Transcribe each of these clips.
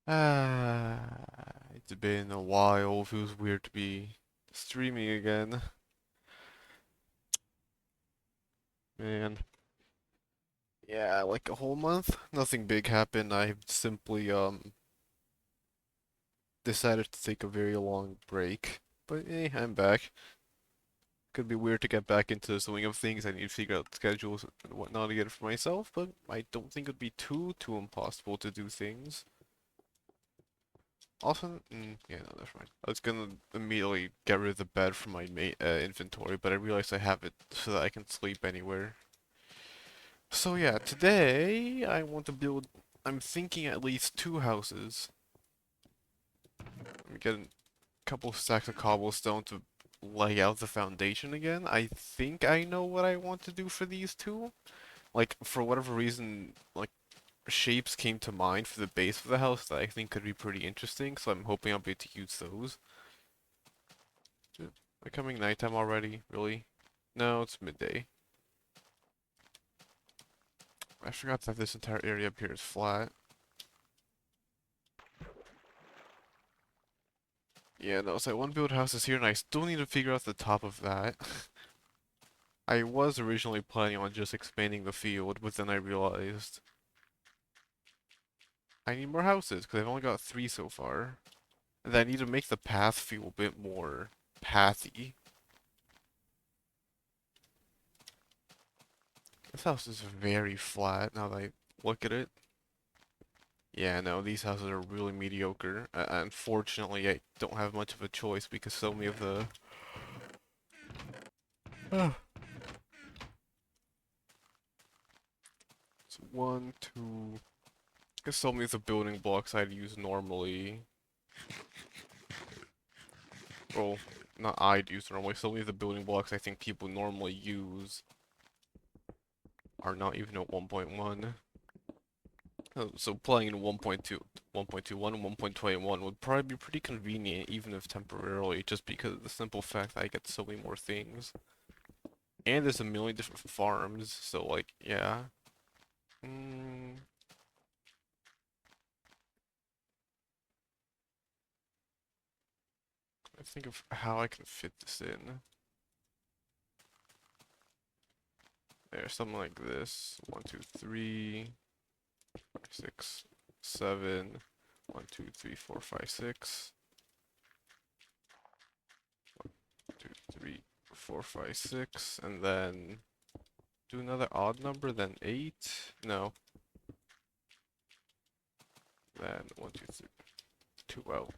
It's been a while. Feels weird to be streaming again. Man. Yeah, like a whole month. Nothing big happened. I simply decided to take a very long break. But I'm back. Could be weird to get back into the swing of things. I need to figure out schedules and whatnot again for myself, but I don't think it'd be too impossible to do things. Also, yeah, no, never mind. I was gonna immediately get rid of the bed from my inventory, but I realized I have it so that I can sleep anywhere. So yeah, today I want to build. I'm thinking at least two houses. I'm getting a couple of stacks of cobblestone to lay out the foundation again. I think I know what I want to do for these two. Like, for whatever reason, like, shapes came to mind for the base of the house that I think could be pretty interesting, so I'm hoping I'll be able to use those. Becoming nighttime already? Really? No, it's midday. I forgot that this entire area up here is flat. Yeah, no, so I want to build houses here, and I still need to figure out the top of that. I was originally planning on just expanding the field, but then I realized I need more houses, because I've only got 3 so far. And I need to make the path feel a bit more pathy. This house is very flat now that I look at it. Yeah, no, these houses are really mediocre. Unfortunately, I don't have much of a choice because so many of the... So one, two... Because so many of the building blocks I'd use normally... Well, not I'd use normally. So many of the building blocks I think people normally use are not even at 1.1. So playing in 1.2, 1.21, and 1.21 would probably be pretty convenient, even if temporarily, just because of the simple fact that I get so many more things. And there's a million different farms, so like, yeah. Mm, I think of how I can fit this in. There's something like this. 1, 2, 3, 5, 6, 7. 1, 2, 3, 4, 5, 6. 2, 3, 4, 5, 6. And then do another odd number, then 8. No. Then 1, 2, 3, 2 out.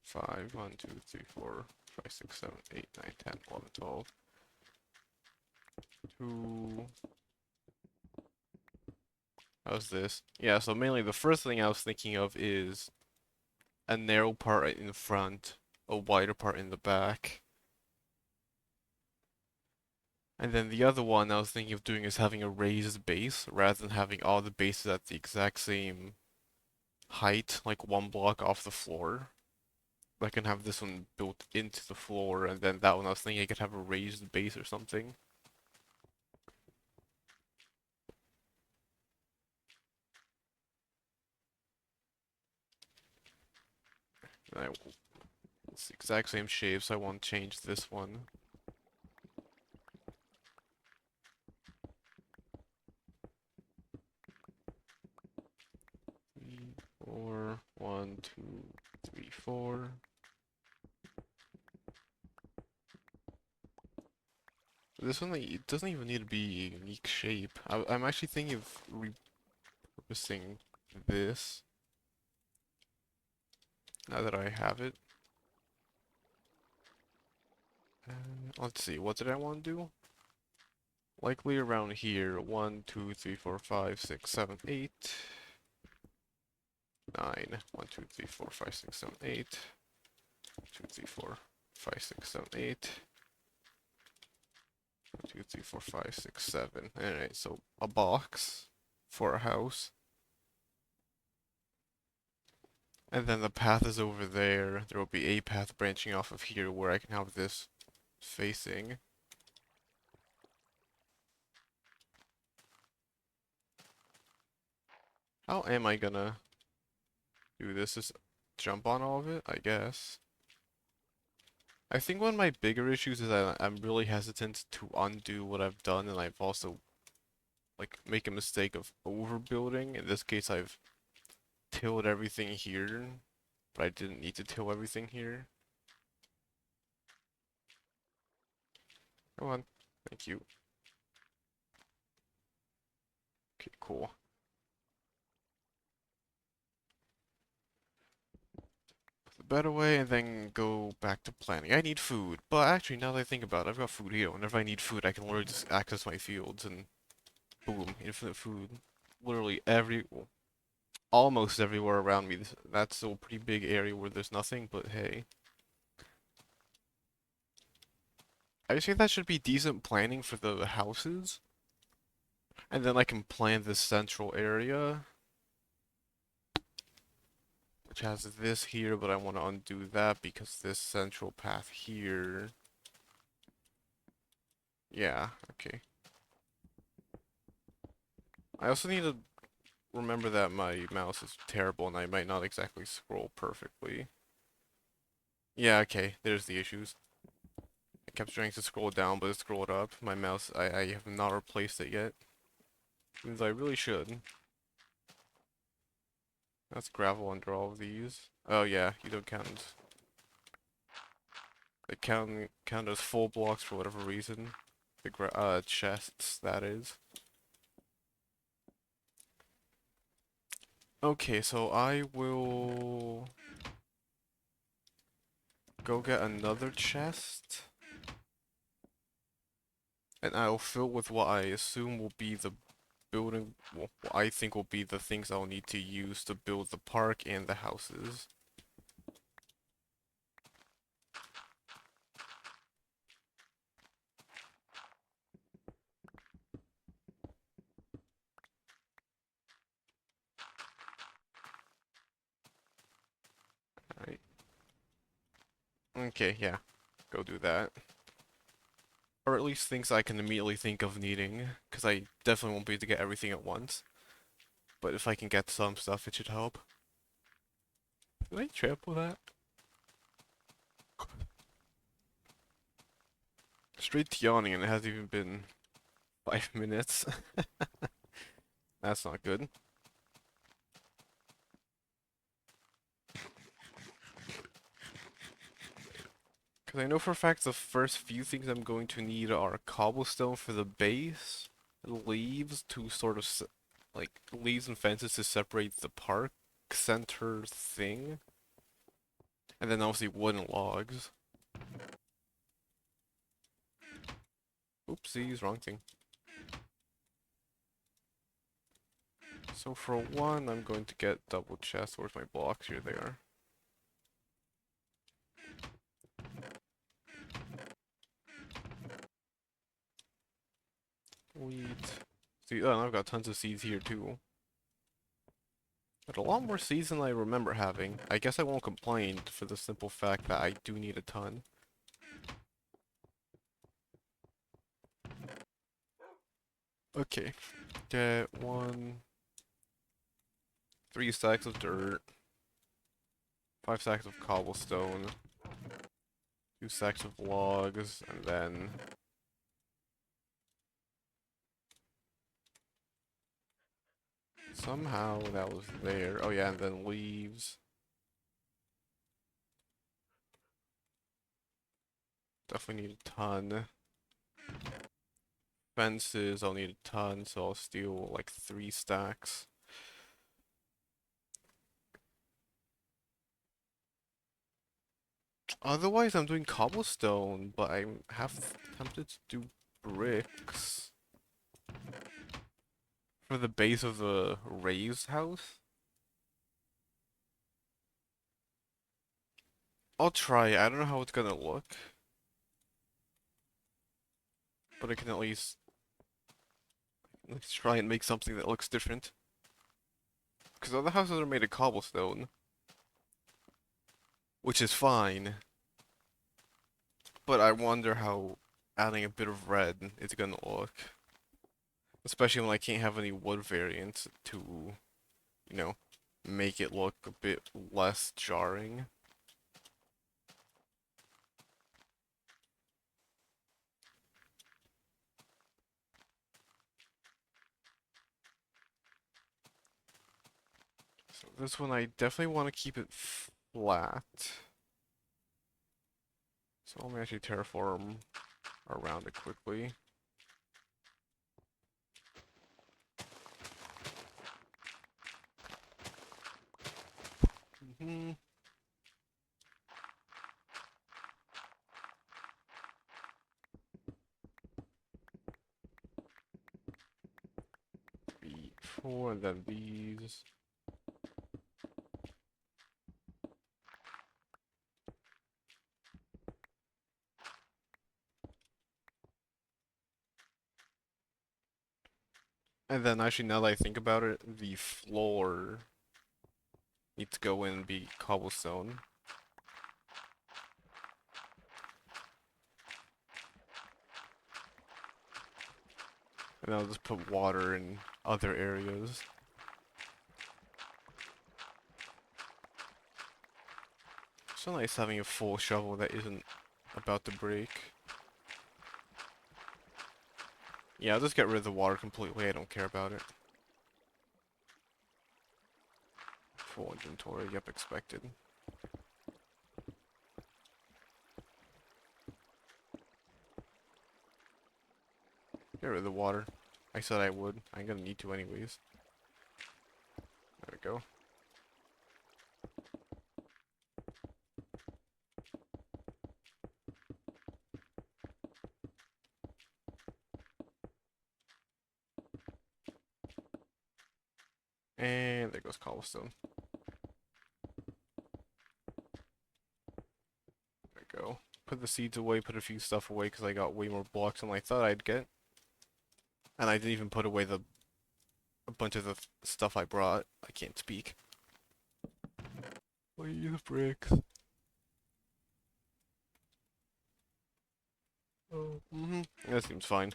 5, 1, 2, 3, 4, 5, 6, 7, 8, 9, 10, 11, 12. 2. How's this? Yeah, so mainly the first thing I was thinking of is a narrow part right in the front, a wider part in the back. And then the other one I was thinking of doing is having a raised base rather than having all the bases at the exact same height, like one block off the floor. I can have this one built into the floor, and then that one I was thinking I could have a raised base or something. It's the exact same shape, so I want to change this one. 3, 4, 1, 2, 3, 4. This one, it doesn't even need to be a unique shape. I'm actually thinking of repurposing this now that I have it. Let's see, what did I want to do? Likely around here. 1, 2, 3, 4, 5, 6, 7, 8, 9. 1, 2, 3, 4, 5, 6, 7, 8. 1, 2, 3, 4, 5, 6, 7, 8. 1, 2, 3, 4, 5, 6, 7. Alright, so a box for a house. And then the path is over there. There will be a path branching off of here where I can have this facing. How am I gonna do this? Just jump on all of it, I guess. I think one of my bigger issues is that I'm really hesitant to undo what I've done, and I've also like make a mistake of overbuilding. In this case, I've tilled everything here, but I didn't need to till everything here. Come on. Thank you. Okay, cool. Put the bed away and then go back to planning. I need food, but actually, now that I think about it, I've got food here. Whenever I need food, I can literally just access my fields and boom, infinite food. Literally well, almost everywhere around me. That's still a pretty big area where there's nothing, but hey. I think that should be decent planning for the houses. And then I can plan this central area, which has this here, but I want to undo that because this central path here. Yeah, okay. I also need to remember that my mouse is terrible and I might not exactly scroll perfectly. Yeah, okay, there's the issues. I kept trying to scroll down, but it scrolled up. My mouse, I have not replaced it yet. Means I really should. That's gravel under all of these. Oh yeah, you don't count. They count as full blocks for whatever reason. The chests, that is. Okay, so I will go get another chest. And I'll fill with what I assume will be the building, well, what I think will be the things I'll need to use to build the park and the houses. Alright. Okay, yeah. Go do that. Or at least things I can immediately think of needing, because I definitely won't be able to get everything at once. But if I can get some stuff, it should help. Did I trample that? Straight to yawning and it hasn't even been 5 minutes. That's not good. Because I know for a fact the first few things I'm going to need are cobblestone for the base, leaves to sort of, like, leaves and fences to separate the park center thing, and then obviously wooden logs. Oopsies, wrong thing. So for one, I'm going to get double chests. Where's my blocks? Here they are. Wheat. See, oh, and I've got tons of seeds here too. But a lot more seeds than I remember having. I guess I won't complain for the simple fact that I do need a ton. Okay. Get 3 stacks of dirt, 5 stacks of cobblestone, 2 stacks of logs, and then somehow that was there. Oh yeah, and then leaves. Definitely need a ton. Fences, I'll need a ton, so I'll steal like 3 stacks. Otherwise, I'm doing cobblestone, but I'm half tempted to do bricks for the base of the raised house. I'll try. I don't know how it's gonna look, but I can at least let's try and make something that looks different. Because other houses are made of cobblestone, which is fine. But I wonder how adding a bit of red is gonna look. Especially when I can't have any wood variants to you know, make it look a bit less jarring. So this one, I definitely want to keep it flat. So let me actually terraform around it quickly. Mm-hmm. B4, and then these. And then actually, now that I think about it, the floor needs to go in and be cobblestone. And I'll just put water in other areas. So nice having a full shovel that isn't about to break. Yeah, I'll just get rid of the water completely, I don't care about it. Full inventory, yep, expected. Get rid of the water. I said I would. I'm gonna need to anyways. There we go. And there goes cobblestone. There we go. Put the seeds away, put a few stuff away because I got way more blocks than I thought I'd get. And I didn't even put away a bunch of the stuff I brought. I can't speak. Please, bricks. Oh. That seems fine.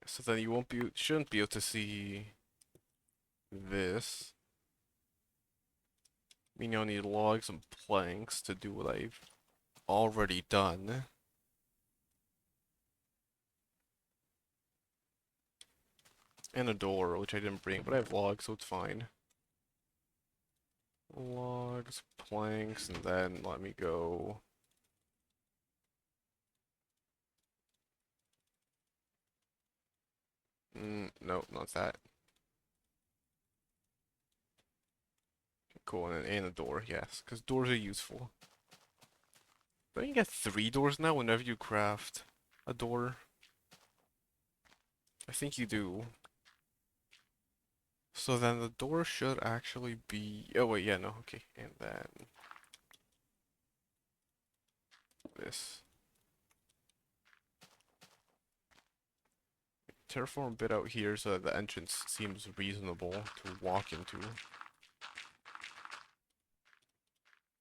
So then you shouldn't be able to see this. I mean, you'll need logs and planks to do what I've already done. And a door, which I didn't bring, but I have logs, so it's fine. Logs, planks, and then let me go. No, not that. Cool, and a door, yes, because doors are useful. Don't you get 3 doors now whenever you craft a door? I think you do. So then the door should actually be... Oh wait, yeah, no, okay. And then... this. Terraform a bit out here so that the entrance seems reasonable to walk into.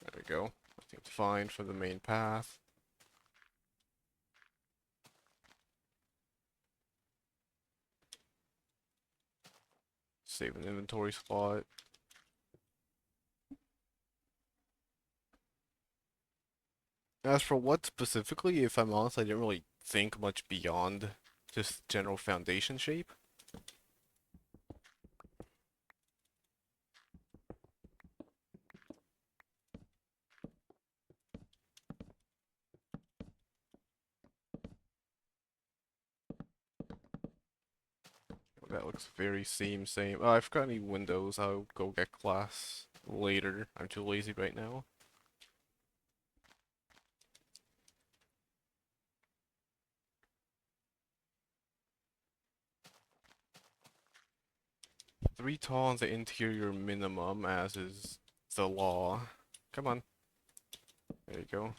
There we go. I think it's fine for the main path. Save an inventory spot. As for what specifically, if I'm honest, I didn't really think much beyond just general foundation shape. That looks very same. Oh, I forgot any windows. I'll go get glass later. I'm too lazy right now. Three tall on the interior minimum, as is the law. Come on. There you go.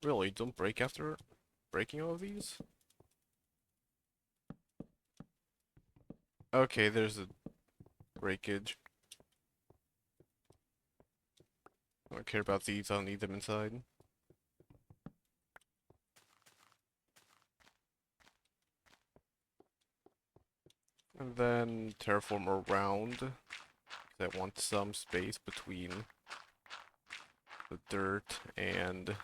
Really, don't break after breaking all of these? Okay, there's a breakage. I don't care about these, I don't need them inside. And then terraform around, 'cause I want some space between the dirt and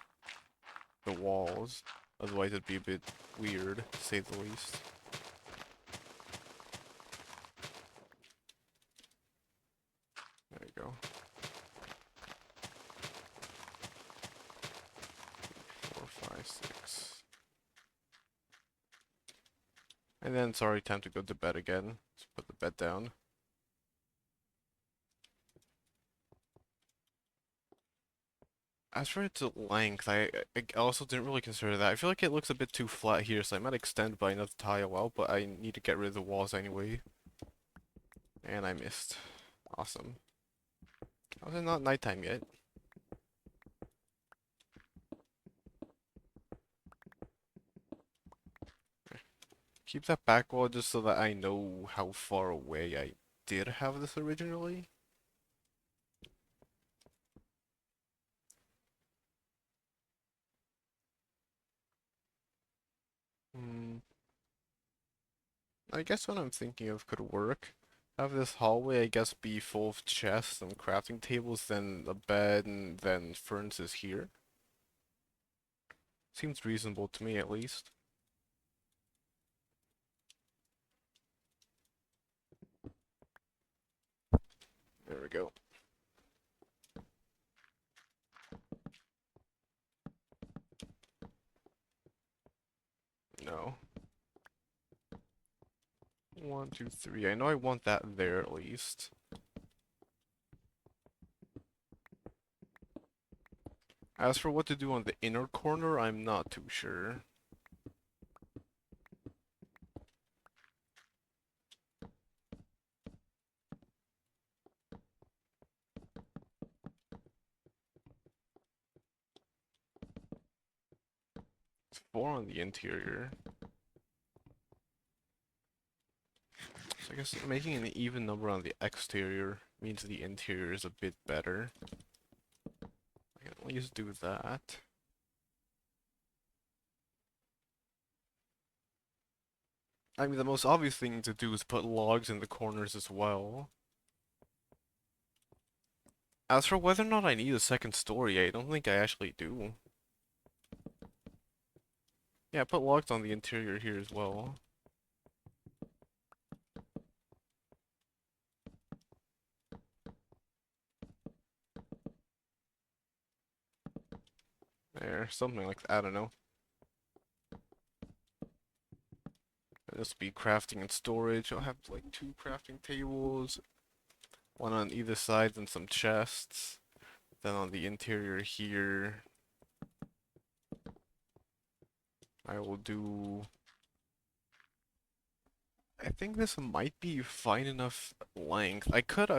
the walls. Otherwise it'd be a bit weird, to say the least. There you go. 4, 5, 6. And then, sorry, time to go to bed again. Let's put the bed down. As for its length, I also didn't really consider that. I feel like it looks a bit too flat here, so I might extend by another tile out, but I need to get rid of the walls anyway. And I missed. Awesome. How is it not nighttime yet? Keep that back wall just so that I know how far away I did have this originally. Hmm. I guess what I'm thinking of could work. Have this hallway, I guess, be full of chests and crafting tables, then a bed, and then furnaces here. Seems reasonable to me, at least. There we go. No. 1, 2, 3. I know I want that there at least. As for what to do on the inner corner, I'm not too sure. It's 4 on the interior. So I guess making an even number on the exterior means the interior is a bit better. I can at least do that. I mean, the most obvious thing to do is put logs in the corners as well. As for whether or not I need a second story, I don't think I actually do. Yeah, put logs on the interior here as well. There, something like that, I don't know. This will be crafting and storage. I'll have like 2 crafting tables, one on either side, and some chests. Then on the interior here, I will do. I think this might be fine enough length. I could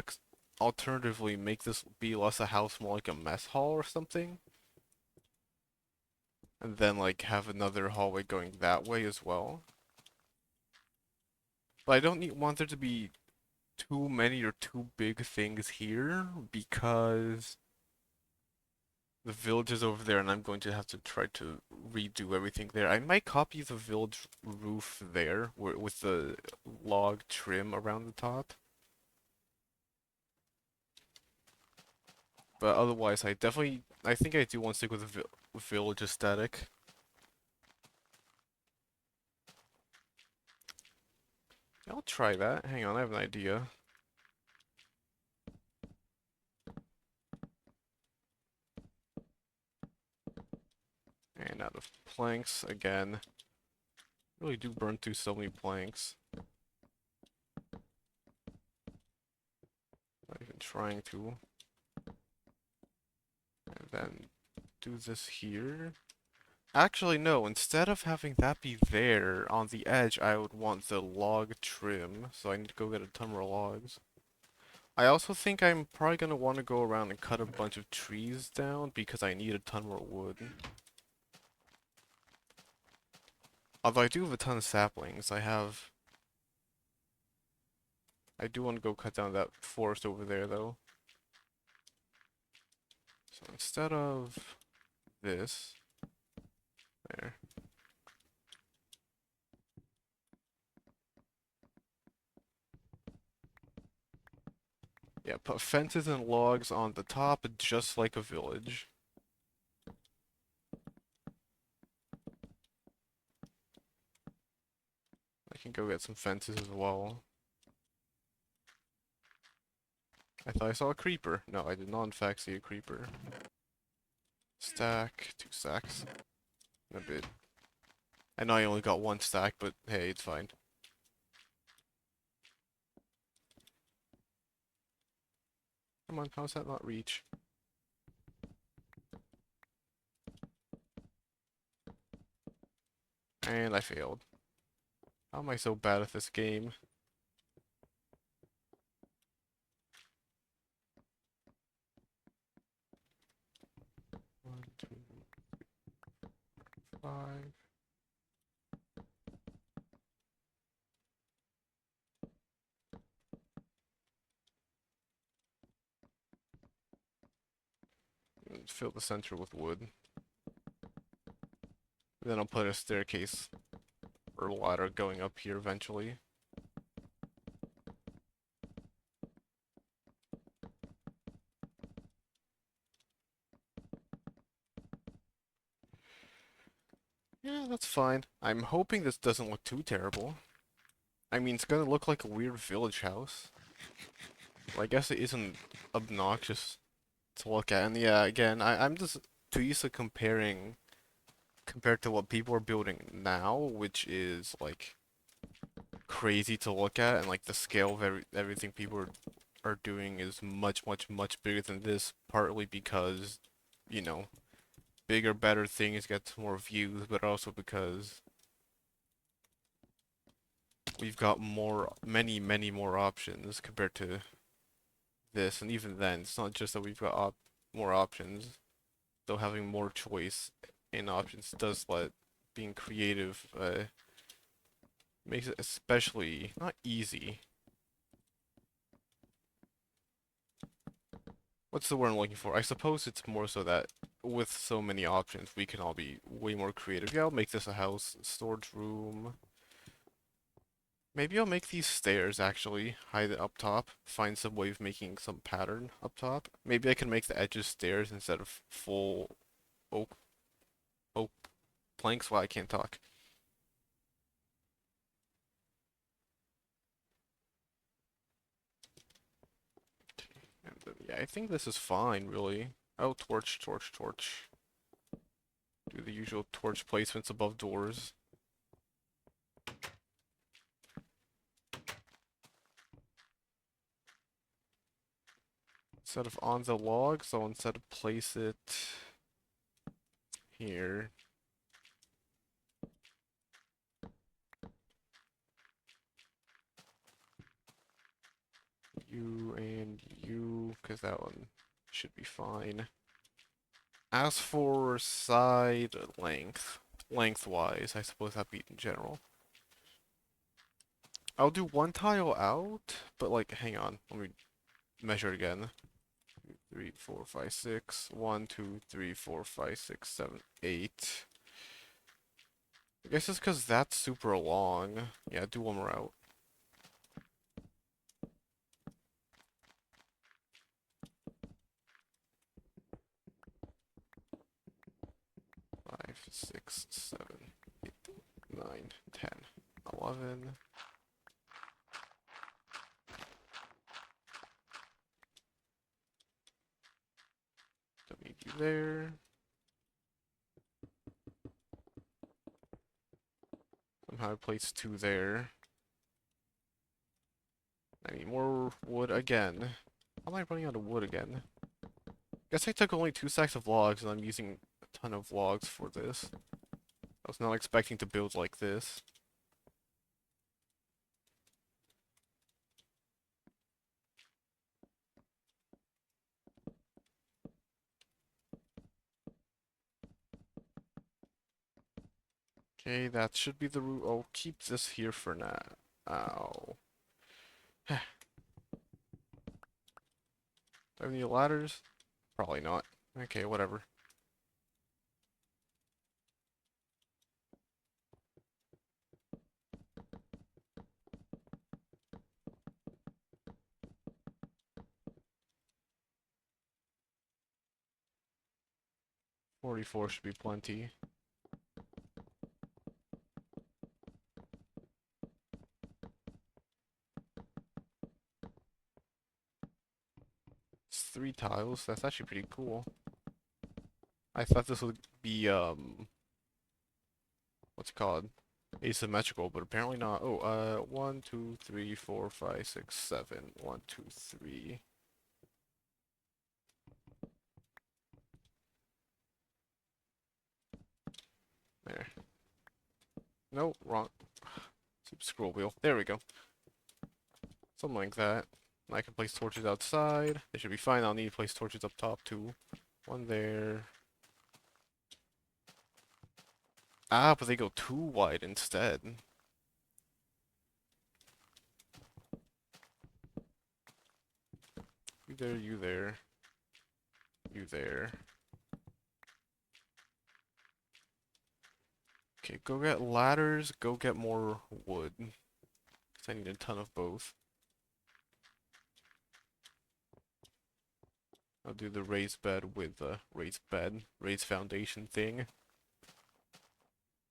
alternatively make this be less a house, more like a mess hall or something. And then like have another hallway going that way as well. But I don't want there to be too many or too big things here because the village is over there and I'm going to have to try to redo everything there. I might copy the village roof there with the log trim around the top. But otherwise, I think I do want to stick with the village aesthetic. I'll try that. Hang on, I have an idea. And out of planks again. Really do burn through so many planks. Not even trying to. And then do this here. Actually, no. Instead of having that be there on the edge, I would want the log trim. So I need to go get a ton more logs. I also think I'm probably going to want to go around and cut a bunch of trees down because I need a ton more wood. Although I do have a ton of saplings. I do want to go cut down that forest over there, though. So instead of this, there. Yeah, put fences and logs on the top, just like a village. I can go get some fences as well. I thought I saw a creeper. No, I did not in fact see a creeper. Stack, 2 stacks. A bit. I know I only got 1 stack, but hey, it's fine. Come on, how's that not reach? And I failed. How am I so bad at this game? One, two, 5. And fill the center with wood. Then I'll put a staircase or ladder going up here eventually. Yeah, that's fine. I'm hoping this doesn't look too terrible. I mean, it's gonna look like a weird village house. Well, I guess it isn't obnoxious to look at. And yeah, again, I'm just too used to compared to what people are building now, which is like crazy to look at, and like the scale of everything people are doing is much, much, much bigger than this, partly because, you know, bigger, better things get more views, but also because we've got many, many more options compared to this, and even then, it's not just that we've got more options, though having more choice in options does let being creative makes it especially not easy. What's the word I'm looking for? I suppose it's more so that with so many options, we can all be way more creative. Yeah, I'll make this a house, storage room. Maybe I'll make these stairs actually, hide it up top, find some way of making some pattern up top. Maybe I can make the edges stairs instead of full oak oak planks. Why I can't talk. And then, yeah, I think this is fine, really. Oh, torch, torch, torch. Do the usual torch placements above doors. Instead of on the log, so instead of place it here. You and you, because that one should be fine. As for side lengthwise, I suppose that'd be in general. I'll do 1 tile out, but like, hang on, let me measure it again. 3, 4, 5, 6. 1, 2, 3, 4, 5, 6, 7, 8. I guess it's because that's super long. Yeah, do 1 more out. 5, 6, 7, 8, 9, 10, 11. Don't need you there. Somehow I placed 2 there. I need more wood again. How am I running out of wood again? Guess I took only 2 stacks of logs and I'm using a ton of logs for this. I was not expecting to build like this. Okay, that should be the route. I'll keep this here for now. Ow. Do I have any ladders? Probably not. Okay, whatever. $44 should be plenty. It's 3 tiles. That's actually pretty cool. I thought this would be what's it called? Asymmetrical, but apparently not. Oh, 1, 2, 3, 4, 5, 6, 7. 1, 2, 3. There. No, wrong. Scroll wheel. There we go. Something like that. I can place torches outside. They should be fine. I'll need to place torches up top too. One there. Ah, but they go too wide instead. You there, you there. You there. Okay, go get ladders, go get more wood. Because I need a ton of both. I'll do the raised bed with the raised foundation thing.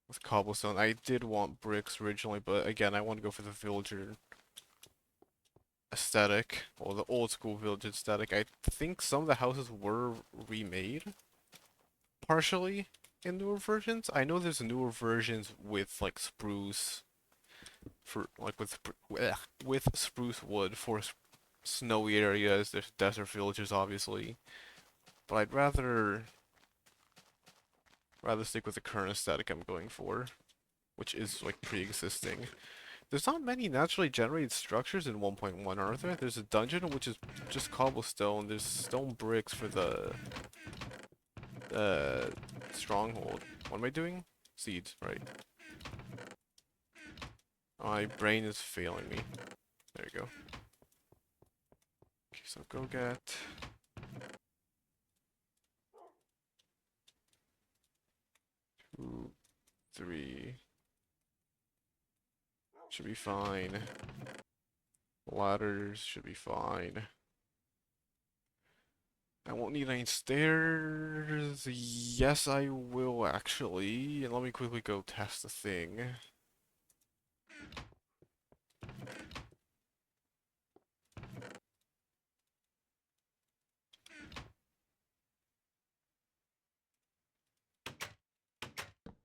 With cobblestone. I did want bricks originally, but again, I want to go for the villager aesthetic, or the old school village aesthetic. I think some of the houses were remade, partially, in newer versions. I know there's newer versions with, like, spruce, for, like, with spruce wood for snowy areas. There's desert villages, obviously. But I'd rather stick with the current aesthetic I'm going for, which is like pre-existing. There's not many naturally generated structures in 1.1, are there? There's a dungeon which is just cobblestone. There's stone bricks for the stronghold. What am I doing? Seeds, right? My brain is failing me. There you go. Okay, so go get 2, 3. Should be fine. Ladders should be fine. I won't need any stairs. Yes, I will actually. And let me quickly go test the thing.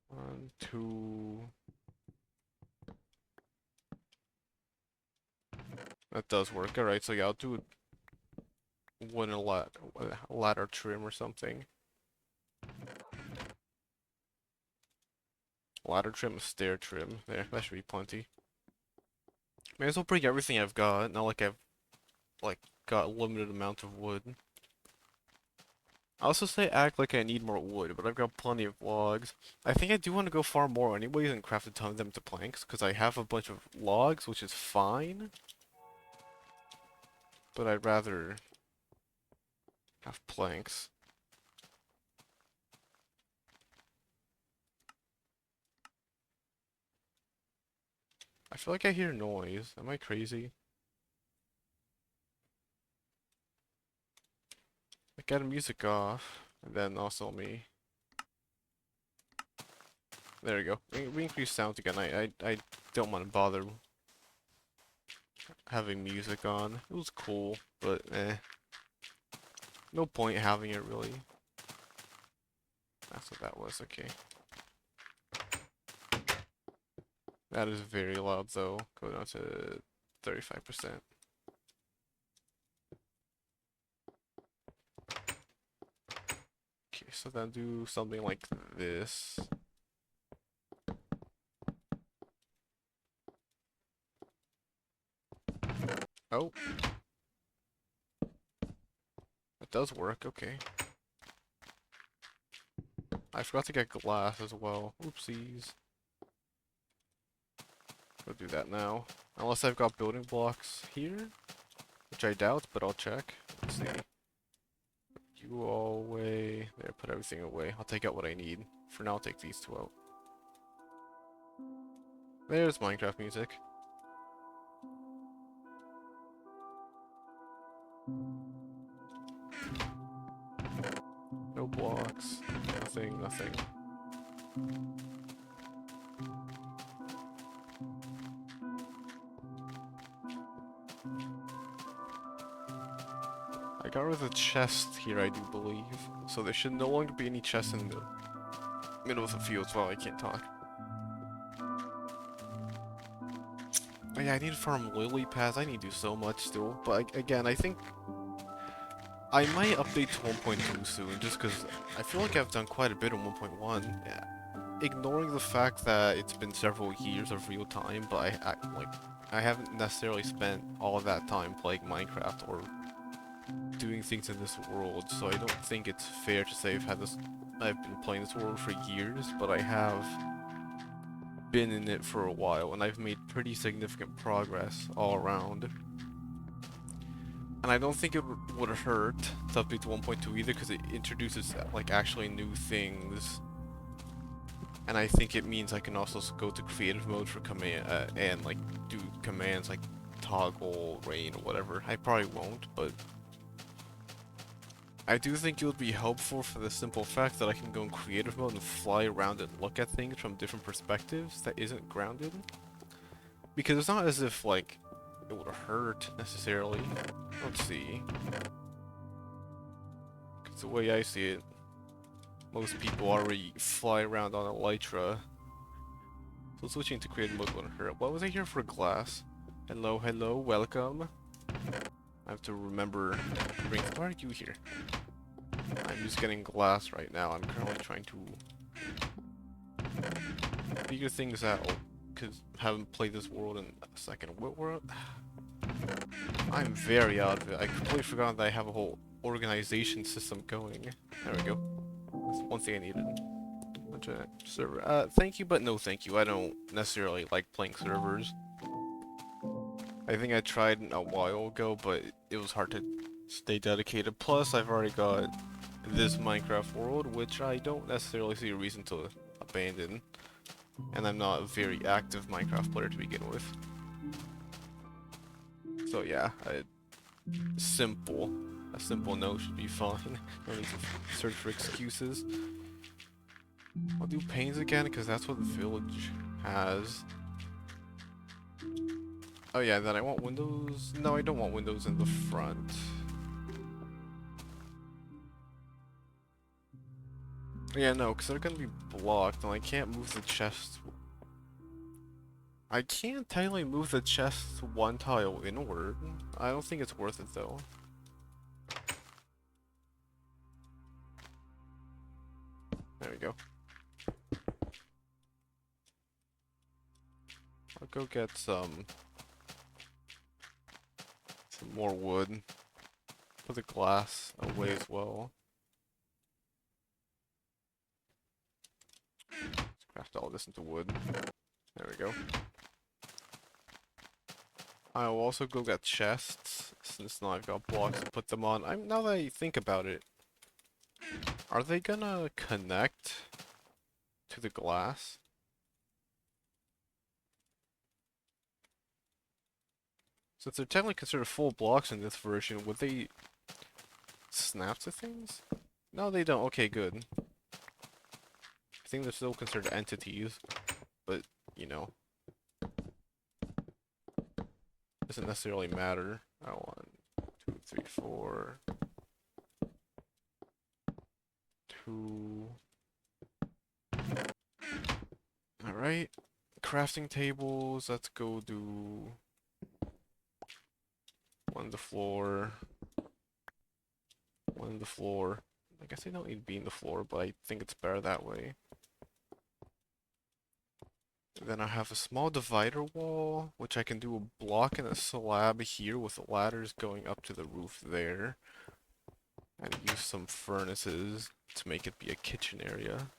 One, two. That does work. Alright, so yeah, I'll do wooden ladder trim or something. Ladder trim, stair trim. There, that should be plenty. May as well bring everything I've got. Not like I've got a limited amount of wood. I also say act like I need more wood, but I've got plenty of logs. I think I do want to go farm more anyways and craft a ton of them to planks, because I have a bunch of logs, which is fine. But I'd rather have planks. I feel like I hear noise. Am I crazy? I got music off, and then also me. There we go. We increase sound again. I don't want to bother having music on. It was cool, but no point having it really. That's what that was. Okay. That is very loud though. Go down to 35%. Okay, so then do something like this. Oh. It does work, okay. I forgot to get glass as well. Oopsies. Go do that now. Unless I've got building blocks here, which I doubt, but I'll check. Let's see. You you all away. There, put everything away. I'll take out what I need. For now, I'll take these two out. There's Minecraft music. No blocks. Nothing, nothing. I got rid of the chest here, I do believe. So there should no longer be any chests in the middle of the fields while I can't talk. Oh yeah, I need to farm lily pads. I need to do so much still. But again, I think I might update to 1.2 soon, just because I feel like I've done quite a bit on 1.1. Yeah. Ignoring the fact that it's been several years of real time, but I haven't necessarily spent all of that time playing Minecraft or doing things in this world, so I don't think it's fair to say I've been playing this world for years, but I have been in it for a while, and I've made pretty significant progress all around. And I don't think it would hurt to update to 1.2 either, because it introduces like actually new things. And I think it means I can also go to creative mode for command and like do commands like toggle, rain, or whatever. I probably won't, but I do think it would be helpful for the simple fact that I can go in creative mode and fly around and look at things from different perspectives that isn't grounded. Because it's not as if like it would hurt necessarily. Let's see. Because the way I see it, most people already fly around on Elytra. So switching to creative mode wouldn't hurt. What was I here for glass? Hello, hello, welcome. I have to remember to bring. Why are you here? I'm just getting glass right now. I'm currently trying to figure things out because I haven't played this world in a second. What world? I'm very out of it. I completely forgot that I have a whole organization system going. There we go. That's one thing I needed. Server. Thank you, but no thank you. I don't necessarily like playing servers. I think I tried a while ago, but it was hard to stay dedicated. Plus, I've already got this Minecraft world, which I don't necessarily see a reason to abandon. And I'm not a very active Minecraft player to begin with. So yeah, a simple no should be fine. No need to search for excuses. I'll do panes again, because that's what the village has. Oh yeah, then I want windows. No, I don't want windows in the front. Yeah, no, because they're gonna be blocked, and I can't move the chest. I can't technically move the chest one tile inward. I don't think it's worth it though. There we go. I'll go get some more wood. Put the glass away as well. Let's craft all this into wood. There we go. I will also go get chests, since now I've got blocks to put them on. Now that I think about it, are they gonna connect to the glass? Since they're technically considered full blocks in this version, would they snap to things? No, they don't. Okay, good. I think they're still considered entities, but, you know, doesn't necessarily matter. 1, 2, 3, 4. 2. Alright. Crafting tables. Let's go do one on the floor. One on the floor. I guess they don't need to be in the floor, but I think it's better that way. Then I have a small divider wall, which I can do a block and a slab here with ladders going up to the roof there. And use some furnaces to make it be a kitchen area.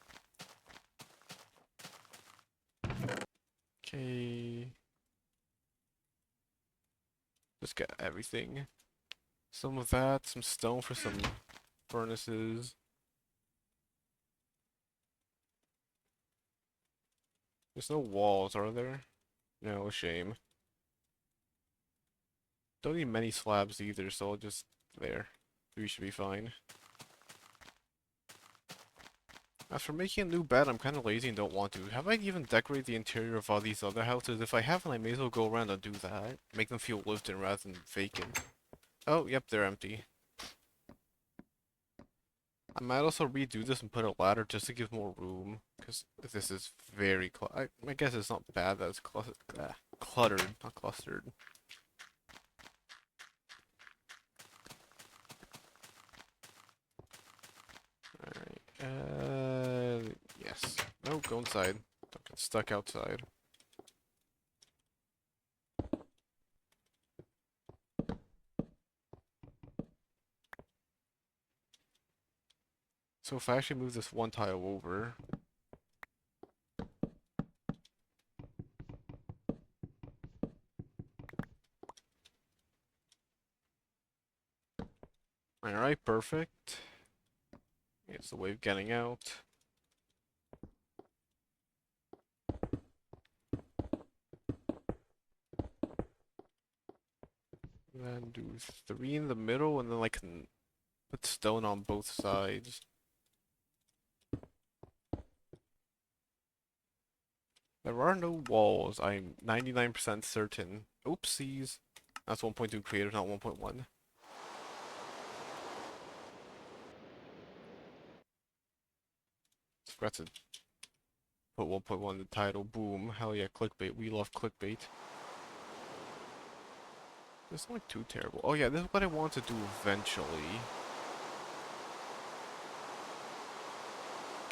Okay. Just get everything. Some of that, some stone for some furnaces. There's no walls, are there? No, shame. Don't need many slabs either, so I'll just... there. We should be fine. As for making a new bed, I'm kind of lazy and don't want to. Have I even decorated the interior of all these other houses? If I haven't, I may as well go around and do that. Make them feel lived in rather than vacant. Oh, yep, they're empty. I might also redo this and put a ladder just to give more room, because this is very I guess it's not bad that it's cluttered, not clustered. Alright, yes. No, go inside. Don't get stuck outside. So if I actually move this one tile over... Alright, perfect. It's the way of getting out. Then do 3 in the middle, and then like put stone on both sides. There are no walls, I'm 99% certain. Oopsies. That's 1.2 creative, not 1.1. Forgot to put 1.1 in the title. Boom. Hell yeah, clickbait. We love clickbait. It's not like too terrible. Oh yeah, this is what I want to do eventually.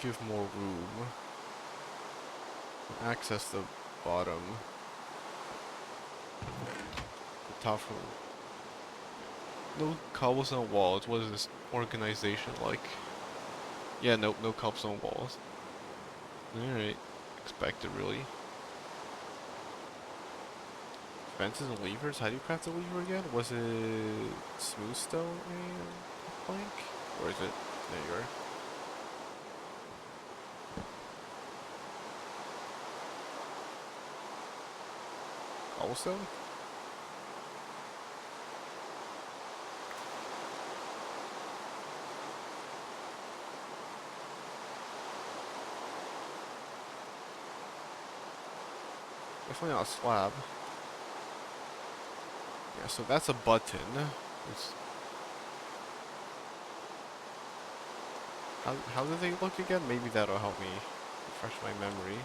Give more room. Access the bottom. The top room. No cobblestone walls. What is this organization like? Yeah, nope, no cobblestone walls. Alright. Expected, really. Fences and levers? How do you craft a lever again? Was it smooth stone and plank? Or is it? There you are. Cobblestone? Definitely not a slab. Yeah, so that's a button. It's... how do they look again? Maybe that'll help me refresh my memory.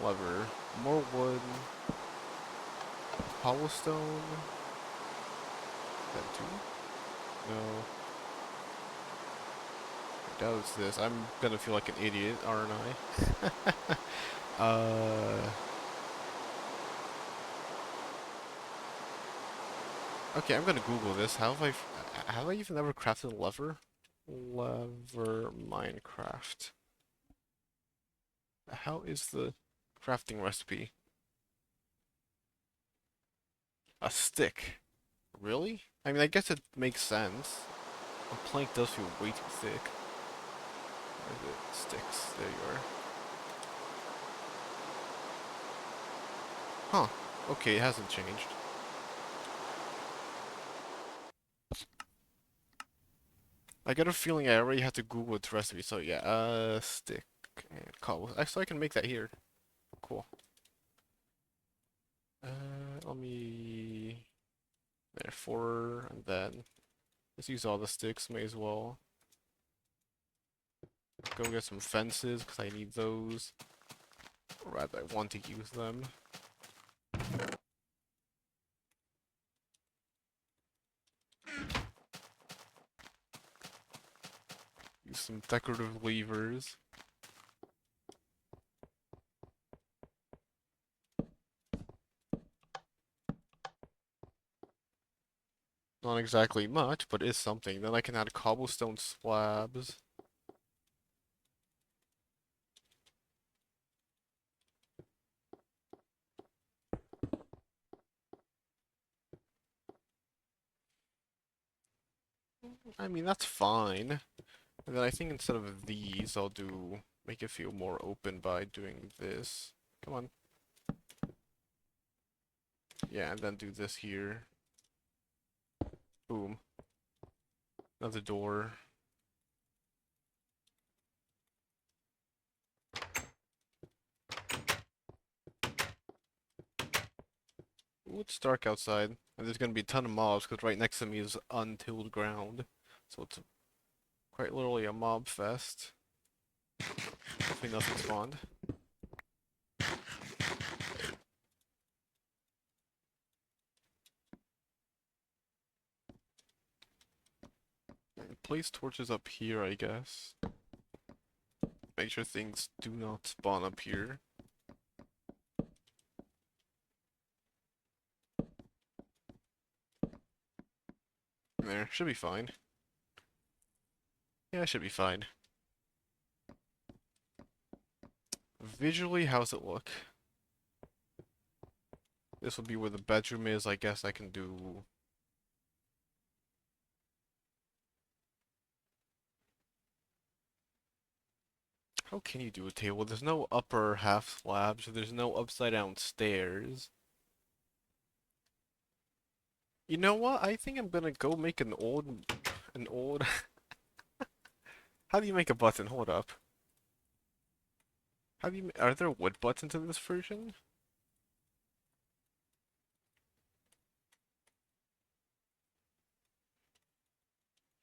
Lever. More wood. Cobblestone. That too? No. I doubt it's this. I'm gonna feel like an idiot, aren't I? Okay, I'm gonna Google this. How have I even ever crafted a lever? Lever Minecraft. How is the crafting recipe? A stick. Really? I mean, I guess it makes sense. A plank does feel way too thick. Where is it? Sticks. There you are. Huh. Okay, it hasn't changed. I got a feeling I already had to Google its recipe, so yeah, stick and cobble. Actually, I can make that here. Cool. Let me... there, 4, and then... let's use all the sticks, may as well. Go get some fences, because I need those. Or rather, I want to use them. Use some decorative levers. Not exactly much, but is something. Then I can add cobblestone slabs. I mean, that's fine. And then I think instead of these, I'll do, make it feel more open by doing this. Come on. Yeah, and then do this here. Boom. Another door. Ooh, it's dark outside. And there's gonna be a ton of mobs, because right next to me is untilled ground. So it's quite literally a mob fest. Hopefully nothing spawned. Place torches up here, I guess. Make sure things do not spawn up here. There, should be fine. Yeah, should be fine. Visually, how's it look? This will be where the bedroom is. I guess I can do... How can you do a table? There's no upper half slab, so there's no upside down stairs. You know what? I think I'm gonna go make an old... How do you make a button? Hold up. How do you... Are there wood buttons in this version?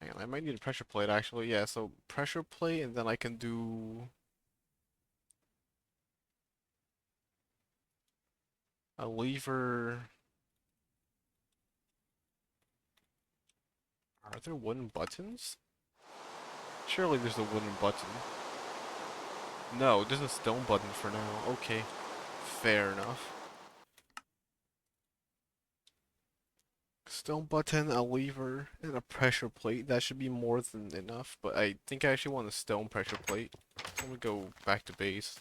Hang on, I might need a pressure plate actually. Yeah, so pressure plate and then I can do a lever. Are there wooden buttons? Surely there's a wooden button. No, there's a stone button for now. Okay, fair enough. Stone button, a lever, and a pressure plate. That should be more than enough, but I think I actually want a stone pressure plate. So I'm gonna go back to base.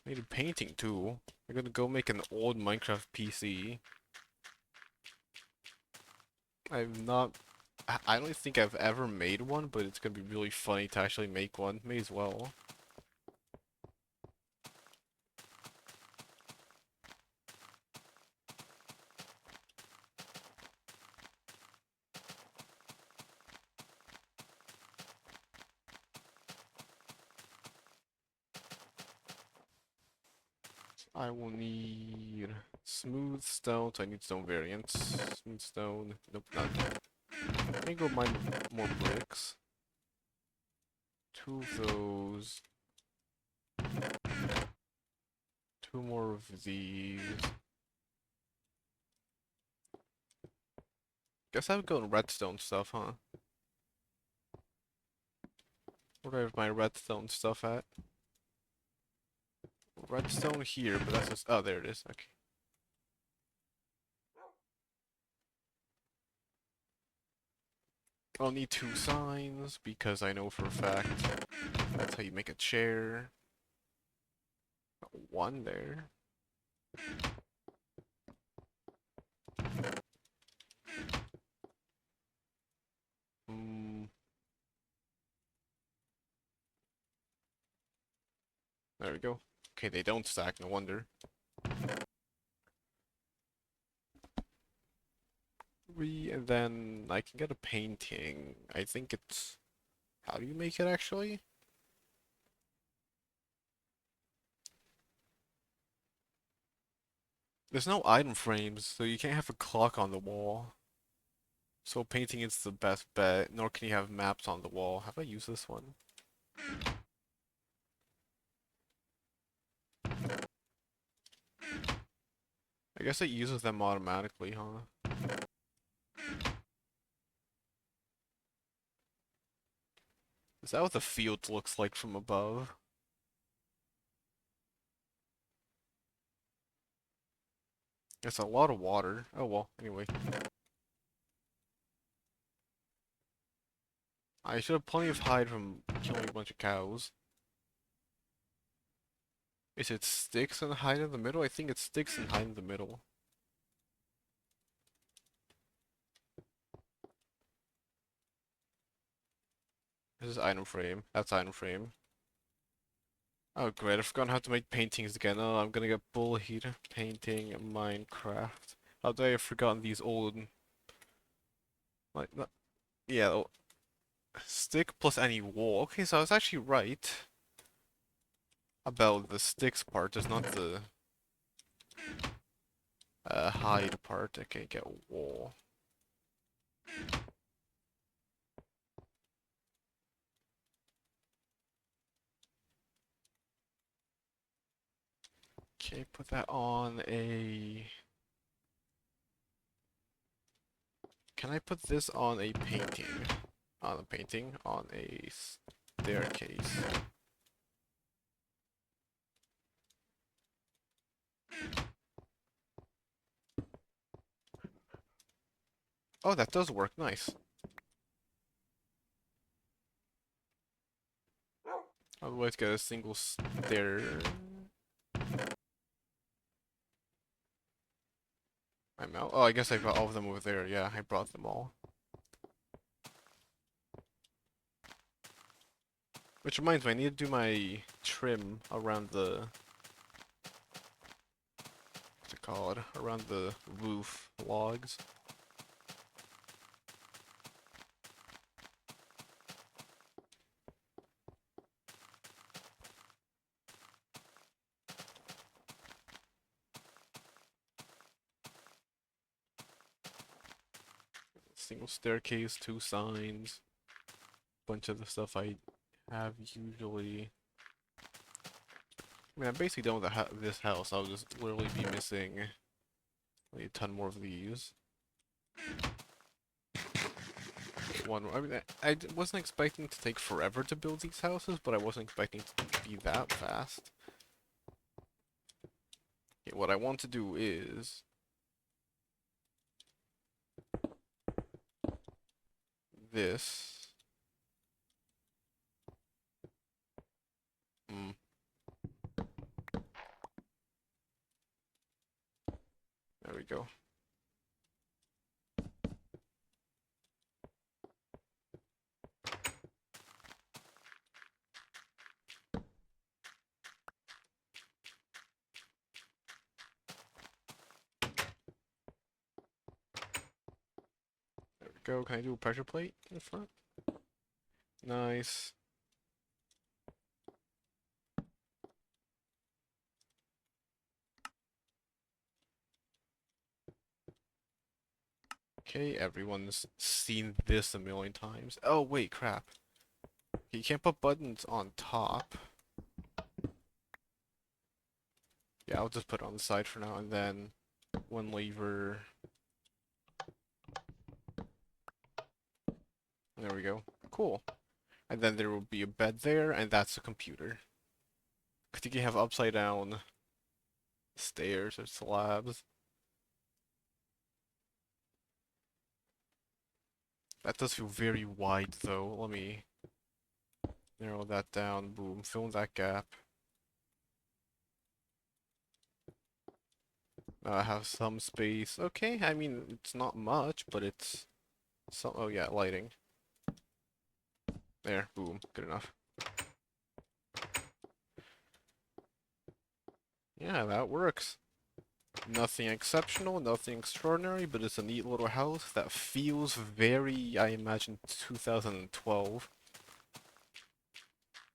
I need a painting too. I'm gonna go make an old Minecraft PC. I've not... I don't think I've ever made one, but it's gonna be really funny to actually make one. May as well. I will need smooth stone, so I need stone variants. Smooth stone. Nope, not that. Let me go mine more bricks. Two of those. Two more of these. Guess I would go in redstone stuff, huh? Where do I have my redstone stuff at? Redstone here, but that's just... Oh, there it is. Okay. I'll need two signs, because I know for a fact that's how you make a chair. One there. Mm, there we go. Okay, they don't stack, no wonder. And then I can get a painting. I think it's... How do you make it, actually? There's no item frames, so you can't have a clock on the wall. So painting is the best bet, nor can you have maps on the wall. Have I used this one? I guess it uses them automatically, huh? Is that what the field looks like from above? It's a lot of water. Oh well, anyway. I should have plenty of hide from killing a bunch of cows. Is it sticks and hide in the middle? I think it's sticks and hide in the middle. This is item frame. That's item frame. Oh great, I forgot how to make paintings again. Oh, I'm gonna get bullied. Painting Minecraft. How do I have forgotten these old, like, yeah, stick plus any wall. Okay, so I was actually right about the sticks part, just not the hide part. Okay, get a wall. Okay, put that on a... Can I put this on a painting? On a painting? On a staircase. Oh, that does work. Nice. Otherwise, get a single stair. I'm out. Oh, I guess I brought all of them over there. Yeah, I brought them all. Which reminds me, I need to do my trim around the... What's it called? Around the roof logs. Single staircase, 2 signs. Bunch of the stuff I have usually. I mean, I'm basically done with this house. I'll just literally be missing like, a ton more of these. One, I mean, I wasn't expecting to take forever to build these houses, but I wasn't expecting to be that fast. Okay, what I want to do is this. Mm, there we go. There we go. Can I do a pressure plate in front? Nice. Okay, everyone's seen this a million times. Oh, wait, crap. You can't put buttons on top. Yeah, I'll just put it on the side for now, and then one lever. There we go. Cool. And then there will be a bed there, and that's a computer. Because you can have upside down stairs or slabs. That does feel very wide, though. Let me narrow that down. Boom. Fill in that gap. Have some space. Okay, I mean, it's not much, but it's some. Oh, yeah, lighting. There. Boom. Good enough. Yeah, that works. Nothing exceptional, nothing extraordinary, but it's a neat little house that feels very, I imagine, 2012.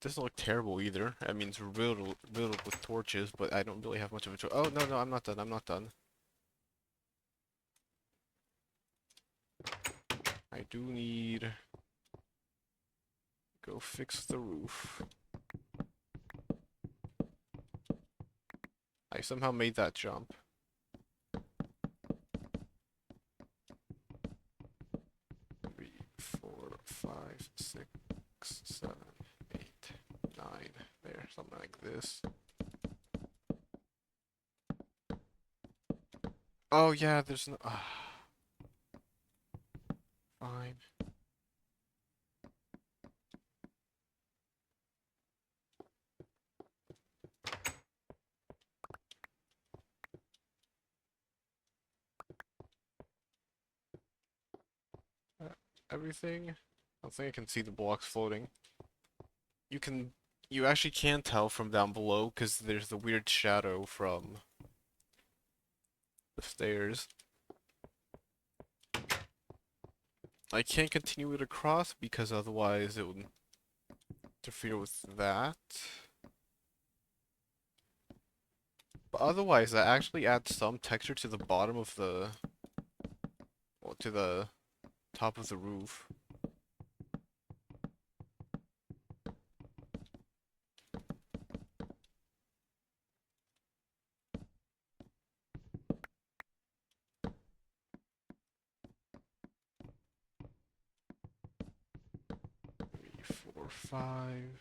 Doesn't look terrible either. I mean, it's riddled with torches, but I don't really have much of a choice. Oh, no, no, I'm not done, I'm not done. I do need... Go fix the roof. I somehow made that jump. 3, 4, 5, 6, 7, 8, 9. There, something like this. Oh yeah, there's no... fine. Everything. I think I can see the blocks floating. You can, you actually can tell from down below because there's the weird shadow from the stairs. I can't continue it across because otherwise it would interfere with that. But otherwise, that actually adds some texture to the bottom of the, well, to the top of the roof. Three, four, five.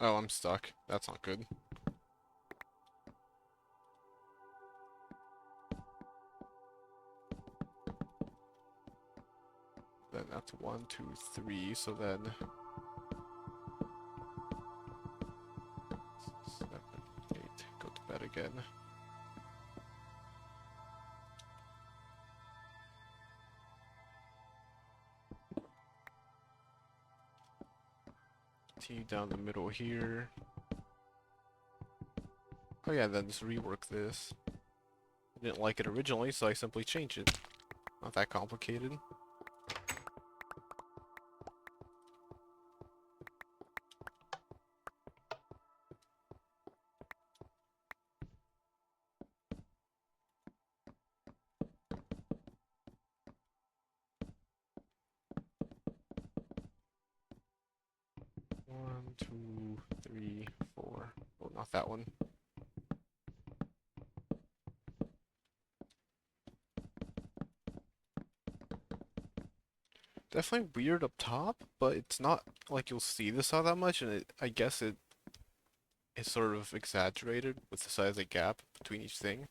Oh, I'm stuck. That's not good. Then that's 1, 2, 3. So then 7, 8. Go to bed again. Continue down the middle here. Oh yeah, then just rework this. I didn't like it originally, so I simply changed it. Not that complicated. One, two, three, four. Oh, not that one. Definitely weird up top, but it's not like you'll see this all that much, and I guess it is sort of exaggerated with the size of the gap between each thing.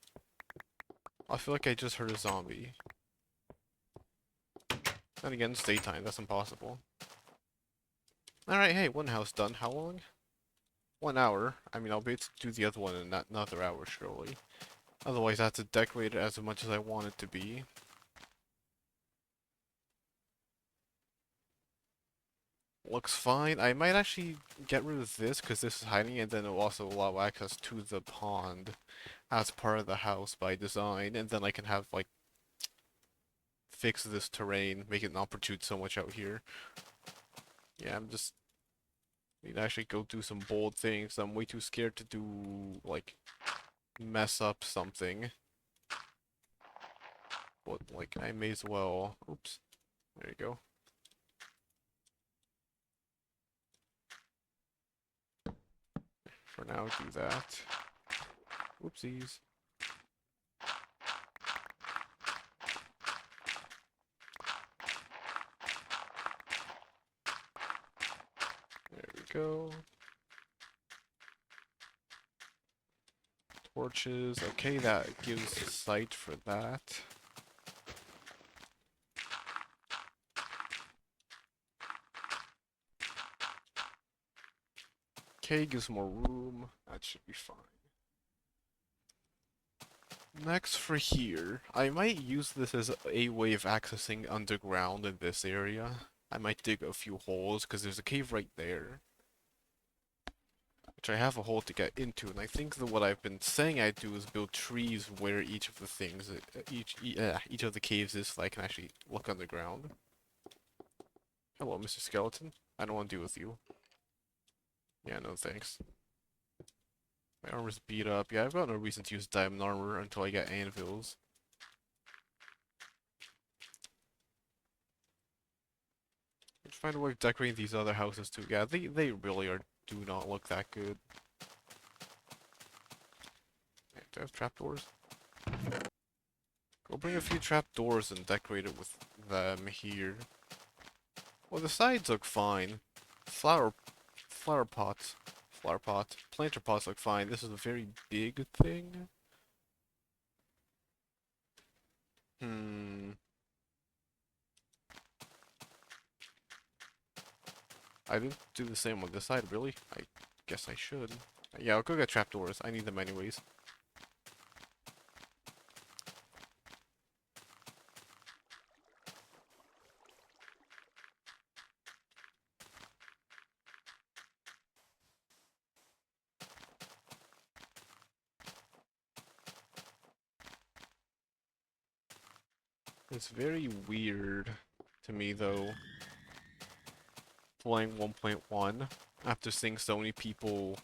I feel like I just heard a zombie. And again, it's daytime, that's impossible. Alright, hey, one house done. How long? 1 hour. I mean, I'll be able to do the other one in another hour, surely. Otherwise, I have to decorate it as much as I want it to be. Looks fine. I might actually get rid of this because this is hiding, and then it will also allow access to the pond as part of the house by design, and then I can have, like, fix this terrain, make it not protrude so much out here. Yeah, I'm just need to actually go do some bold things. I'm way too scared to do, like, mess up something. But, like, I may as well. Oops. There you go. For now, do that. Oopsies. There we go. Torches. Okay, that gives sight for that. Okay, gives more room. That should be fine. Next for here, I might use this as a way of accessing underground in this area. I might dig a few holes, because there's a cave right there. Which I have a hole to get into, and I think that what I've been saying I'd do is build trees where each of the things, each of the caves is, so I can actually look underground. Hello, Mr. Skeleton. I don't want to deal with you. Yeah, no thanks. My armor's beat up. Yeah, I've got no reason to use diamond armor until I get anvils. Let's find a way of decorating these other houses too. Yeah, they really do not look that good. Do I have trapdoors? Go bring a few trapdoors and decorate it with them here. Well, the sides look fine. Flower pots. Flower pots. Planter pots look fine. This is a very big thing. Hmm. I didn't do the same on this side, really? I guess I should. Yeah, I'll go get trapdoors. I need them anyways. It's very weird to me though, playing 1.1 after seeing so many people,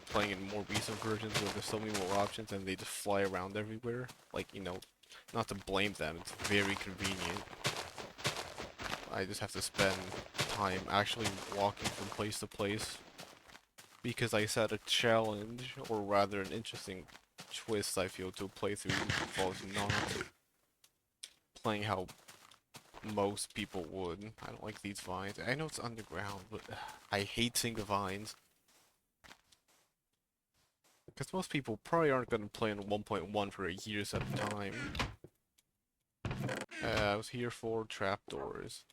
playing in more recent versions where there's so many more options and they just fly around everywhere. Like, not to blame them, it's very convenient. I just have to spend time actually walking from place to place because I set a challenge, or rather an interesting twist, I feel, to a playthrough involves not playing how most people would. I don't like these vines. I know it's underground, but I hate seeing the vines. Because most people probably aren't going to play in 1.1 for years at a time. I was here for trapdoors.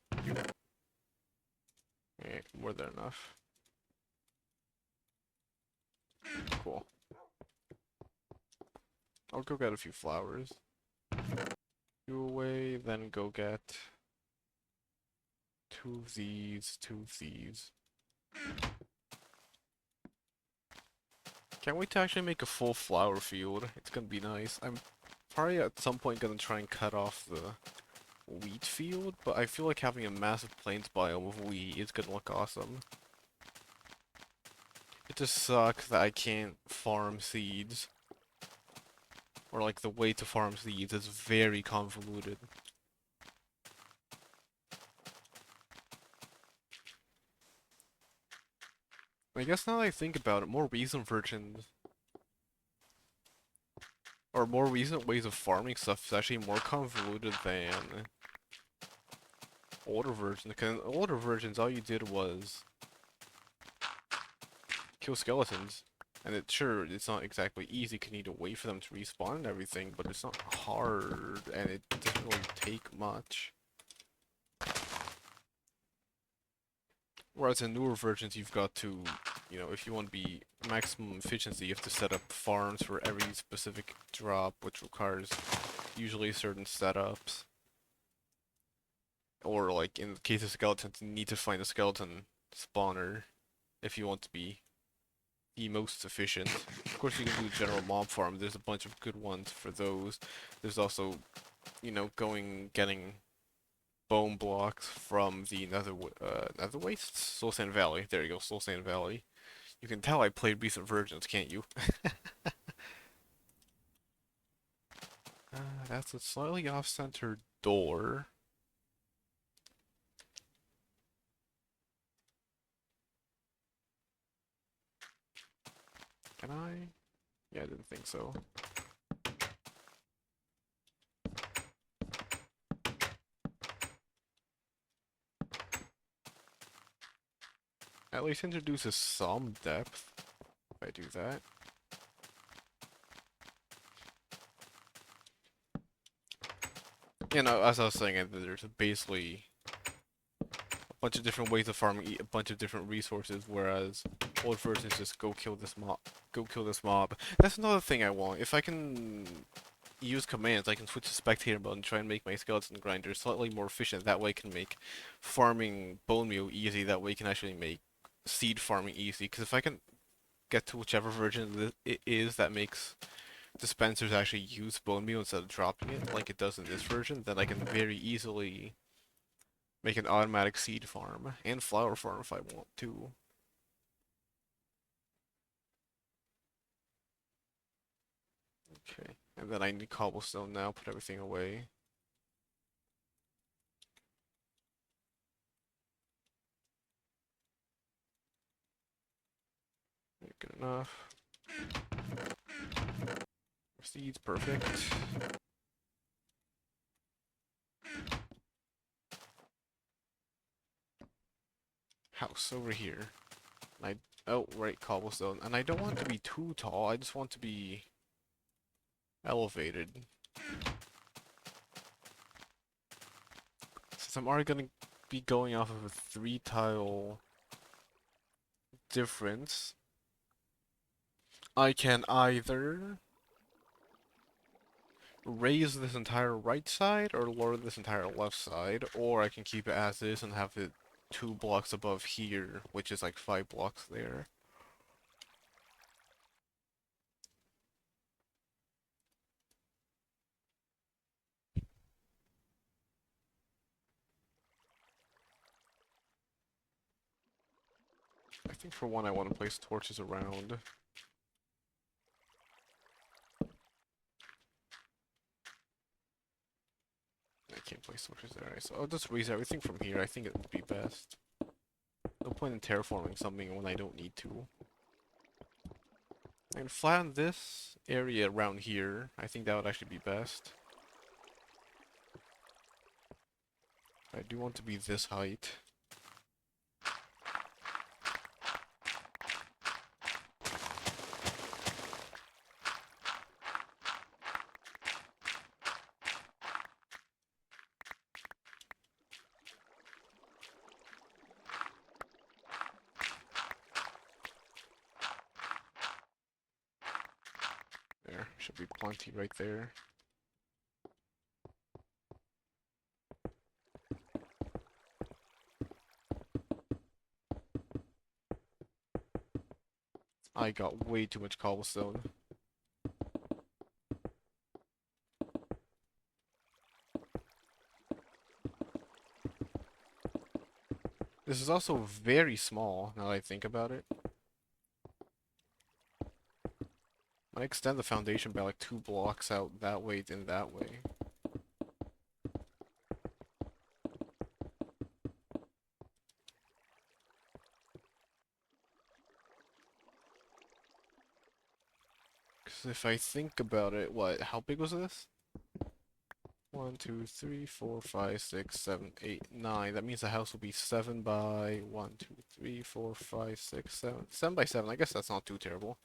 Okay, more than enough. Cool. I'll go get a few flowers. You away, then go get two of these, two of these. Can't wait to actually make a full flower field. It's gonna be nice. I'm probably at some point gonna try and cut off the wheat field, but I feel like having a massive plains biome of wheat is gonna look awesome. It just sucks that I can't farm seeds. Or like the way to farm seeds is very convoluted. I guess now that I think about it, more recent versions, or more recent ways of farming stuff is actually more convoluted than older versions. Because in older versions, all you did was kill skeletons. And it's not exactly easy, because you need to wait for them to respawn and everything, but it's not hard, and it doesn't really take much. Whereas in newer versions, you've got to, if you want to be maximum efficiency, you have to set up farms for every specific drop, which requires usually certain setups. Or, like, in the case of skeletons, you need to find a skeleton spawner if you want to be the most efficient. Of course, you can do general mob farm. There's a bunch of good ones for those. There's also, getting bone blocks from the Nether Wastes? Soul Sand Valley. There you go, Soul Sand Valley. You can tell I played recent versions, can't you? That's a slightly off-center door. Can I? Yeah, I didn't think so. At least introduces some depth if I do that. As I was saying, there's basically a bunch of different ways of farming, a bunch of different resources, whereas old versions just go kill this mob. Go kill this mob. That's another thing I want. If I can use commands, I can switch to spectator mode and try and make my skeleton grinder slightly more efficient. That way I can make farming bone meal easy. That way I can actually make seed farming easy. Because if I can get to whichever version it is that makes dispensers actually use bone meal instead of dropping it, like it does in this version, then I can very easily make an automatic seed farm and flower farm if I want to. Okay, and then I need cobblestone now, put everything away. Good enough. Seeds, perfect. House over here. Oh, right, cobblestone. And I don't want it to be too tall, I just want to be elevated. Since I'm already gonna be going off of a 3-tile difference, I can either raise this entire right side or lower this entire left side, or I can keep it as is and have it 2 blocks above here, which is like 5 blocks there. think for one I want to place torches around. I can't place torches there, right? So I'll just raise everything from here. I think it would be best. No point in terraforming something when I don't need to. And flatten this area around here. I think that would actually be best. I do want to be this height. There, should be plenty right there. I got way too much cobblestone. This is also very small, now that I think about it. I extend the foundation by like 2 blocks out that way and that way. Because if I think about it, what, how big was this? 1, 2, 3, 4, 5, 6, 7, 8, 9. That means the house will be 7 by 1, 2, 3, 4, 5, 6, 7. 7 by 7. I guess that's not too terrible.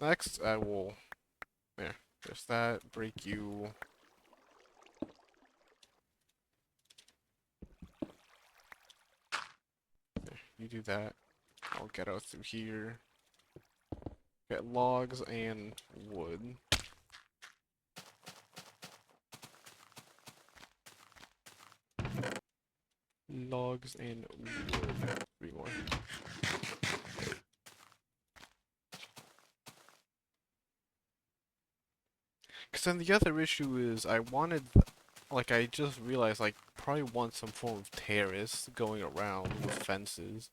Next, I will... There. There's that. Break you. There. You do that. I'll get out through here. Get logs and wood. Logs and wood. 3 more. Because then the other issue is I wanted, like I just realized like probably want some form of terrace going around with fences.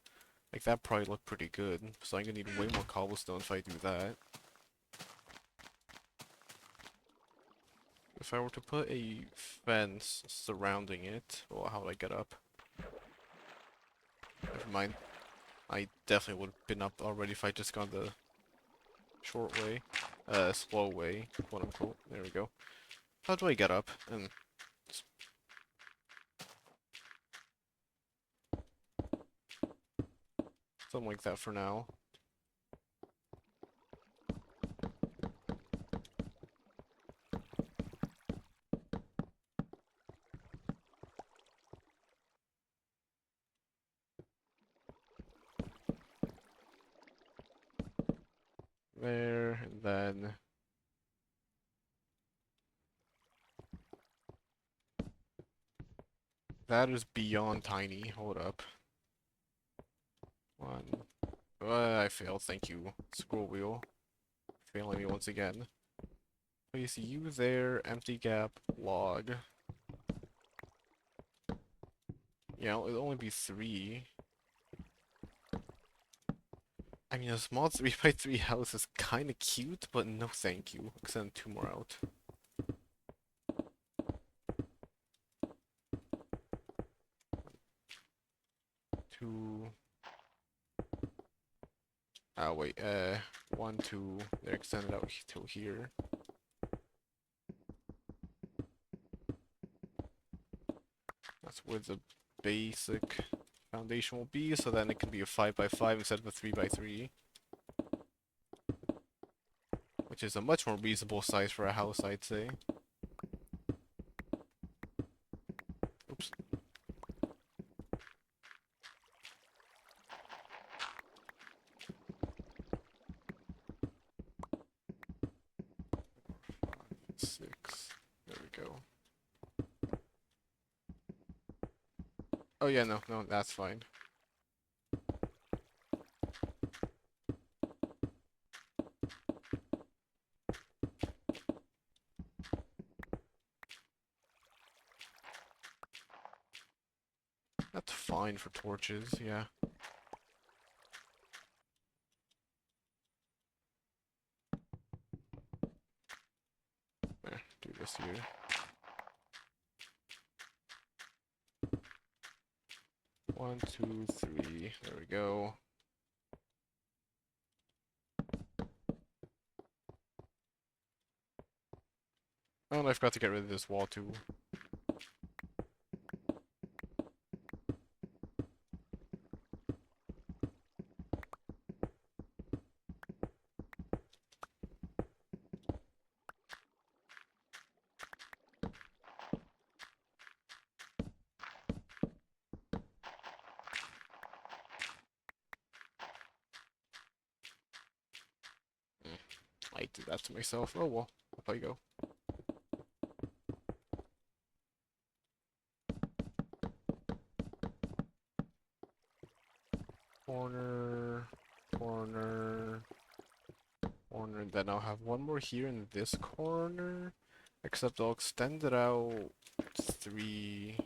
Like that probably looked pretty good. So I'm gonna need way more cobblestone if I do that. If I were to put a fence surrounding it, well, how would I get up? Never mind. I definitely would have been up already if I just gone the short way. Slow way, quote unquote. There we go. How do I get up? And something like that for now. There, and then... That is beyond tiny. Hold up. One. I failed, thank you. Scroll wheel. Failing me once again. Place you there, empty gap, log. Yeah, it'll only be 3. I mean, a small 3 by 3 house is kinda cute, but no thank you. Send 2 more out. 2. Oh, wait, 1, 2. They're extended out till here. That's where the basic foundation will be, so then it can be a 5 by 5 instead of a 3 by 3. Which is a much more reasonable size for a house, I'd say. Oops. Five, 6. There we go. Oh yeah, no, that's fine. That's fine for torches, yeah. Do this here. One, two, three. There we go. Oh, and I forgot to get rid of this wall too. I did that to myself. Oh well. Up I go. Corner, corner, corner. Then I'll have one more here in this corner. Except I'll extend it out 3.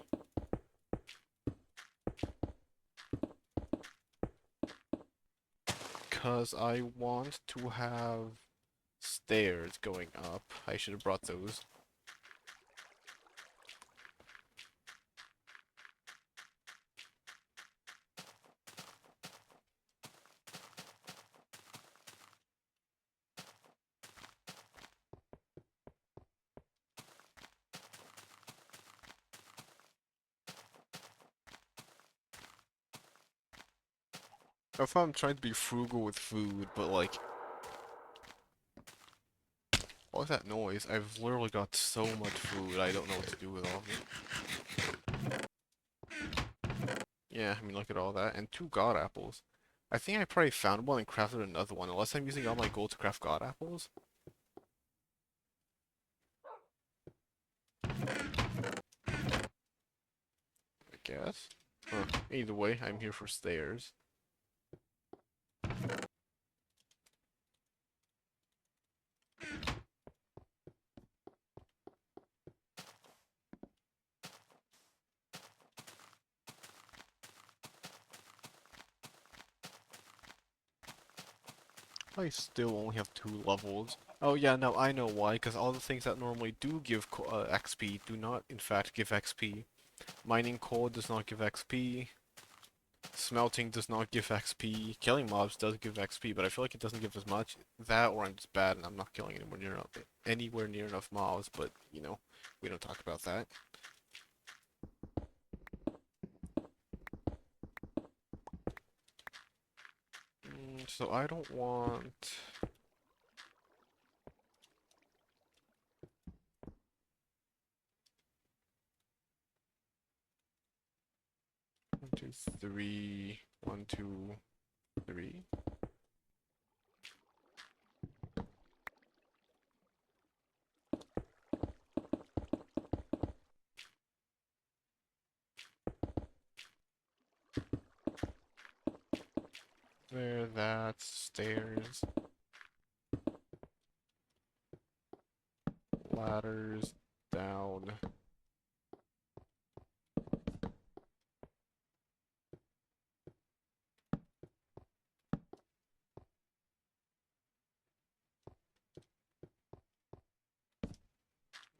Because I want to have stairs going up. I should have brought those. I thought I'm trying to be frugal with food, but like, what was that noise? I've literally got so much food, I don't know what to do with all of it. Yeah, I mean, look at all that. And 2 god apples. I think I probably found one and crafted another one, unless I'm using all my gold to craft god apples. I guess. Huh. Either way, I'm here for stairs. I still only have 2 levels. Oh yeah, no, I know why, because all the things that normally do give XP do not in fact give XP. Mining coal does not give XP. Smelting does not give XP. Killing mobs does give XP, but I feel like it doesn't give as much. That or I'm just bad and I'm not killing anywhere near enough mobs, but you know, we don't talk about that. So I don't want... 1, 2, 3. 1, 2, 3. There, that's stairs. Ladders down.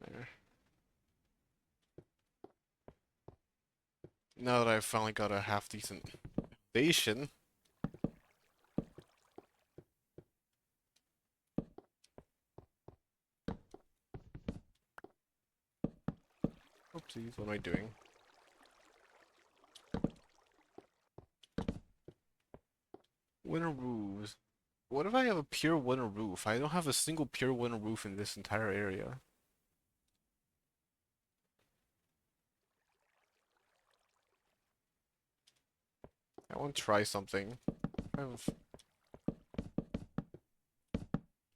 There. Now that I've finally got a half decent foundation. Oopsies, what am I doing? Winter roofs. What if I have a pure winter roof? I don't have a single pure winter roof in this entire area. I want to try something.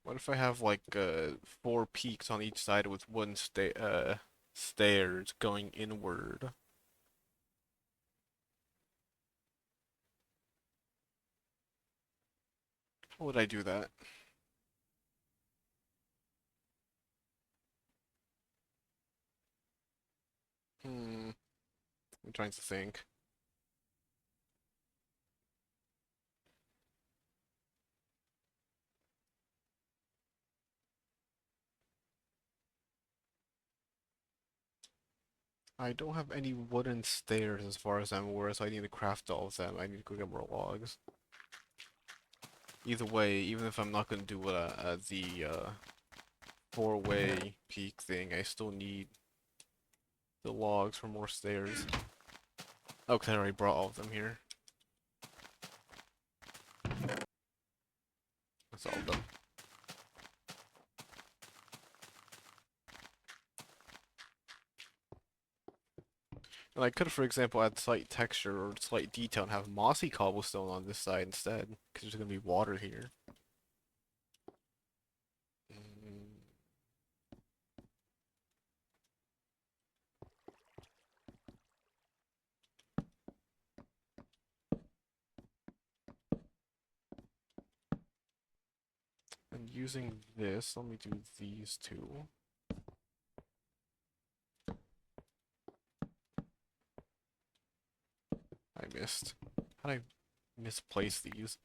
What if I have like 4 peaks on each side with one stairs going inward? How would I do that? I'm trying to think. I don't have any wooden stairs as far as I'm aware, so I need to craft all of them. I need to go get more logs. Either way, even if I'm not gonna do the four-way peak thing, I still need the logs for more stairs. Oh, 'cause I already brought all of them here. That's all of them. And I could, for example, add slight texture or slight detail and have mossy cobblestone on this side instead, because there's gonna be water here. Mm, and using this, let me do these two. I missed. How did I misplace these?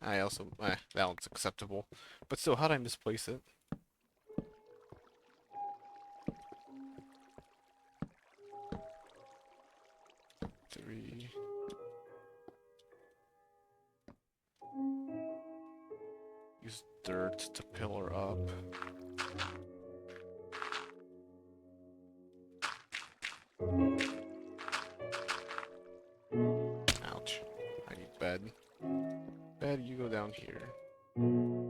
I also, that one's acceptable. But still, how did I misplace it? Three. Use dirt to pillar up. Ouch. I need bed. Bed, you go down here. Food.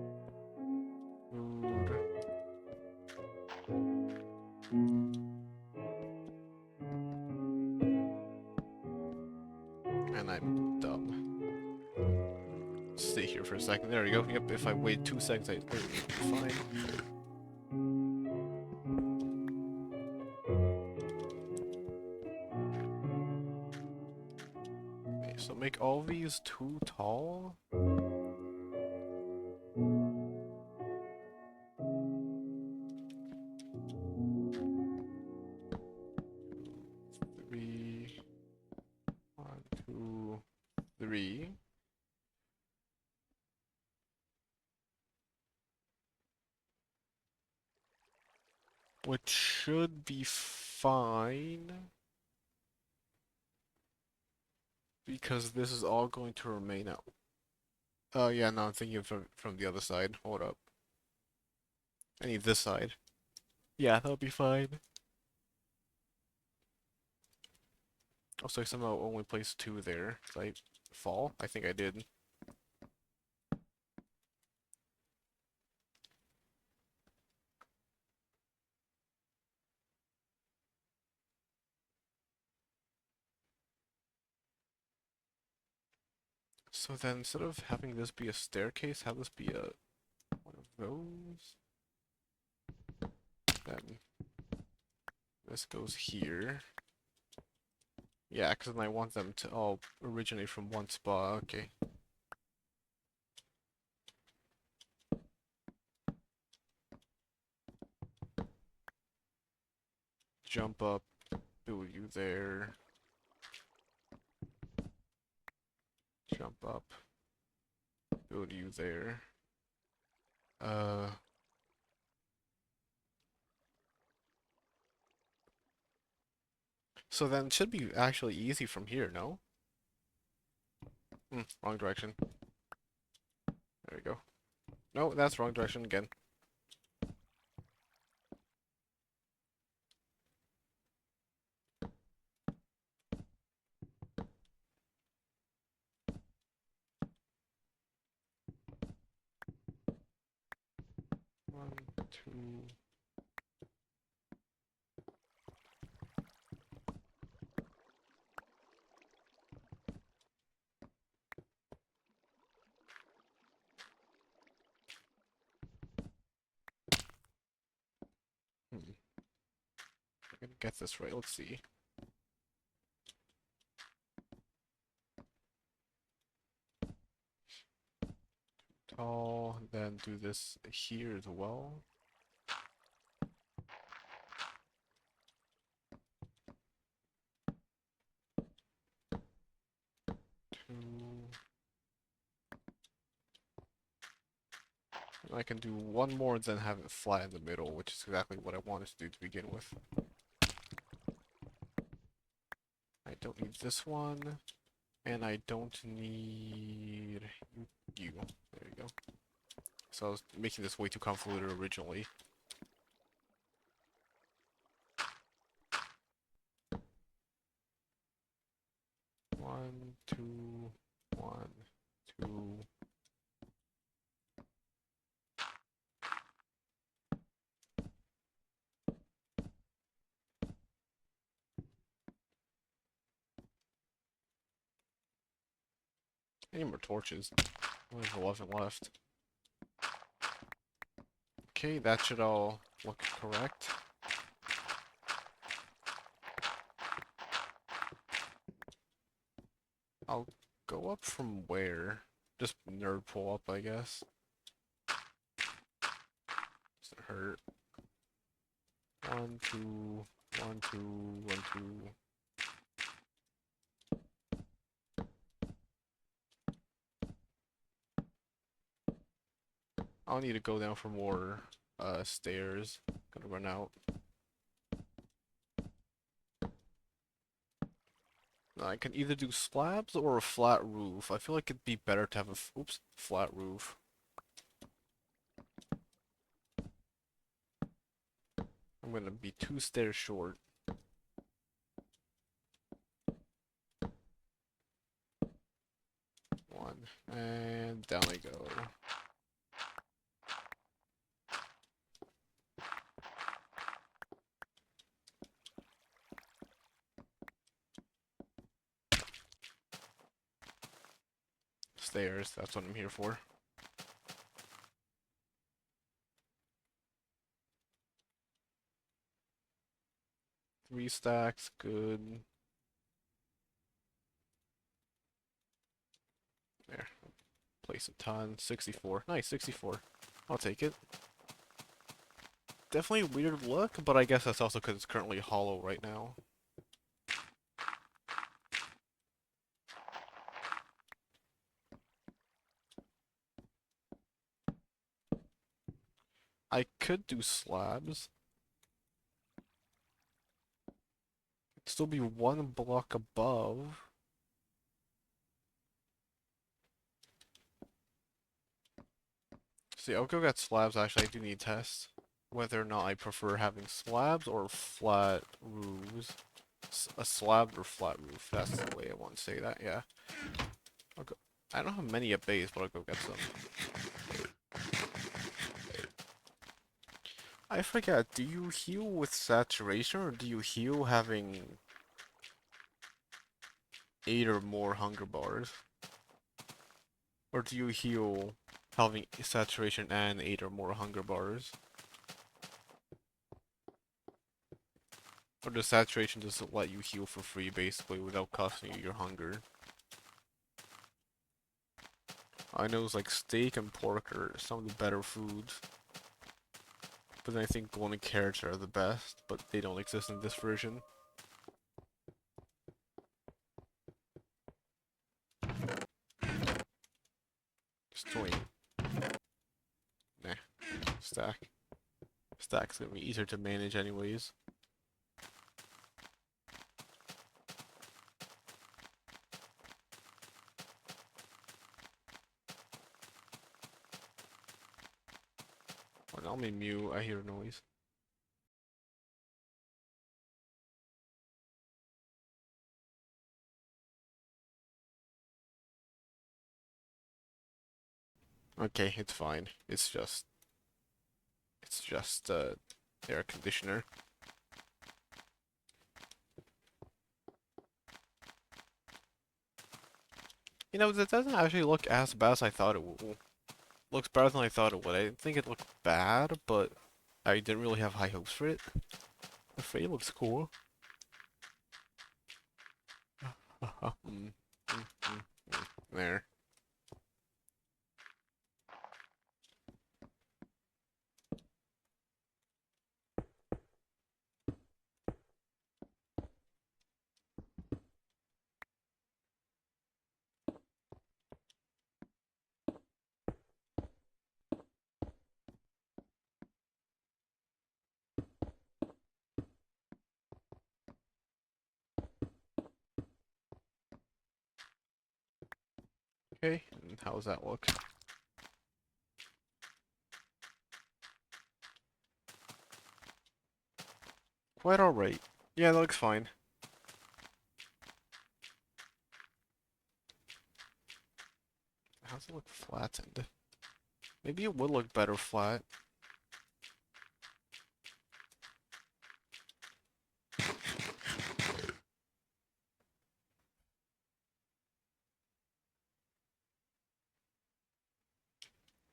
And I'm dumb. Stay here for a second. There we go. Yep, if I wait 2 seconds, I'd be fine. Okay, so make all these too tall. Three. 1, 2, 3. Which should be fine. Because this is all going to remain out. Oh, yeah, no, I'm thinking from the other side. Hold up. I need this side. Yeah, that'll be fine. Also, I somehow only placed 2 there. Did I fall? I think I did. So then, instead of having this be a staircase, have this be a one of those. Then this goes here. Yeah, because I want them to all originate from one spot. Okay. Jump up, build you there. Jump up, build you there. So then it should be actually easy from here, no? Wrong direction. There we go. No, that's wrong direction again. One, two. I'm gonna get this right. Let's see. Tall, then do this here as well. Two. I can do one more and then have it flat in the middle, which is exactly what I wanted to do to begin with. I don't need this one, and I don't need you. There you go. So I was making this way too convoluted originally. One, two, one, two. I need more torches. Only have 11 left. Okay, that should all look correct. I'll go up from where? Just nerd pull up, I guess. Doesn't hurt. One, two, one, two, one, two. I'll need to go down for more stairs. Gonna run out. I can either do slabs or a flat roof. I feel like it'd be better to have a flat roof. I'm gonna be 2 stairs short. One, and down I go. Stairs, that's what I'm here for. Three stacks, good. There. Place a ton. 64. Nice, 64. I'll take it. Definitely a weird look, but I guess that's also because it's currently hollow right now. I could do slabs. It'd still be 1 block above. See, I'll go get slabs. Actually, I do need tests. Whether or not I prefer having slabs or flat roofs. A slab or flat roof. That's the way I want to say that, yeah. I'll go. I don't have many at base, but I'll go get some. I forget, do you heal with saturation or do you heal having 8 or more hunger bars? Or do you heal having saturation and 8 or more hunger bars? Or does saturation just let you heal for free basically without costing you your hunger? I know it's like steak and pork are some of the better foods. But then I think glowing carrots are the best, but they don't exist in this version. Just 20. Nah. Stack. Stack's gonna be easier to manage anyways. Well, now me mute, I hear noise. Okay, it's fine. It's just air conditioner. You know, that doesn't actually look as bad as I thought it would. Looks better than I thought it would. I didn't think it looked bad, but I didn't really have high hopes for it. The fade looks cool. There. Okay, and how does that look? Quite alright. Yeah, that looks fine. How's it look flattened? Maybe it would look better flat.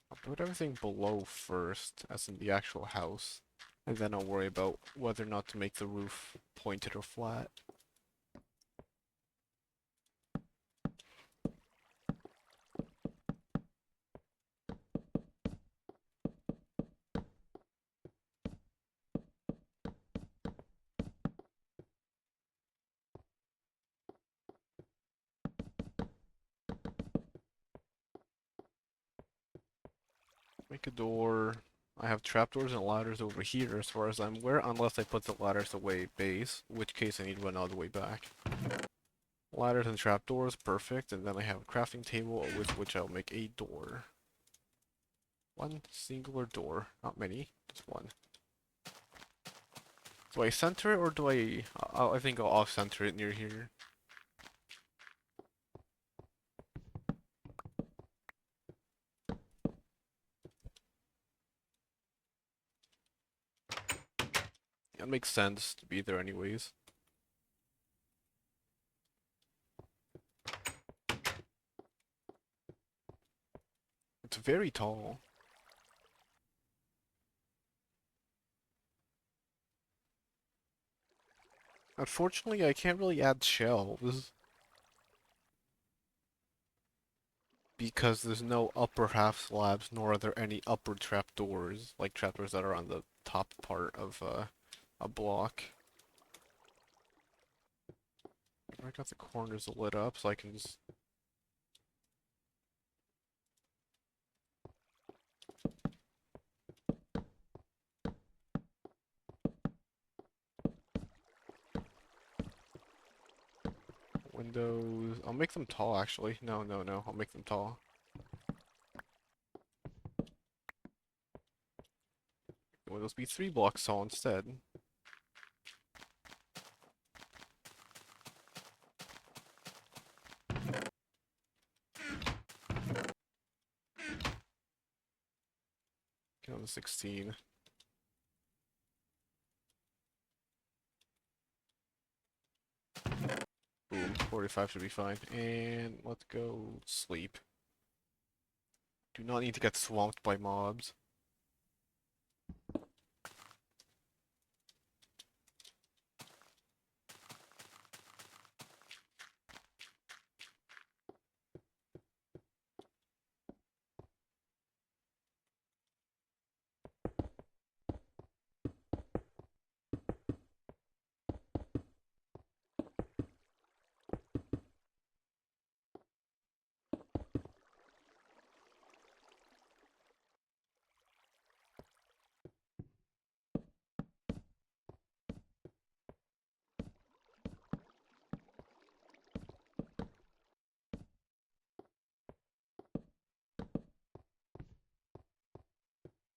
I'll put everything below first, as in the actual house. And then I'll worry about whether or not to make the roof pointed or flat. Make a door. I have trapdoors and ladders over here as far as I'm aware, unless I put the ladders away base, in which case I need to run all the way back. Ladders and trapdoors, perfect, and then I have a crafting table with which I'll make a door. One singular door, not many, just one. Do I center it or do I think I'll off-center it near here. It makes sense to be there anyways. It's very tall. Unfortunately, I can't really add shelves because there's no upper half slabs, nor are there any upper trapdoors, like trapdoors that are on the top part of a block. I got the corners lit up, so I can just... Windows... I'll make them tall, actually. No, no, no. I'll make them tall. Windows be 3 blocks tall instead. Get on the 16. Boom. 45 should be fine. And let's go sleep. Do not need to get swamped by mobs.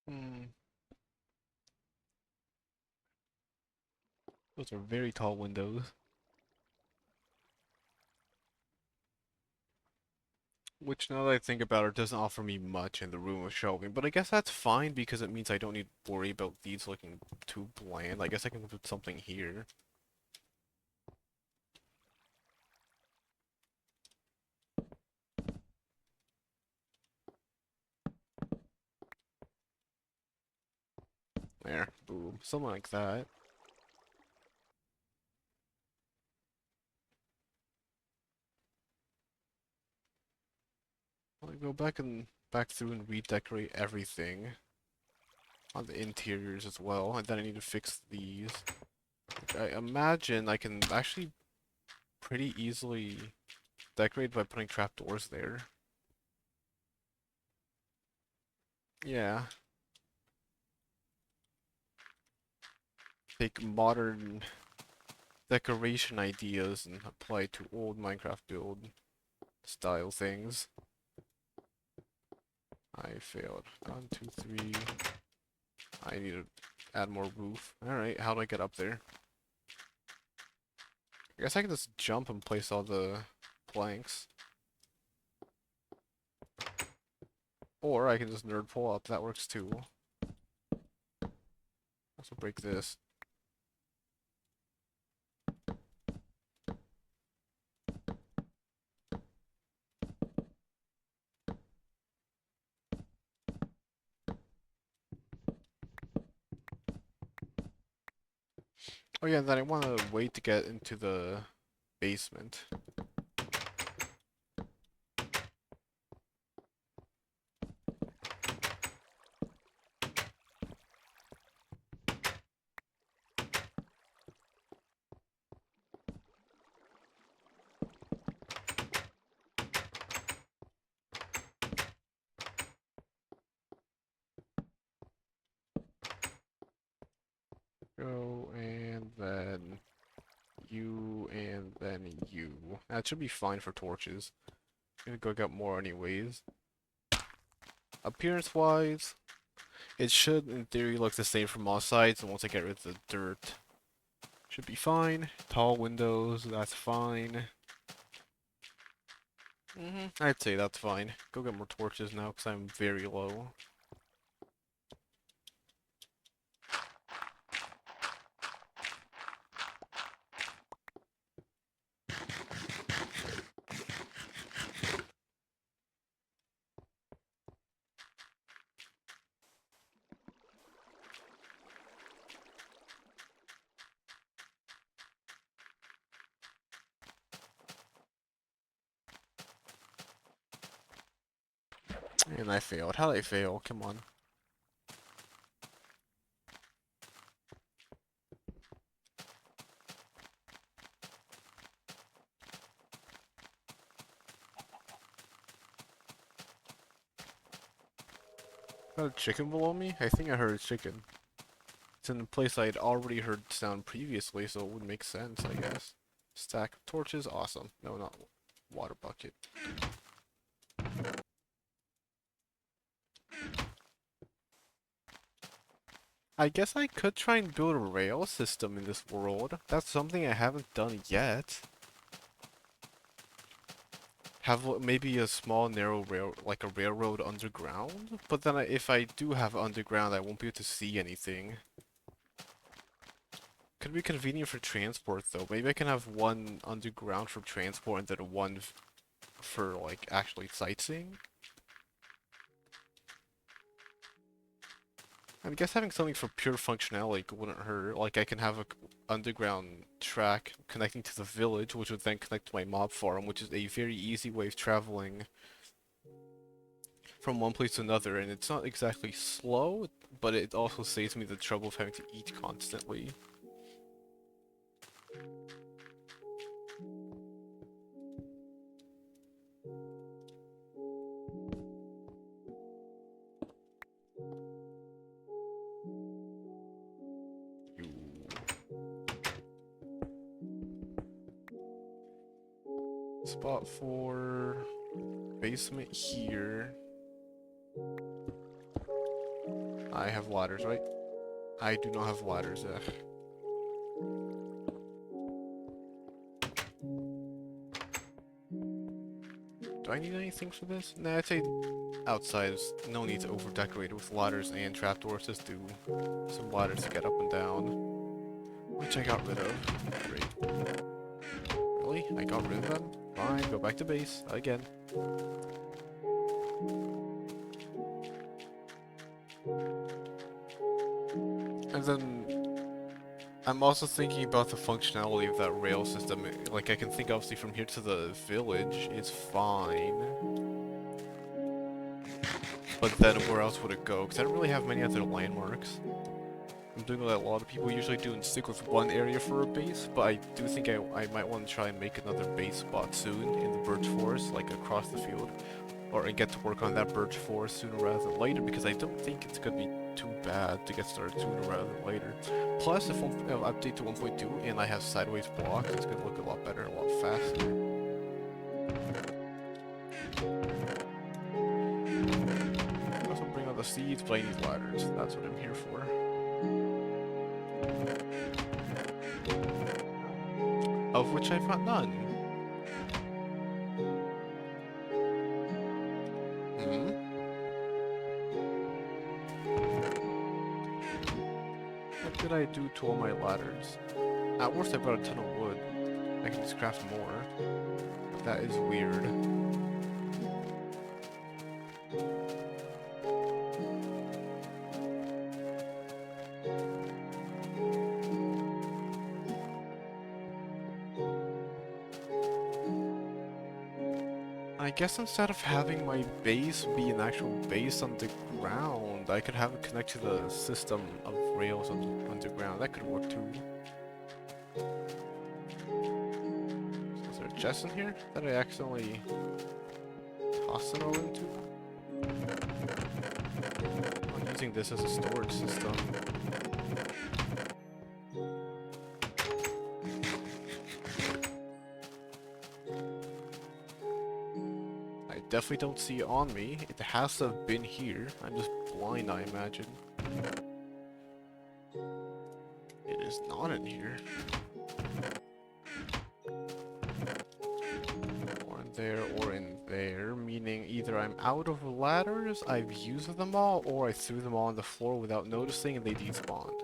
Hmm. Those are very tall windows. Which, now that I think about it, doesn't offer me much in the room of shelving. But I guess that's fine because it means I don't need to worry about these looking too bland. I guess I can put something here. There. Boom. Something like that. I'll go back through and redecorate everything on the interiors as well. And then I need to fix these. Which I imagine I can actually pretty easily decorate by putting trapdoors there. Yeah. Take modern decoration ideas and apply to old Minecraft build style things. I failed. 1, 2, 3. I need to add more roof. Alright, how do I get up there? I guess I can just jump and place all the planks. Or I can just nerd pull up, that works too. Also break this. Oh yeah, then I want to wait to get into the basement. Go, and then you, and then you. That should be fine for torches. I'm gonna go get more anyways. Appearance-wise, it should, in theory, look the same from all sides, and once I get rid of the dirt, should be fine. Tall windows, that's fine. I'd say that's fine. Go get more torches now, because I'm very low. And I failed. How did I fail? Come on. Got a chicken below me? I think I heard a chicken. It's in a place I'd already heard sound previously, so it would make sense, I guess. Stack of torches, awesome. No, not water bucket. I guess I could try and build a rail system in this world. That's something I haven't done yet. Have maybe a small narrow rail, like a railroad underground? But then if I do have underground, I won't be able to see anything. Could be convenient for transport though. Maybe I can have one underground for transport and then one for like actually sightseeing. I guess having something for pure functionality wouldn't hurt. Like I can have a underground track connecting to the village, which would then connect to my mob farm, which is a very easy way of traveling from one place to another. And it's not exactly slow, but it also saves me the trouble of having to eat constantly. Spot for basement here. I have ladders, right? I do not have ladders. Do I need anything for this? Nah, I'd say outside is no need to over decorate it with ladders and trapdoors. Just do some ladders to get up and down, which I got rid of. Great. Really? I got rid of them? Fine, go back to base again. And then I'm also thinking about the functionality of that rail system. Like I can think obviously from here to the village is fine. But then where else would it go? Because I don't really have many other landmarks. I'm doing what a lot of people usually do and stick with one area for a base, but I do think I might want to try and make another base spot soon in the birch forest, like across the field. Or and get to work on that birch forest sooner rather than later, because I don't think it's going to be too bad to get started sooner rather than later. Plus, if I update to 1.2 and I have sideways blocks, it's going to look a lot better, a lot faster. the seeds, but I need ladders. That's what I'm here for. Of which I found none. Hmm? What did I do to all my ladders? At worst, I brought a ton of wood. I can just craft more. That is weird. I guess instead of having my base be an actual base on the ground, I could have it connect to the system of rails on the underground. That could work too. Is there a chest in here that I accidentally tossed it all into? I'm using this as a storage system. I definitely don't see it on me. It has to have been here. I'm just blind, I imagine. It is not in here. Or in there, or in there. Meaning either I'm out of ladders, I've used them all, or I threw them all on the floor without noticing and they despawned.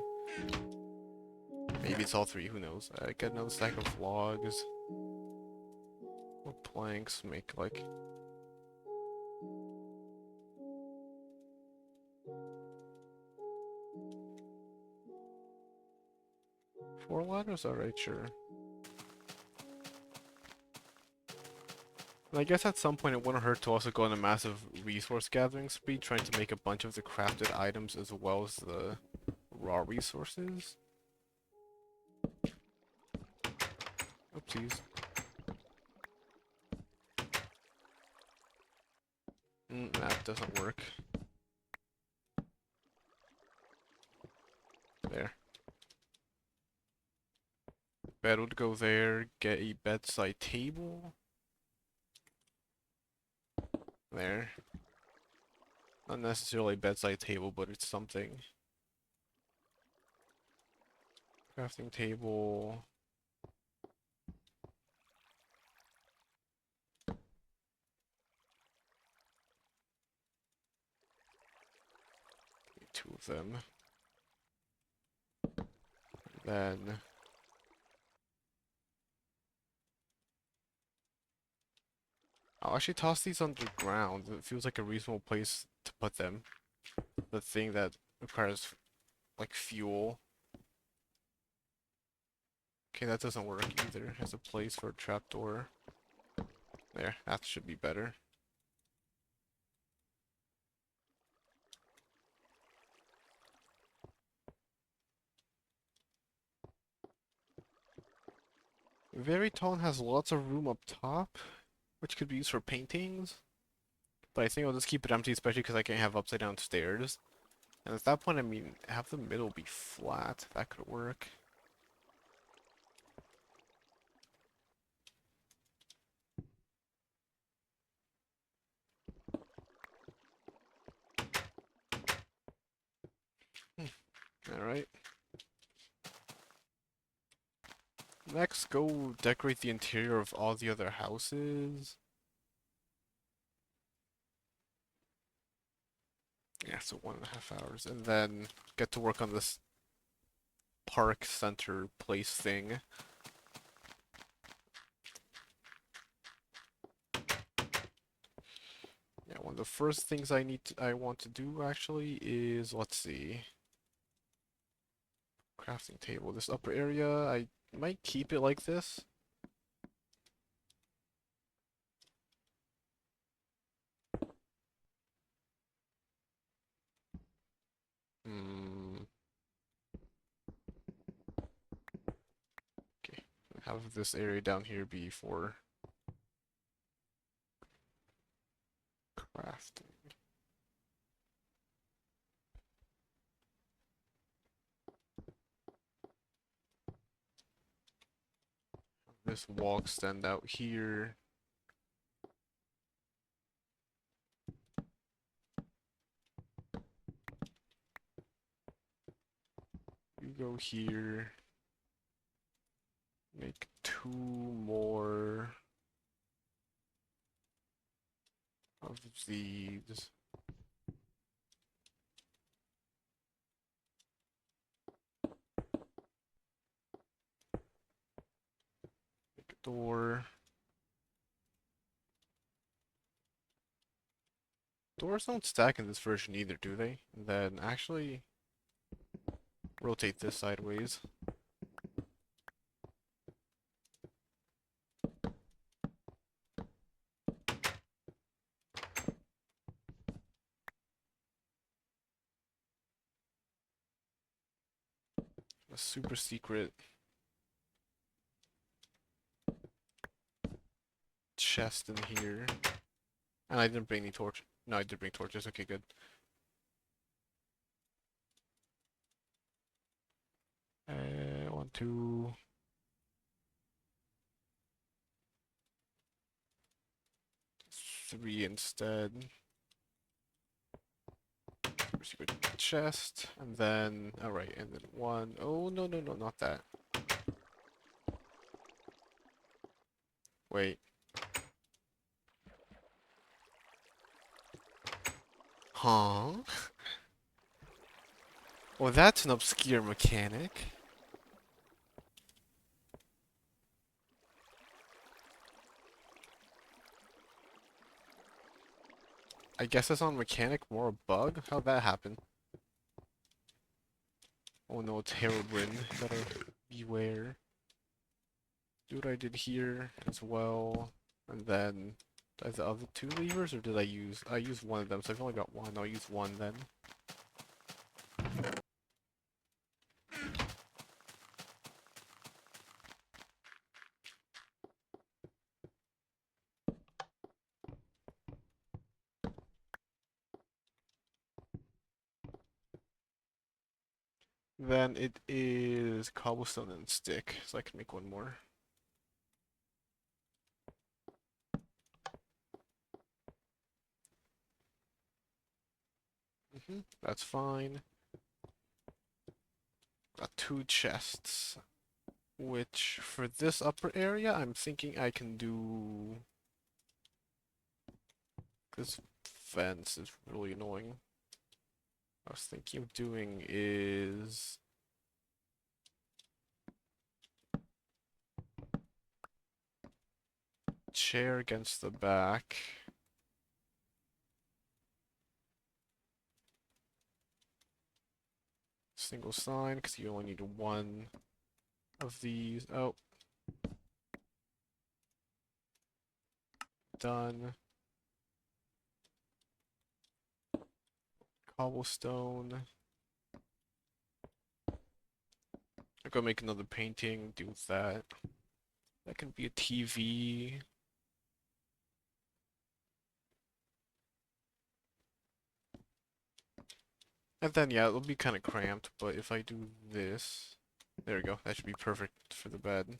Maybe it's all three, who knows. I got another stack of logs. Or planks make like... Four ladders? Alright, sure. And I guess at some point it wouldn't hurt to also go on a massive resource gathering spree, trying to make a bunch of the crafted items as well as the raw resources. Oopsies. That doesn't work. There. Bed would go there, get a bedside table. There. Not necessarily a bedside table, but it's something. Crafting table. Two of them. Then I'll actually toss these underground. It feels like a reasonable place to put them. The thing that requires like fuel. Okay, that doesn't work either. Has a place for a trapdoor. There, that should be better. Very tall has lots of room up top, which could be used for paintings. But I think I'll just keep it empty, especially because I can't have upside down stairs. And at that point, I mean, have the middle be flat. That could work. Alright. Next, go decorate the interior of all the other houses. Yeah, so 1.5 hours. And then get to work on this park center place thing. Yeah, one of the first things I want to do actually is, let's see. Crafting table. This upper area, I might keep it like this. Okay, have this area down here be for crafting. This wall extend out here. go here. Make 2 more of these. Make a door. Doors don't stack in this version either, do they? And then actually rotate this sideways. A super secret chest in here. And I didn't bring any torch. No, I did bring torches. Okay, good. One, two. Three instead. Secret chest, and then, alright, and then one. Oh, no, no, no, not that. Wait. Huh? Well, that's an obscure mechanic. I guess that's not a mechanic, more a bug? How'd that happen? Oh no, it's heroin. Better beware. Do what I did here as well. And then, the other 2 levers, or did I use? I used one of them, so I've only got one. I'll use one then. Then it is cobblestone and stick, so I can make one more. That's fine. Got 2 chests. Which, for this upper area, I'm thinking I can do... This fence is really annoying. I was thinking of doing is... chair against the back. Single sign, because you only need one of these. Oh. Done. Cobblestone. I'll go make another painting, do that. That can be a TV. And then, yeah, it'll be kind of cramped, but if I do this... There we go, that should be perfect for the bed.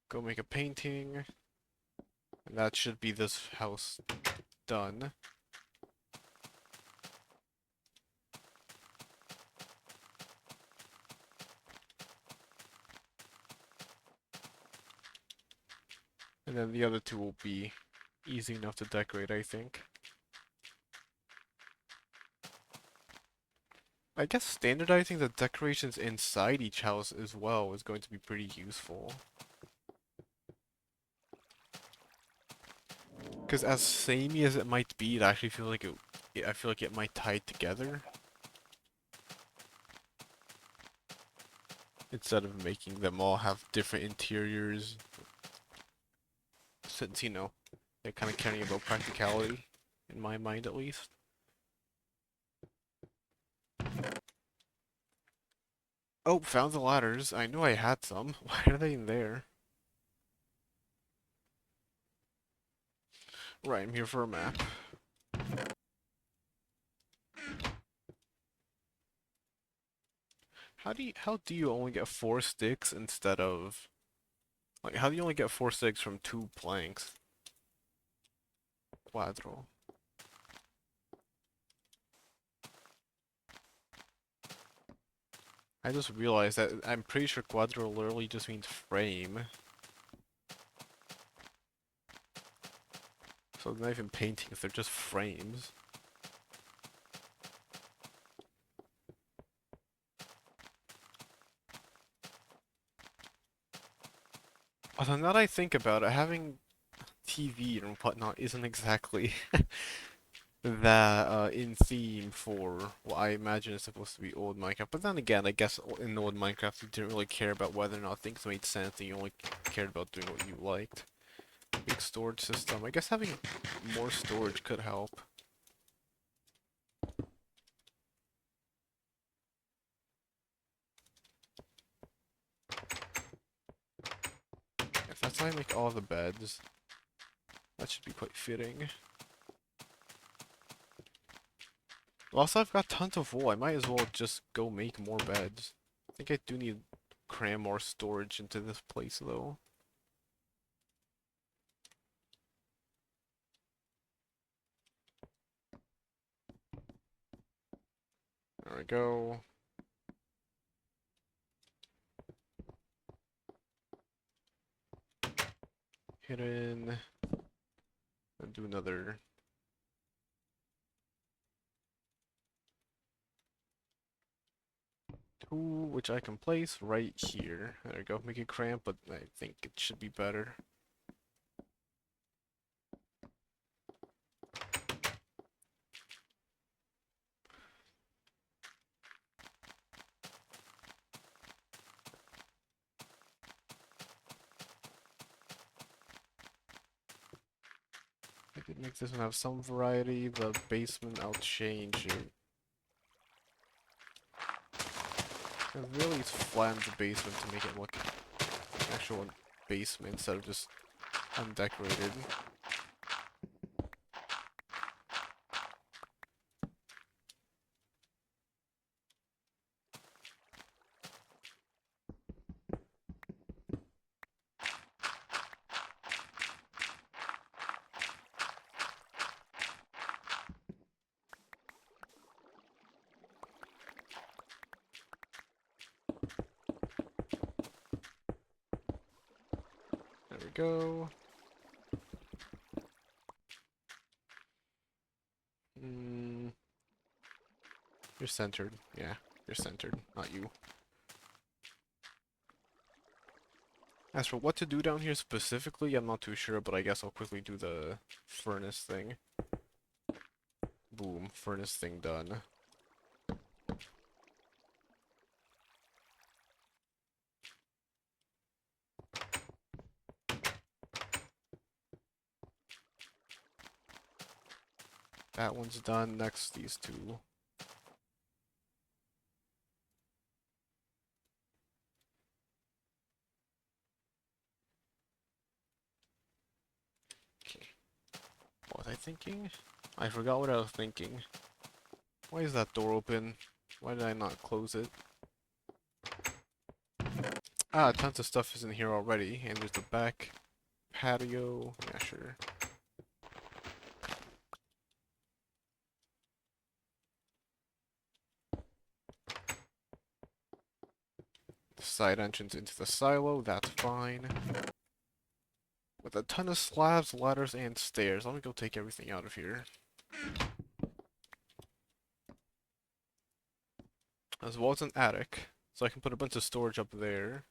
Go make a painting. And that should be this house done. And then the other 2 will be easy enough to decorate, I think. I guess standardizing the decorations inside each house as well is going to be pretty useful. Because as samey as it might be, it actually feels like I feel like it might tie together. Instead of making them all have different interiors. Since, you know, they're kind of caring about practicality, in my mind at least. Oh, found the ladders. I knew I had some. Why are they in there? Right, I'm here for a map. How do you only get 4 sticks instead of... Like, how do you only get 4 sticks from 2 planks? Cuadro. I just realized that I'm pretty sure cuadro literally just means frame. So they're not even paintings, they're just frames. Although now that I think about it, having TV and whatnot isn't exactly that in theme for what I imagine is supposed to be old Minecraft. But then again, I guess in old Minecraft you didn't really care about whether or not things made sense, and you only cared about doing what you liked. Big storage system. I guess having more storage could help. If that's how I make all the beds, that should be quite fitting. Also, I've got tons of wool. I might as well just go make more beds. I think I do need to cram more storage into this place, though. There we go. Hidden. And do another. Tool, which I can place right here. There we go. Make it cramped, but I think it should be better. I could make this one have some variety. The basement, I'll change it. I really flattened the basement to make it look like an actual basement instead of just undecorated. There we go. You're centered. Yeah, you're centered, not you. As for what to do down here specifically, I'm not too sure, but I guess I'll quickly do the furnace thing. Boom, furnace thing done. That one's done. Next, these two. Okay. What was I thinking? I forgot what I was thinking. Why is that door open? Why did I not close it? Ah, tons of stuff is in here already. And there's the back patio. Yeah, sure. Side entrance into the silo. That's fine. With a ton of slabs, ladders, and stairs. Let me go take everything out of here. As well as an attic. So I can put a bunch of storage up there.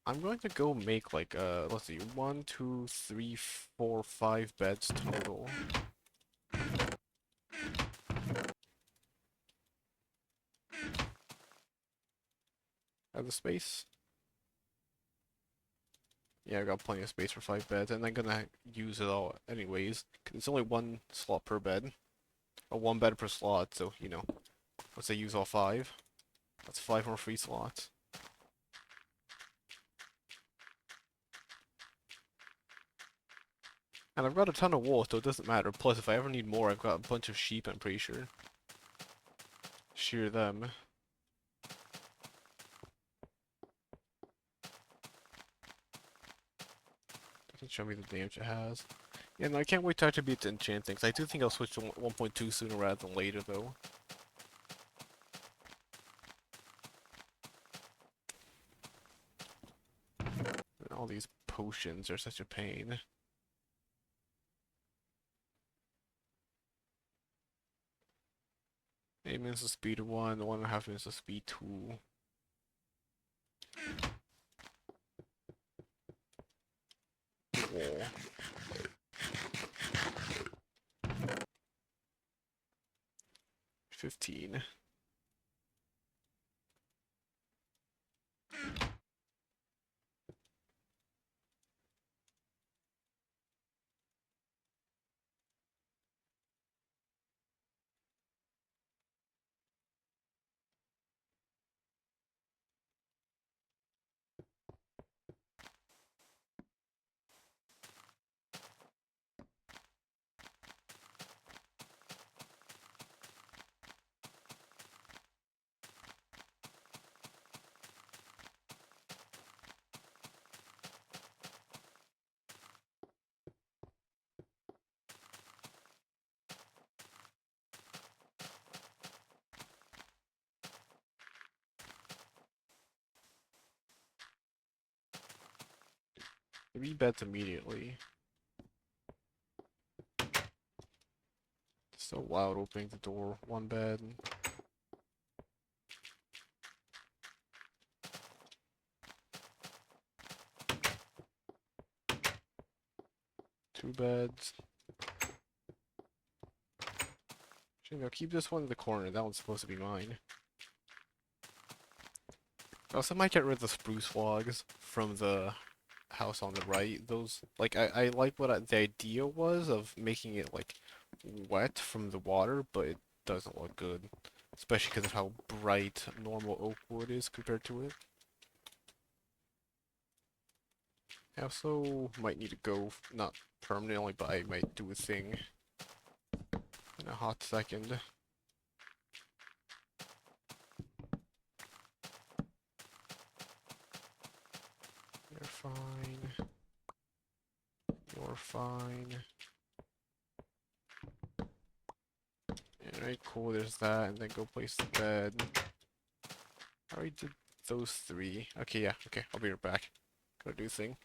I'm going to go make like, let's see, 1, 2, 3, 4, 5 beds total. Have the space? Yeah, I've got plenty of space for 5 beds, and I'm gonna use it all anyways. 'Cause it's only 1 slot per bed. Or 1 bed per slot, so, you know, let's say use all 5. That's 5 more free slots. And I've got a ton of wool, so it doesn't matter. Plus, if I ever need more, I've got a bunch of sheep, I'm pretty sure. Shear them. Doesn't show me the damage it has. Yeah, no, I can't wait to actually beat the enchanting, 'cause I do think I'll switch to 1.2 sooner rather than later, though. All these potions are such a pain. 8 minutes of speed 1, 1.5 minutes of speed 2. Whoa. 15. Maybe beds immediately. So loud opening the door. 1 bed. 2 beds. Actually, no, keep this one in the corner. That one's supposed to be mine. I also might get rid of the spruce logs from the house on the right. Those, like, I like what the idea was of making it, like, wet from the water, but it doesn't look good. Especially because of how bright normal oak wood is compared to it. I also might need to go, not permanently, but I might do a thing in a hot second. You're fine. You're fine. Alright, cool, there's that, and then go place the bed. I already did those 3. Okay, yeah, okay, I'll be right back. Gotta do a thing.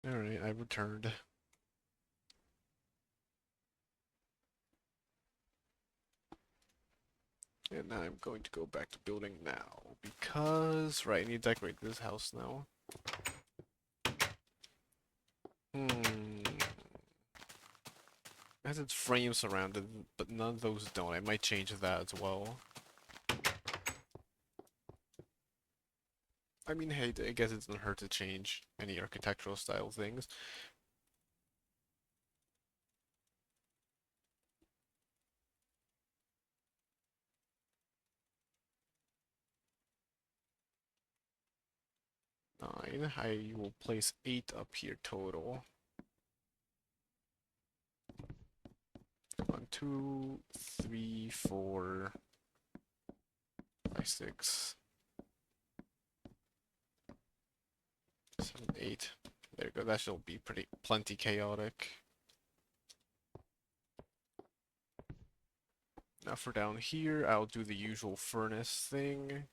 Alright, I returned. And I'm going to go back to building now, because, right, I need to decorate this house now. It has its frames surrounded, but none of those don't. I might change that as well. I mean, hey, I guess it doesn't hurt to change any architectural style things. Nine. I will place 8 up here total. 1, 2, 3, 4, 5, 6, 7, 8. There you go. That should be plenty chaotic. Now for down here, I'll do the usual furnace thing.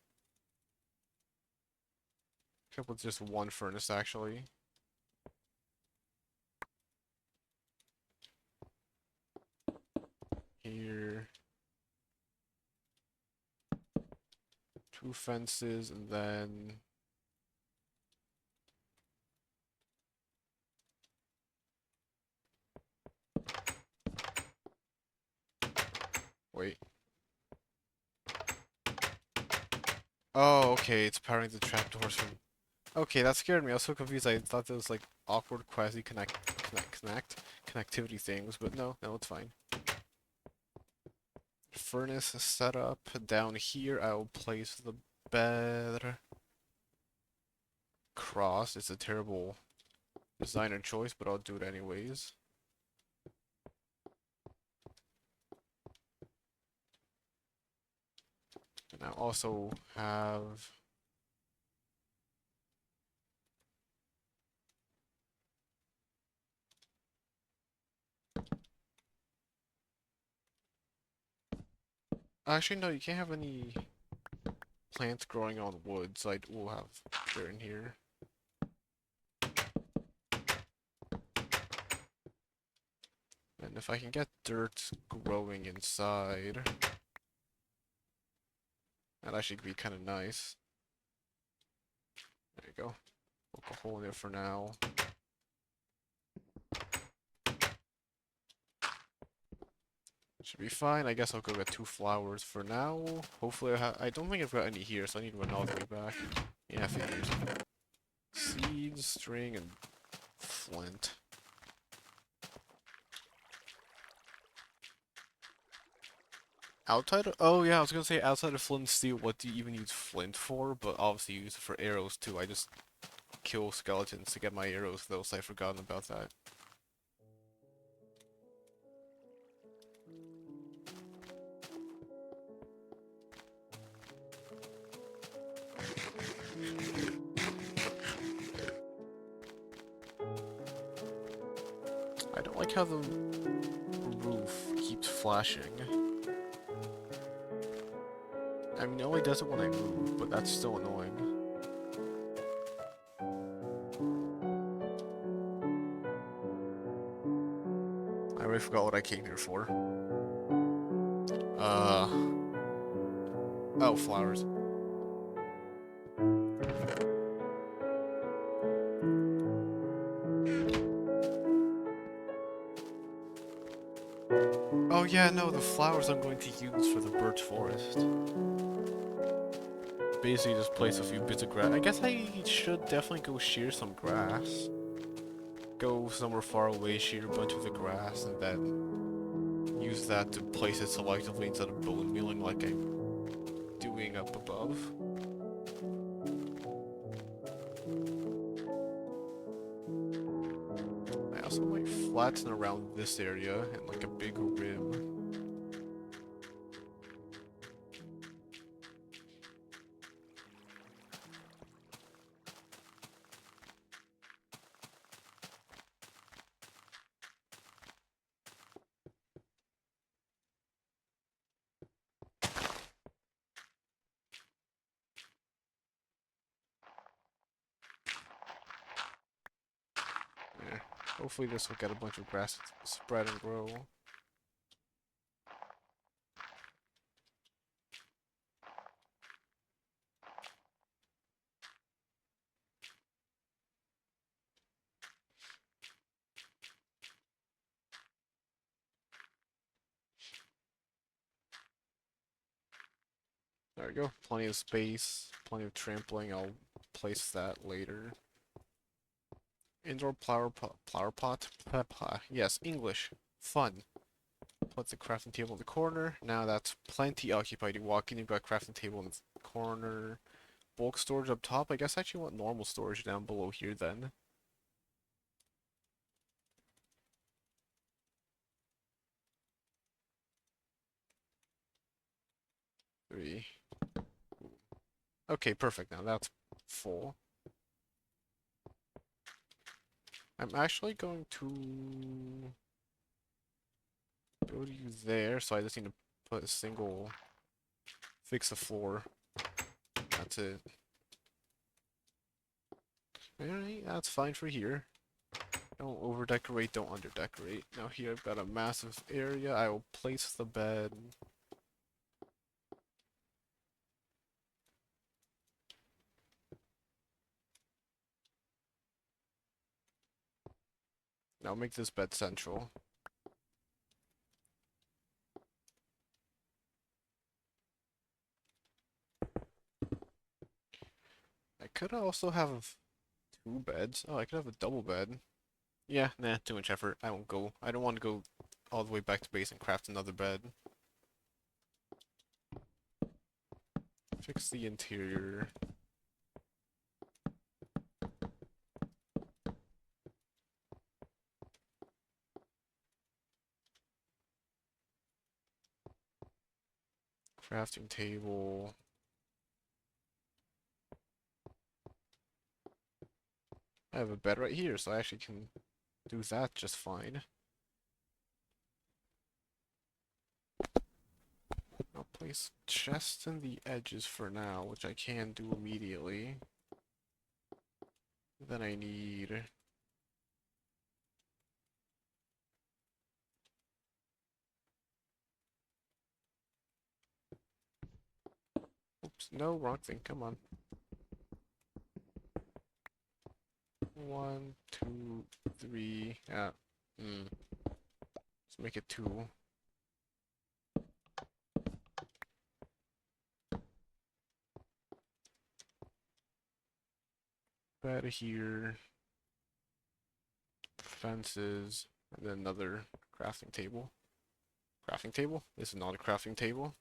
Except with just 1 furnace actually. 2 fences, and then... Wait. Oh, okay, it's powering the trapdoors from... Okay, that scared me. I was so confused. I thought there was like awkward connectivity things, but no, it's fine. Furnace set up. Down here, I will place the bed. Cross. It's a terrible designer choice, but I'll do it anyways. And I also have... Actually, no, you can't have any plants growing on wood, so I will have dirt in here. And if I can get dirt growing inside, that'd actually be kind of nice. There you go. Poke a hole in it for now. Should be fine. I guess I'll go get 2 flowers for now. Hopefully I don't think I've got any here, so I need to run all the way back. Yeah, figures. Seeds, string, and flint. Outside of, oh yeah, I was gonna say outside of flint and steel, what do you even use flint for? But obviously you use it for arrows too. I just kill skeletons to get my arrows though, so I've forgotten about that. I don't like how the roof keeps flashing. I mean, it only does it when I move, but that's still annoying. I already forgot what I came here for. Oh, flowers. Oh yeah, no, the flowers I'm going to use for the birch forest. Basically just place a few bits of grass. I guess I should definitely go shear some grass. Go somewhere far away, shear a bunch of the grass, and then use that to place it selectively instead of bone mealing like I'm doing up above. I also might flatten around this area in like a big rim. Yeah. Hopefully this will get a bunch of grass to spread and grow. There we go. Plenty of space, plenty of trampling. I'll place that later. Indoor flower pot? Yes, English. Fun. Put the crafting table in the corner. Now that's plenty occupied. You walk in, you've got crafting table in the corner. Bulk storage up top. I guess I actually want normal storage down below here then. 3. Okay, perfect. Now that's full. I'm actually going to go to you there, so I just need to put a single... Fix the floor. That's it. Alright, that's fine for here. Don't over-decorate, don't under-decorate. Now here I've got a massive area. I will place the bed. Now make this bed central. I could also have two beds. Oh, I could have a double bed. Yeah, nah, too much effort. I won't go. I don't want to go all the way back to base and craft another bed. Fix the interior. Crafting table. I have a bed right here, so I actually can do that just fine. I'll place chests in the edges for now, which I can do immediately. Then I need... Oops, no, wrong thing, come on. 1, 2, 3, let's make it 2. Bed here. Fences, and then another crafting table. Crafting table? This is not a crafting table.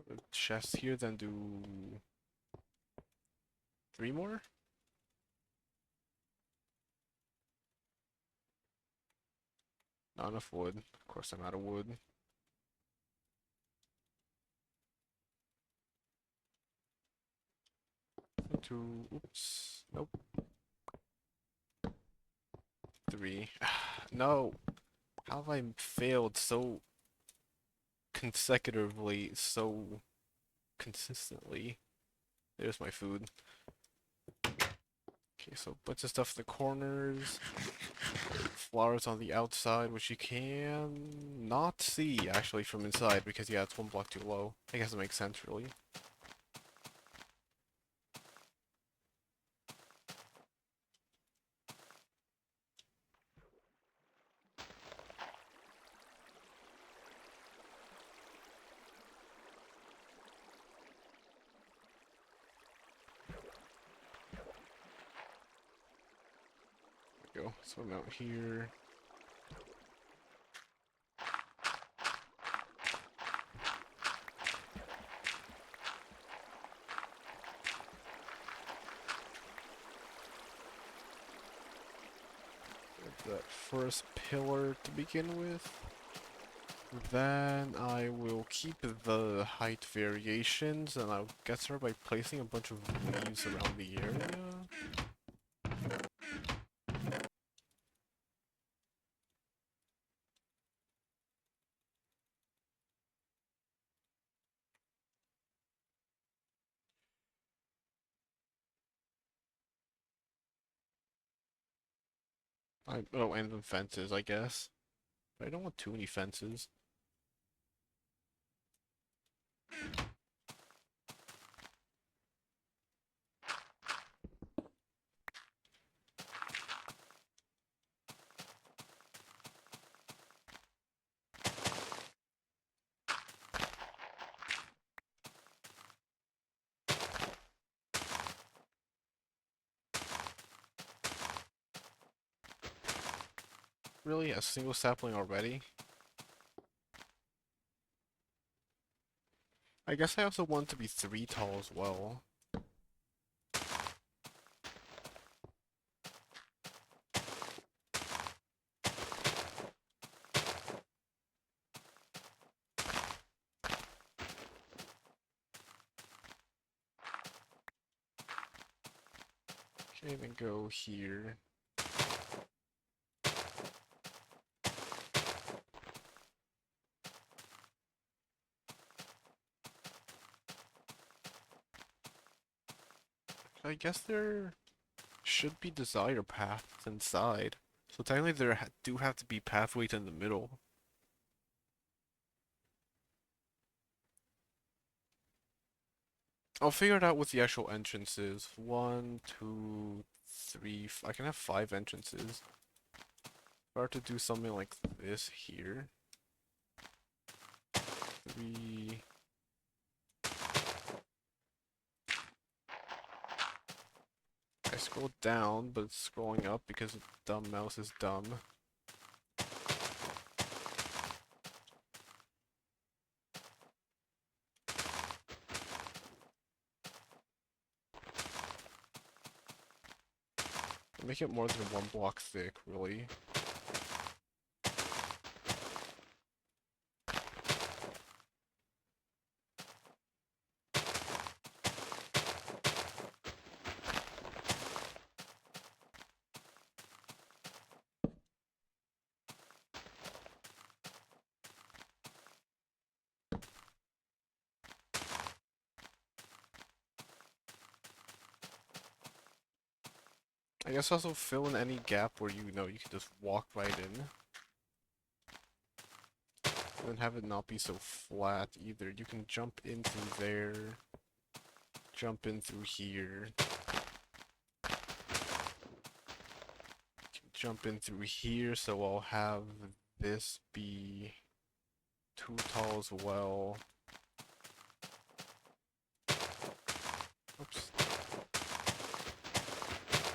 A chest here, then do 3 more? Not enough wood. Of course I'm out of wood. 2, oops, nope. 3. No! How have I failed so consecutively, so consistently? There's my food. Okay, so a bunch of stuff in the corners. Flowers on the outside, which you can not see actually from inside because yeah, it's 1 block too low. I guess it makes sense really. There we go. So I'm out here. That first pillar to begin with. Then I will keep the height variations, and I'll get started by placing a bunch of leaves around the area. Oh, and then fences, I guess. But I don't want too many fences. Really? A single sapling already? I guess I also want to be 3 tall as well. Okay, then go here. I guess there should be desire paths inside. So technically there do have to be pathways in the middle. I'll figure it out with the actual entrances. 1, 2, 3. I can have 5 entrances. If I were to do something like this here. 3. I scroll down, but it's scrolling up because the dumb mouse is dumb. Make it more than 1 block thick, really. I guess also fill in any gap where you know you can just walk right in. And then have it not be so flat either. You can jump in through there, jump in through here, jump in through here, so I'll have this be too tall as well. Oops.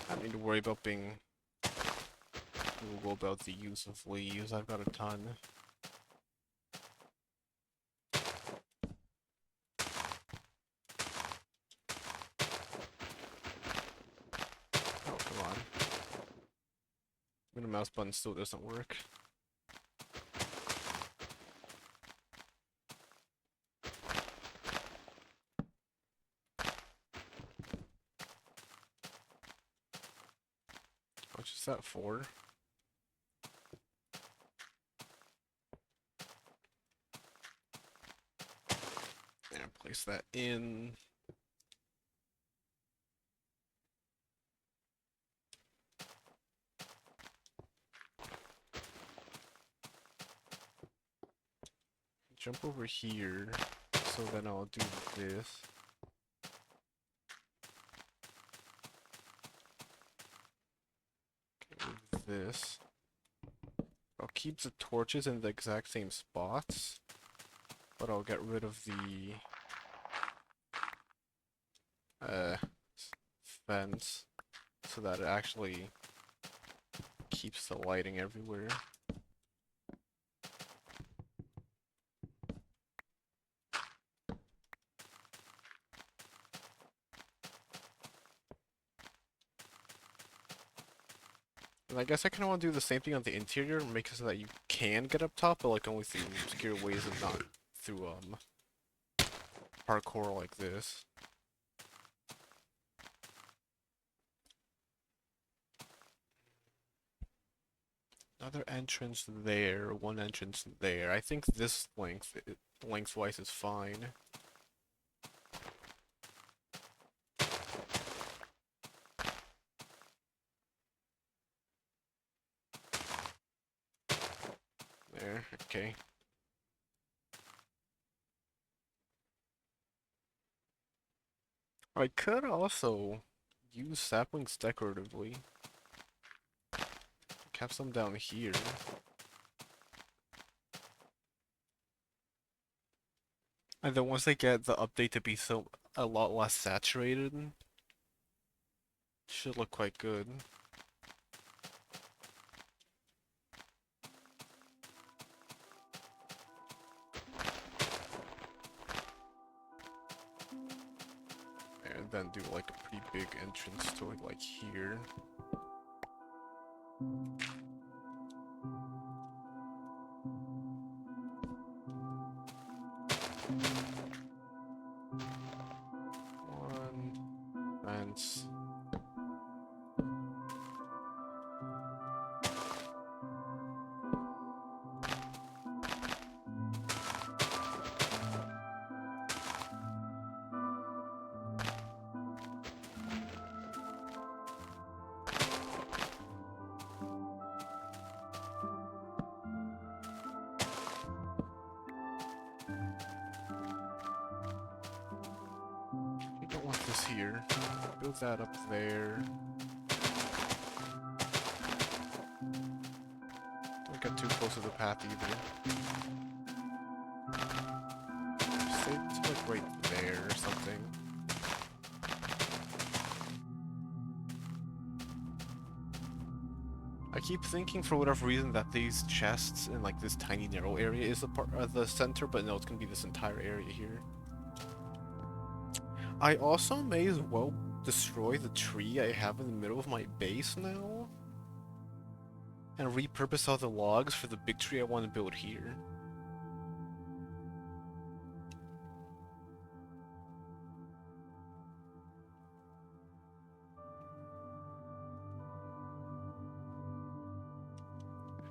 I don't need to worry about being Google about the use of leaves. I've got a ton. Oh, come on. The mouse button still doesn't work. What's just that for? And place that in. Jump over here, so then I'll do this. Okay, with this. I'll keep the torches in the exact same spots, but I'll get rid of the fence so that it actually keeps the lighting everywhere. And I guess I kind of want to do the same thing on the interior, make it so that you can get up top, but like only through obscure ways and not through parkour like this. Another entrance there, 1 entrance there. I think this lengthwise is fine. There, okay. I could also use saplings decoratively. Have some down here. And then once they get the update to be a lot less saturated, should look quite good. And then do like a pretty big entrance to it like here. One fence. want this here. Build that up there. Don't get too close to the path either. Say it's like right there or something. I keep thinking for whatever reason that these chests in like this tiny narrow area is the part the center, but no, it's gonna be this entire area here. I also may as well destroy the tree I have in the middle of my base now and repurpose all the logs for the big tree I want to build here.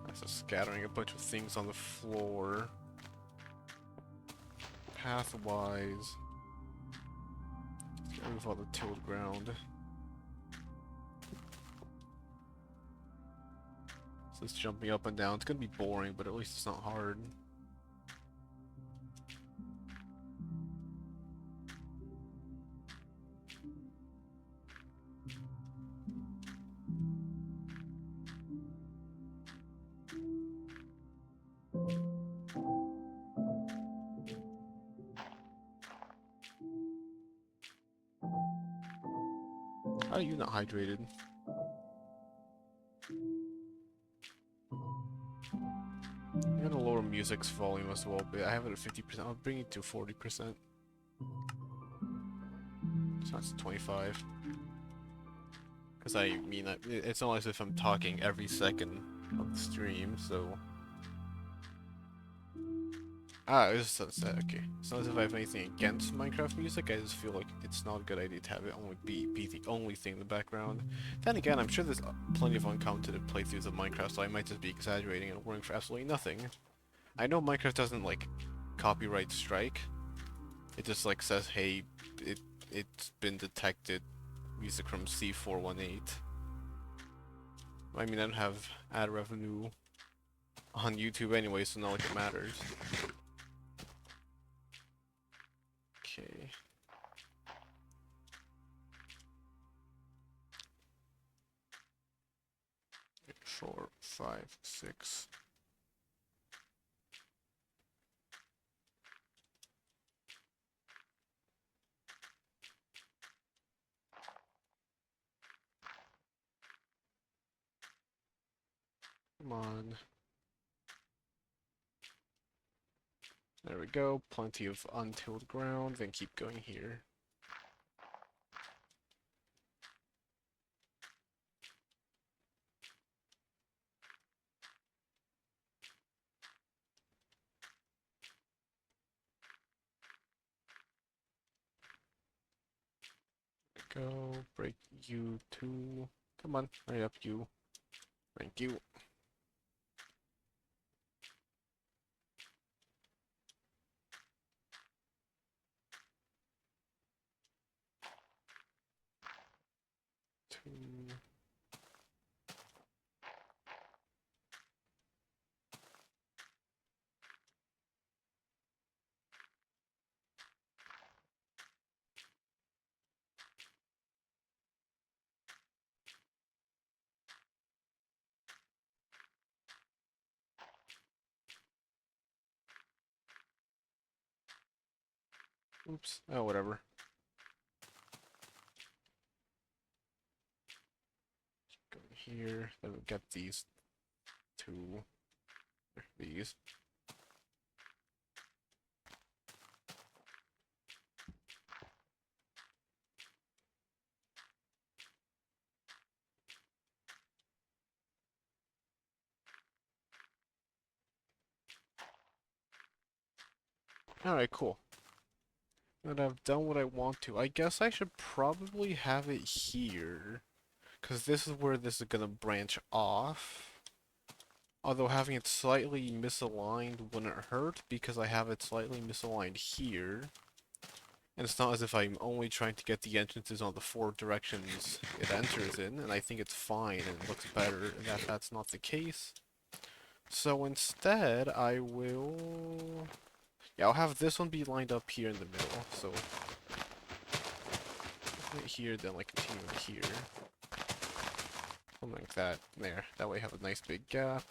That's just scattering a bunch of things on the floor. Pathwise. Get rid of all the tilled ground. So it's jumping up and down. It's gonna be boring, but at least it's not hard. How are you not hydrated? I'm gonna lower music's volume as well, but I have it at 50%. I'll bring it to 40%. So that's 25. Because I mean, it's not as if I'm talking every second of the stream, so... Ah, it's sunset, okay. It's not as if I have anything against Minecraft music, I just feel like it's not a good idea to have it only be the only thing in the background. Then again, I'm sure there's plenty of uncounted playthroughs of Minecraft, so I might just be exaggerating and worrying for absolutely nothing. I know Minecraft doesn't, like, copyright strike. It just, like, says, hey, it's been detected, music from C418. I mean, I don't have ad revenue on YouTube anyway, so not like it matters. Okay. Four, 5, 6. Come on. There we go. Plenty of untilled ground. Then keep going here. Go. Break you 2. Come on. Hurry up, you. Thank you. Two. Oops. Oh, whatever. Go here. Then we'll get these 2. These. Alright, cool. Now that I've done what I want to, I guess I should probably have it here. Because this is where this is going to branch off. Although having it slightly misaligned wouldn't hurt, because I have it slightly misaligned here. And it's not as if I'm only trying to get the entrances on the 4 directions it enters in, and I think it's fine and it looks better that that's not the case. So instead, I will... Yeah, I'll have this one be lined up here in the middle, so... right here, then like continue here. Something like that. There. That way I have a nice big gap.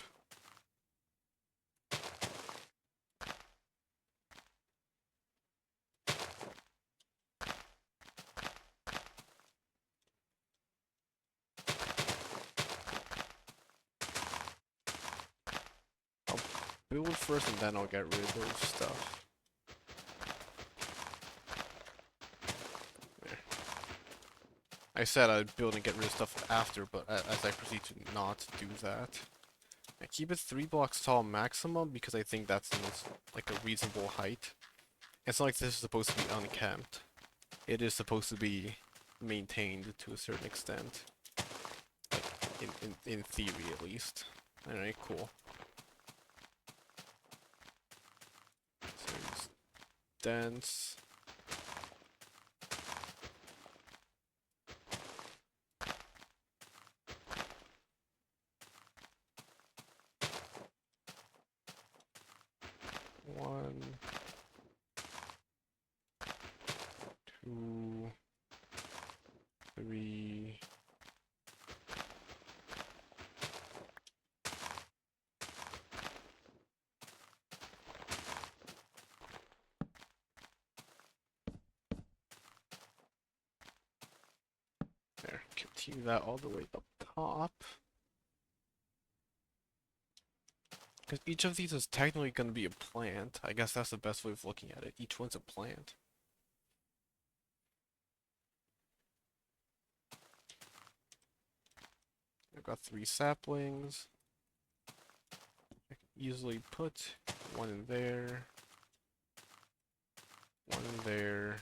I'll build first and then I'll get rid of those stuff. There. I said I'd build and get rid of stuff after, but as I proceed to not do that. I keep it 3 blocks tall maximum because I think that's the most, like, a reasonable height. It's not like this is supposed to be unkempt. It is supposed to be maintained to a certain extent. Like, in theory at least. Alright, cool. So just dense. One, two, three. There, continue that all the way up top. Because each of these is technically going to be a plant. I guess that's the best way of looking at it. Each one's a plant. I've got 3 saplings. I can easily put one in there. One in there.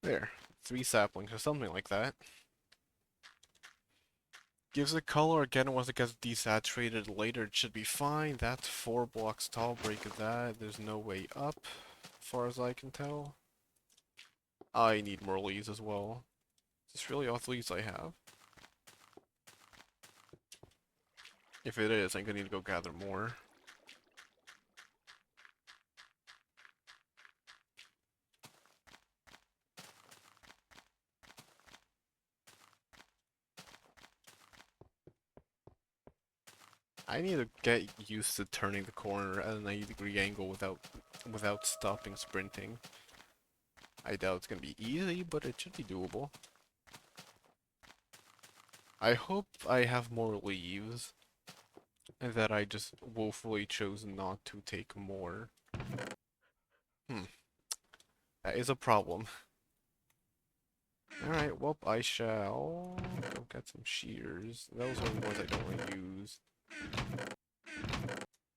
There. 3 saplings or something like that. Gives it color again once it gets desaturated later. It should be fine. That's 4 blocks tall. Break that. There's no way up, as far as I can tell. I need more leaves as well. Is this really all the leaves I have? If it is, I'm gonna need to go gather more. I need to get used to turning the corner at a 90-degree angle without stopping sprinting. I doubt it's gonna be easy, but it should be doable. I hope I have more leaves, and that I just woefully chose not to take more. That is a problem. Alright, well, I shall go get some shears. Those are the ones I don't want to use.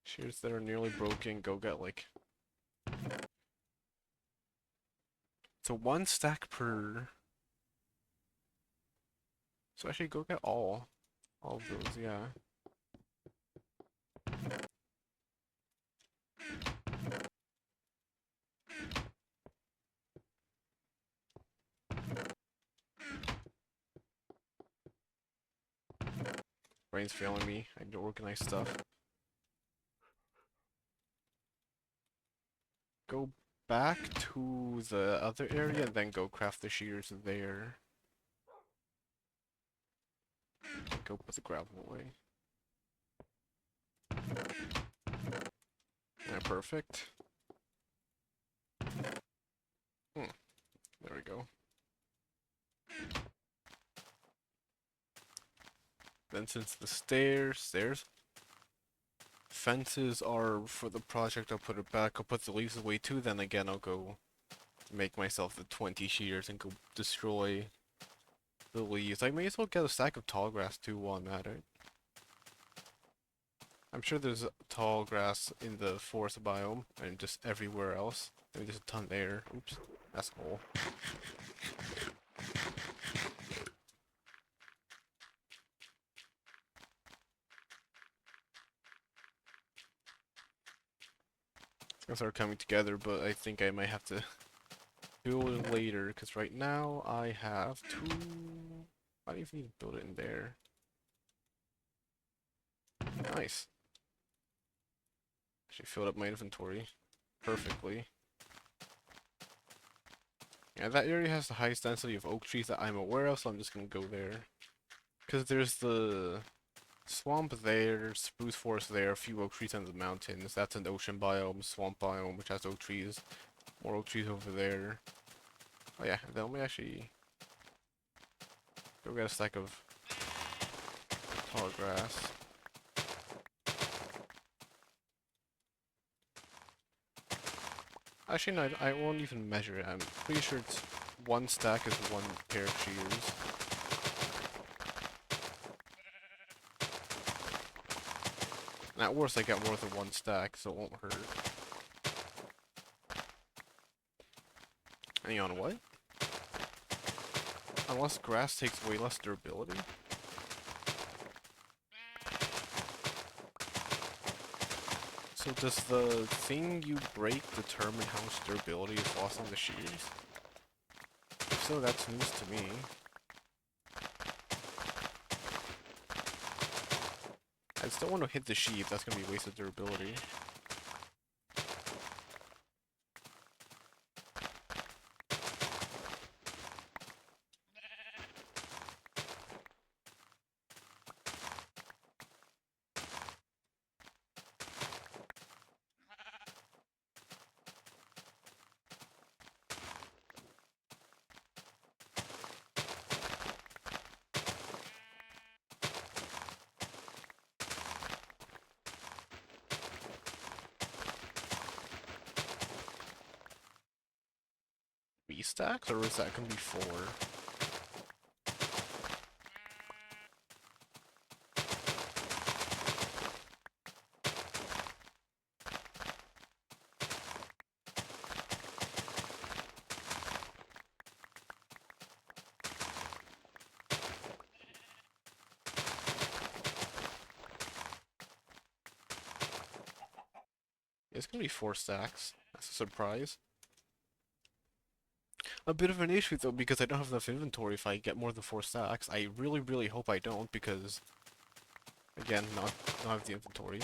Shears that are nearly broken, go get like... So 1 stack per... So actually go get all of those, yeah. Brain's failing me, I need to organize stuff. Go back to the other area and then go craft the shears there. And go put the gravel away. Yeah, perfect. There we go. Then since the stairs, fences are for the project, I'll put it back. I'll put the leaves away too, then again I'll go make myself the 20 shears and go destroy the leaves. I may as well get a stack of tall grass too while I'm at it. I'm sure there's tall grass in the forest biome and just everywhere else. I mean, there's a ton there. Oops, that's a hole. It's gonna start coming together, but I think I might have to build it later, because right now I have 2... I don't even need to build it in there. Nice. Actually filled up my inventory perfectly. Yeah, that area has the highest density of oak trees that I'm aware of, so I'm just gonna go there. Because there's the swamp there, spruce forest there, a few oak trees in the mountains. That's an ocean biome, swamp biome, which has oak trees. More oak trees over there. Oh yeah, then let me actually go get a stack of tall grass. Actually, no, I won't even measure it. I'm pretty sure it's one stack is one pair of shears. And at worst, I get more than one stack, so it won't hurt. Hang on, what? Unless grass takes way less durability? So does the thing you break determine how much durability is lost on the shears? If so, that's news to me. I just don't want to hit the sheath, that's gonna be wasted durability. Three stacks, or is that gonna be four? It's gonna be four stacks. That's a surprise. A bit of an issue though, because I don't have enough inventory if I get more than four stacks. I really, really hope I don't, because again, not have the inventory.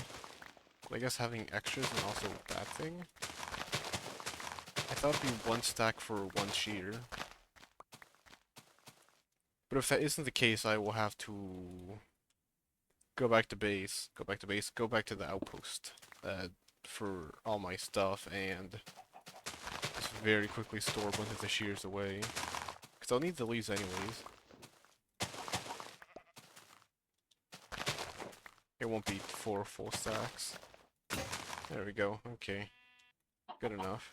But I guess having extras and also that thing. I thought it'd be one stack for one shear. But if that isn't the case, I will have to go back to base, go back to the outpost for all my stuff, and just very quickly store a bunch of the shears away. Because I'll need the leaves anyways. It won't be four full stacks. There we go, okay. Good enough.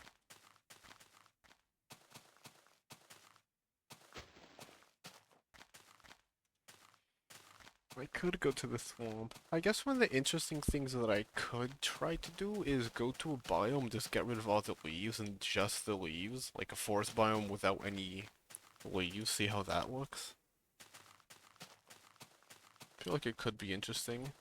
I could go to the swamp. I guess one of the interesting things that I could try to do is go to a biome, just get rid of all the leaves and just the leaves. Like a forest biome without any leaves, see how that looks. I feel like it could be interesting.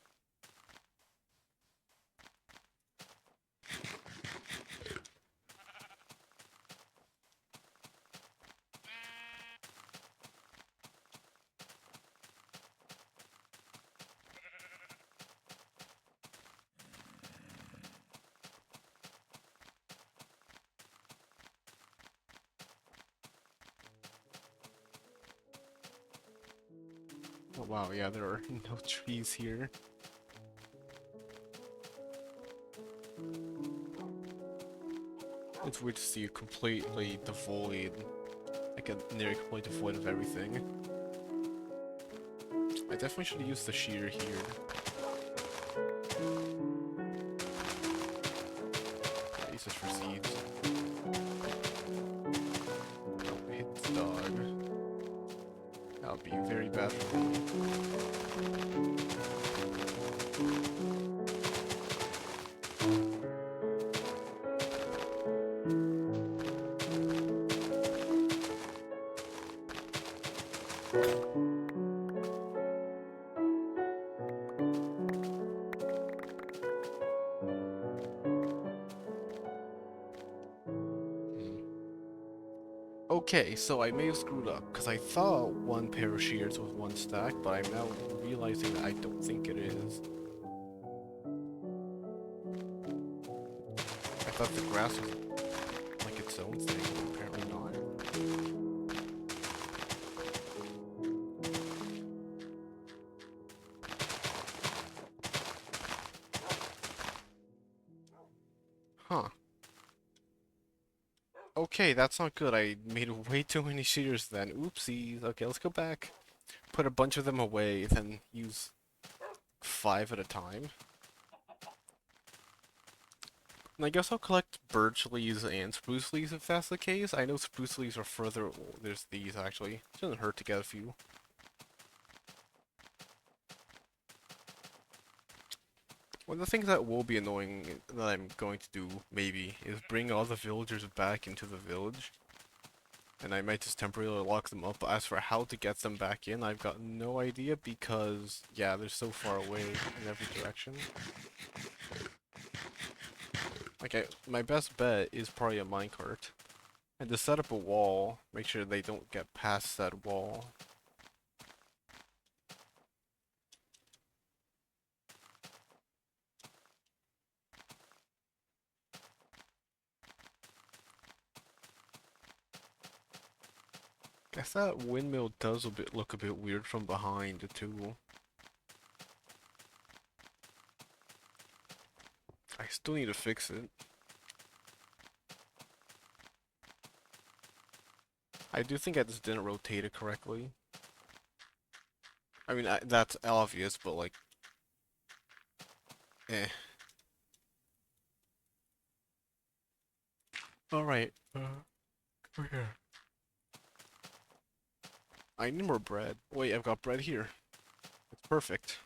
Oh wow, yeah, there are no trees here. It's weird to see you completely devoid, like a nearly completely devoid of everything. I definitely should use the shear here. I use this for seeds. Don't hit the dog. That would be very bad for me. Okay, so I may have screwed up, because I thought one pair of shears was one stack, but I'm now realizing that I don't think it is. I thought the grass was like its own thing, but apparently not. Okay, that's not good. I made way too many shears then. Oopsies. Okay, let's go back. Put a bunch of them away, then use 5 at a time. And I guess I'll collect birch leaves and spruce leaves if that's the case. I know spruce leaves are further... There's these, actually. It doesn't hurt to get a few. One of the things that will be annoying that I'm going to do, maybe, is bring all the villagers back into the village. And I might just temporarily lock them up. But as for how to get them back in, I've got no idea because, yeah, they're so far away in every direction. Okay, my best bet is probably a minecart. And to set up a wall, make sure they don't get past that wall. Guess that windmill does look a bit weird from behind too. I still need to fix it. I do think I just didn't rotate it correctly. I mean, that's obvious, but like, eh. Alright, okay. I need more bread. Wait, I've got bread here. It's perfect.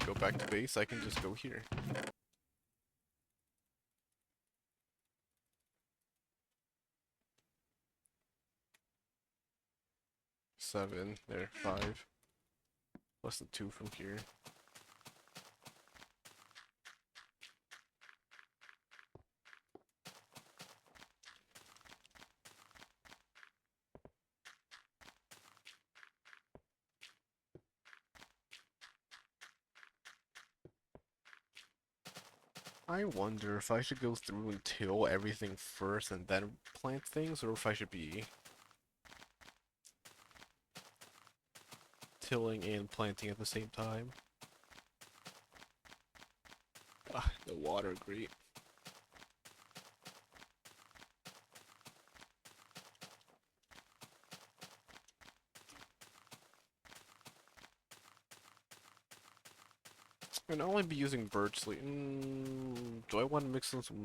Go back to base, I can just go here. Seven, there, 5. Plus the 2 from here. I wonder if I should go through and till everything first and then plant things, or if I should be tilling and planting at the same time. Ah, the water, great. And I'll only be using birch leaf. Do I want to mix in some...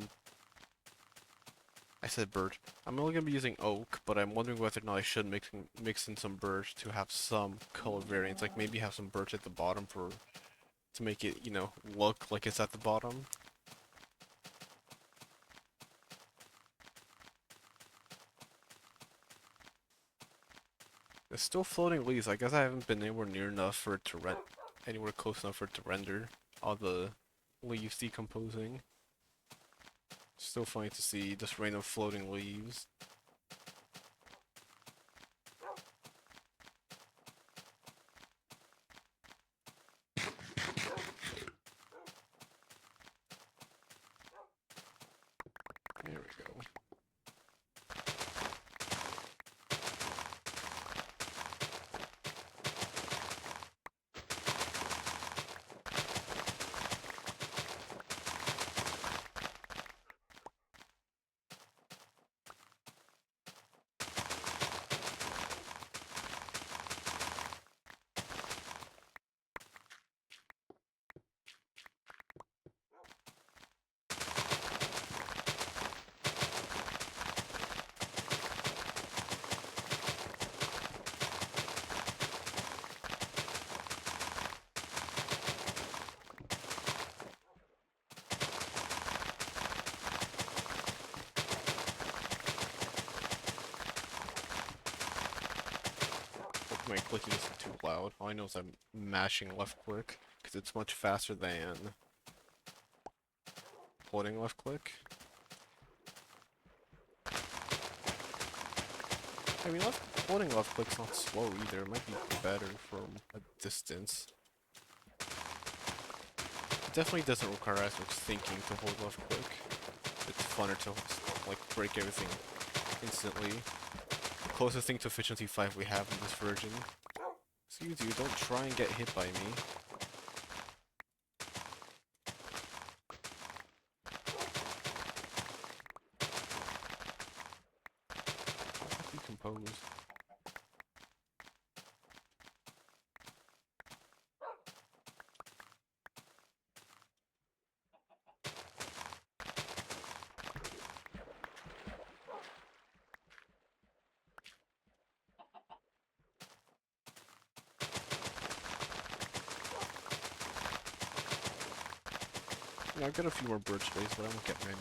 I said birch. I'm only going to be using oak, but I'm wondering whether or not I should mix in some birch to have some color variance. Like maybe have some birch at the bottom to make it, you know, look like it's at the bottom. It's still floating leaves. I guess I haven't been anywhere near enough for it to anywhere close enough for it to render all the leaves decomposing. Still funny to see just random floating leaves. There we go. My clicking isn't too loud. All I know is I'm mashing left click, because it's much faster than holding left click. I mean, holding left click's not slow either. It might be better from a distance. It definitely doesn't require as much thinking to hold left click. It's funner to, like, break everything instantly. The closest thing to efficiency 5 we have in this version. Excuse you, don't try and get hit by me. suppose. Yeah, I've got a few more birch days, but I won't get many.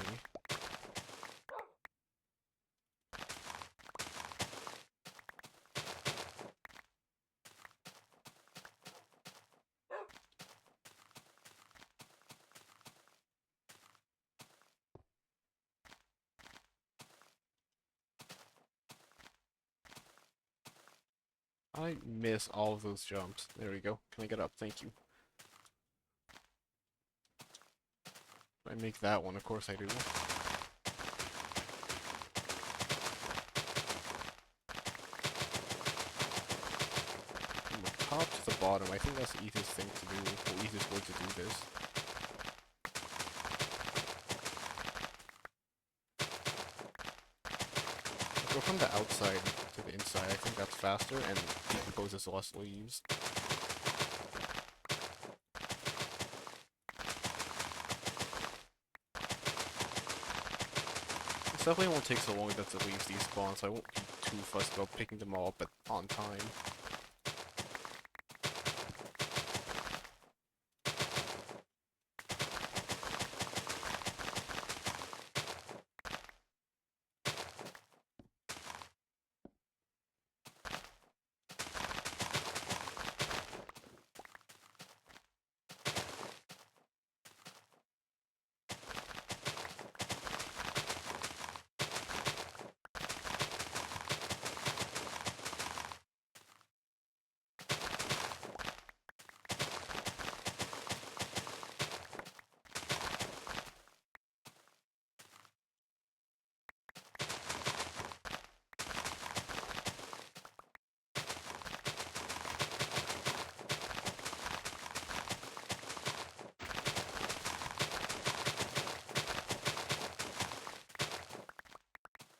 I miss all of those jumps. There we go. Can I get up? Thank you. I make that one, of course I do. From the top to the bottom, I think that's the easiest thing to do, the easiest way to do this. Go from the outside to the inside, I think that's faster and decomposes less leaves. It definitely won't take so long that the leaves despawn, so I won't be too fussed about picking them all up on time.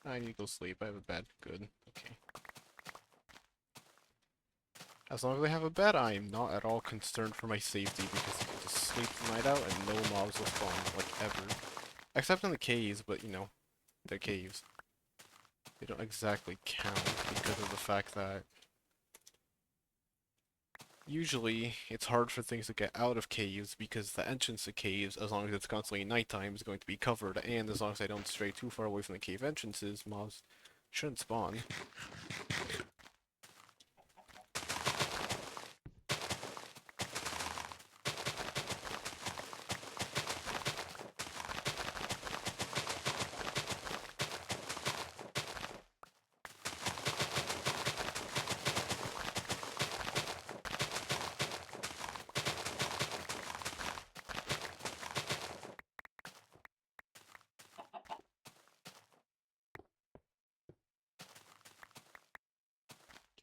I need to go sleep. I have a bed. Good. Okay. As long as I have a bed, I am not at all concerned for my safety because you can just sleep the night out and no mobs will spawn, like, ever. Except in the caves, but you know, they're caves. They don't exactly count because of the fact that usually it's hard for things to get out of caves because the entrance to caves, as long as it's constantly nighttime, is going to be covered, and as long as I don't stray too far away from the cave entrances, mobs shouldn't spawn.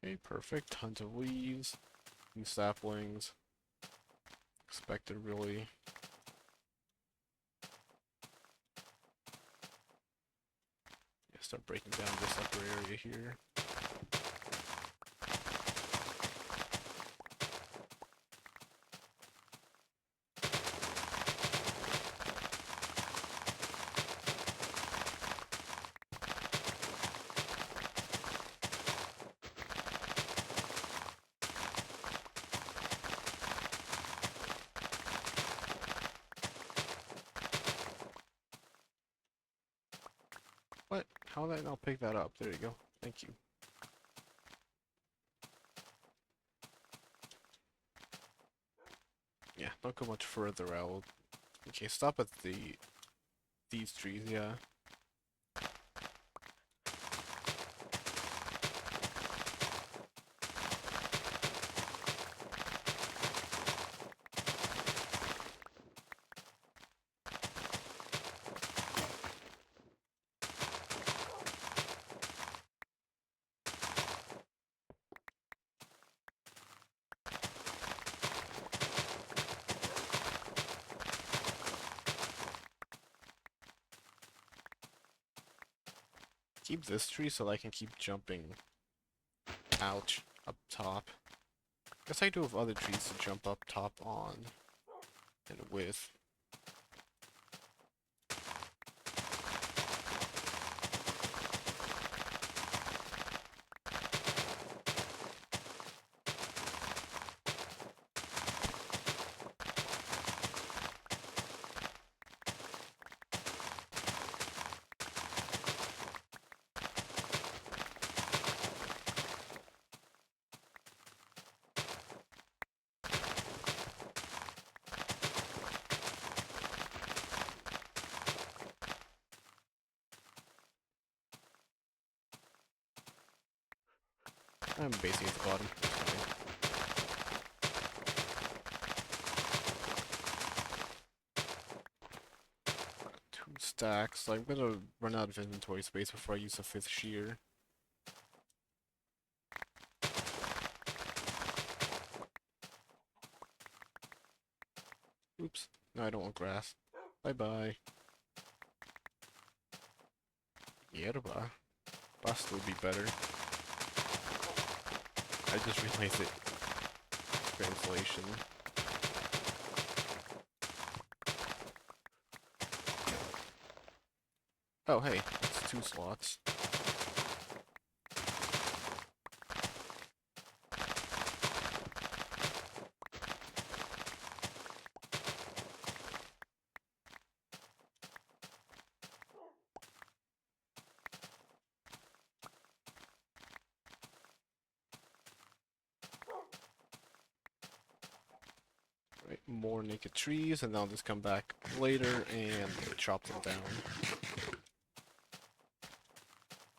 Okay, perfect. Tons of leaves, new saplings. Expected, really. Yeah, start breaking down this upper area here. What? How did I not pick that up? There you go. Thank you. Yeah, don't go much further out. Okay, stop at these trees, yeah. Keep this tree so I can keep jumping Ouch. Up top. Guess I do have other trees to jump up top on. And with. I'm basically at the bottom. Two stacks. I'm gonna run out of inventory space before I use the 5th shear. Oops. No, I don't want grass. Bye-bye. Yerba. Bust would be better. I just realized it. Translation. Oh, hey. That's 2 slots. Right, more naked trees, and I'll just come back later and chop them down.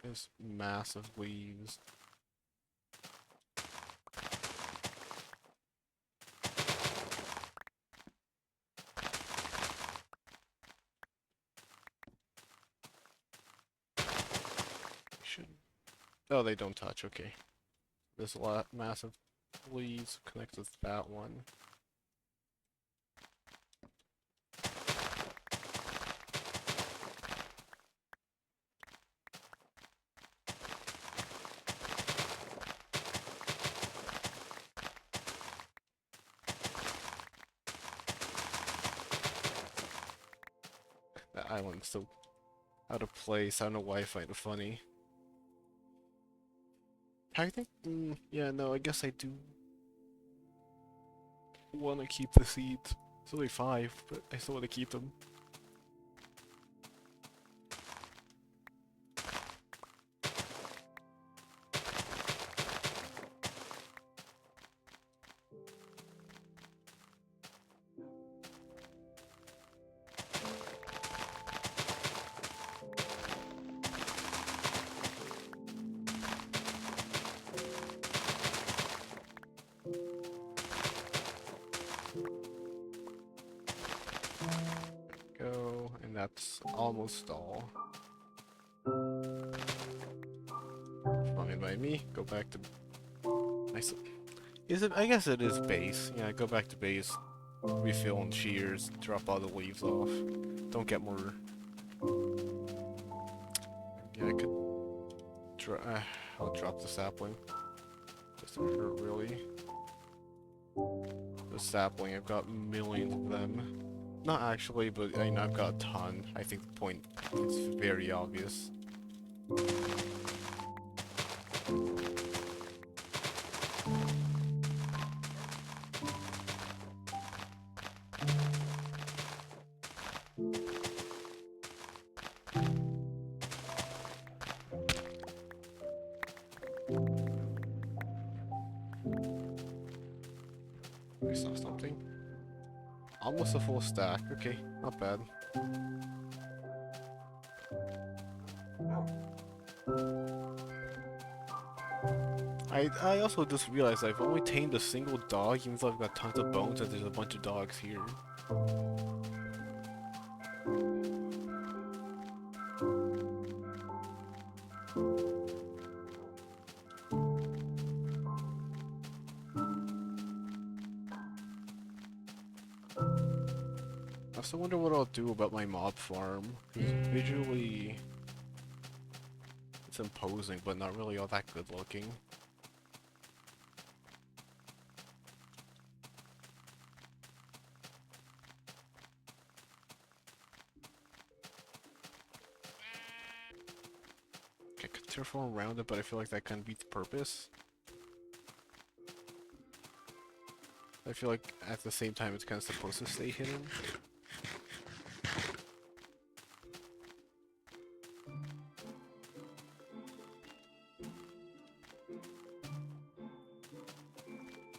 There's massive leaves. Should. Oh, they don't touch. Okay. There's a lot massive leaves connect with that one. That island's so out of place. I don't know why I find it funny. I think, yeah, no, I guess I do want to keep the seeds. It's only 5, but I still want to keep them. Go, and that's almost all. Fine by me. Go back to. Is it? I guess it is base. Yeah, go back to base. Refill on shears. Drop all the leaves off. Don't get more. Yeah, I could. I'll drop the sapling. Doesn't hurt really. The sapling, I've got millions of them. Not actually, but I know I've got a ton. I think the point is very obvious. I saw something. Almost a full stack. Okay, not bad. I also just realized I've only tamed a single dog, even though I've got tons of bones and there's a bunch of dogs here. I also wonder what I'll do about my mob farm. Visually, it's imposing, but not really all that good looking. careful around it, but I feel like that kind of beats the purpose. I feel like at the same time it's kind of supposed to stay hidden.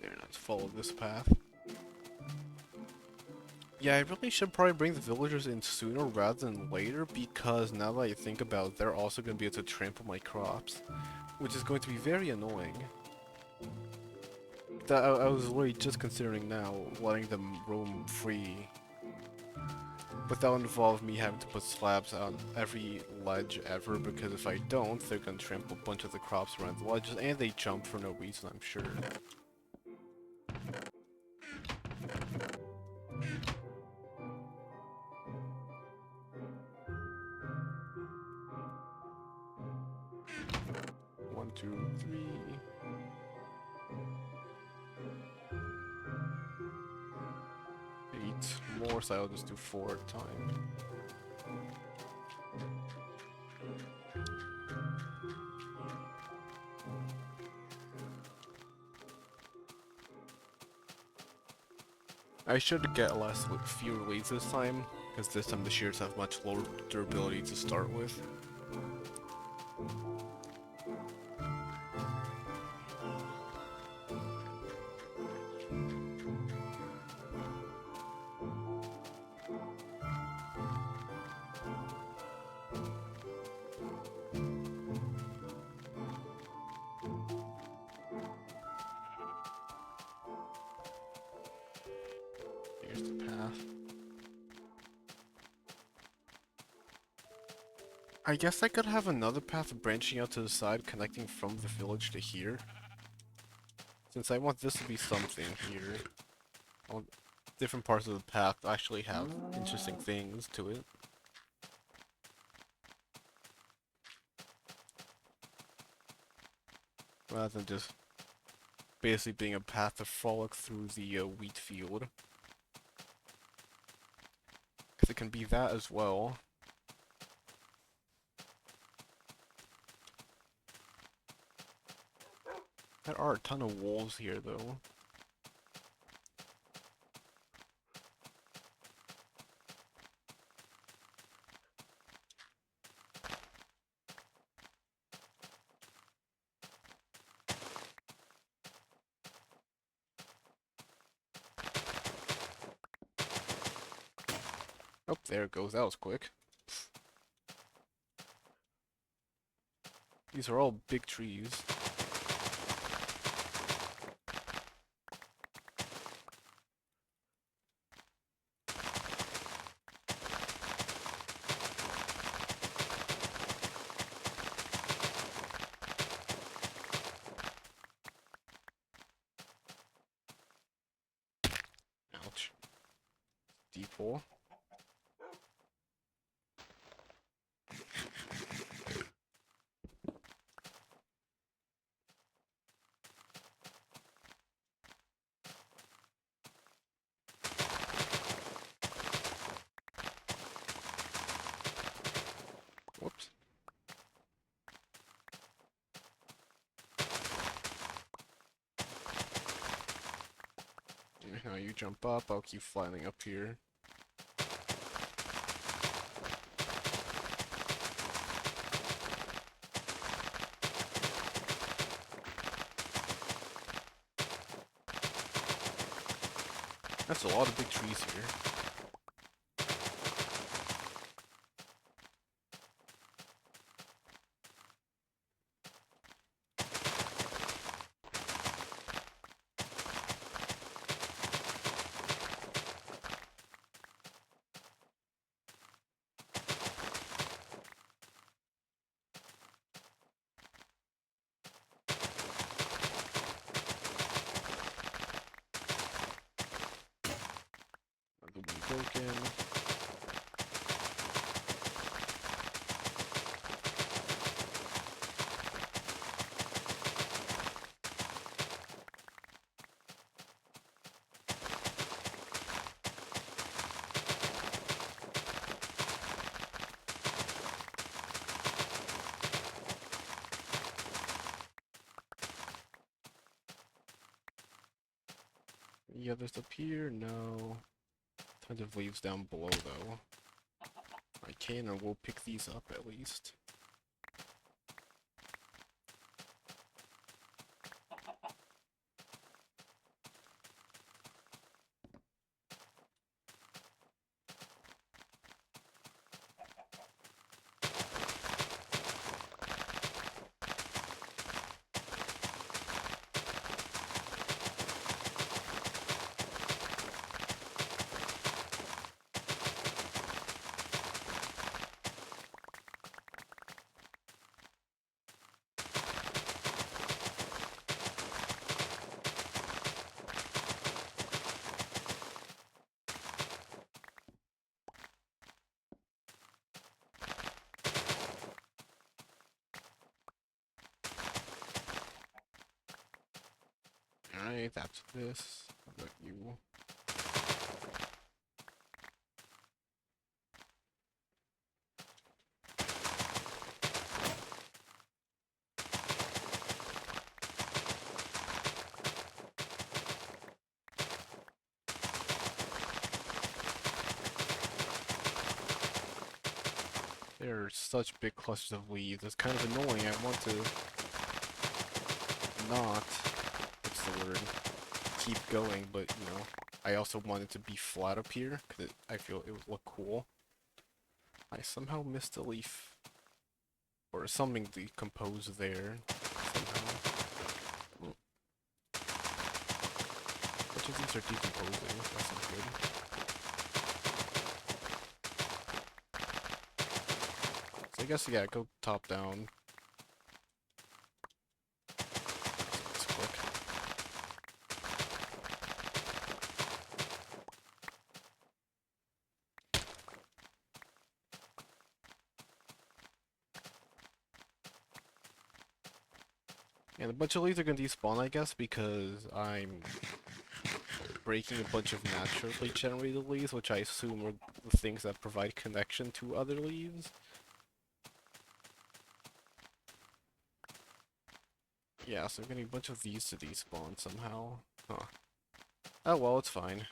There, let's follow this path. Yeah, I really should probably bring the villagers in sooner rather than later, because now that I think about it, they're also going to be able to trample my crops, which is going to be very annoying. I was really just considering now letting them roam free, but that would involve me having to put slabs on every ledge ever, because if I don't, they're going to trample a bunch of the crops around the ledges, and they jump for no reason, I'm sure. One, two, three. More, so I'll just do 4 at a time. I should get fewer leads this time, because this time the shears have much lower durability to start with. Here's the path. I guess I could have another path branching out to the side, connecting from the village to here. Since I want this to be something here, I want different parts of the path to actually have interesting things to it. Rather than just basically being a path to frolic through the wheat field. Because it can be that as well. There are a ton of wolves here, though. Oh, there it goes. That was quick. These are all big trees. Ouch. Deep hole. Whoops. Now you jump up, I'll keep flying up here. That's a lot of big trees here. Another one broken. Any others up here? No. Tons of leaves down below, though. I can or will pick these up at least. Alright, that's this. How about you? There are such big clusters of leaves. It's kind of annoying. I want to not, what's the word, keep going, but, you know, I also want it to be flat up here, because I feel it would look cool. I somehow missed a leaf. Or something decomposed there, somehow. Which of these are decomposing? That's not good. So I guess, yeah, go top down. It's quick. And a bunch of leaves are gonna despawn, I guess, because I'm breaking a bunch of naturally generated leaves, which I assume are the things that provide connection to other leaves. Yeah, so I'm getting a bunch of these to despawn somehow. Huh. Oh well, it's fine.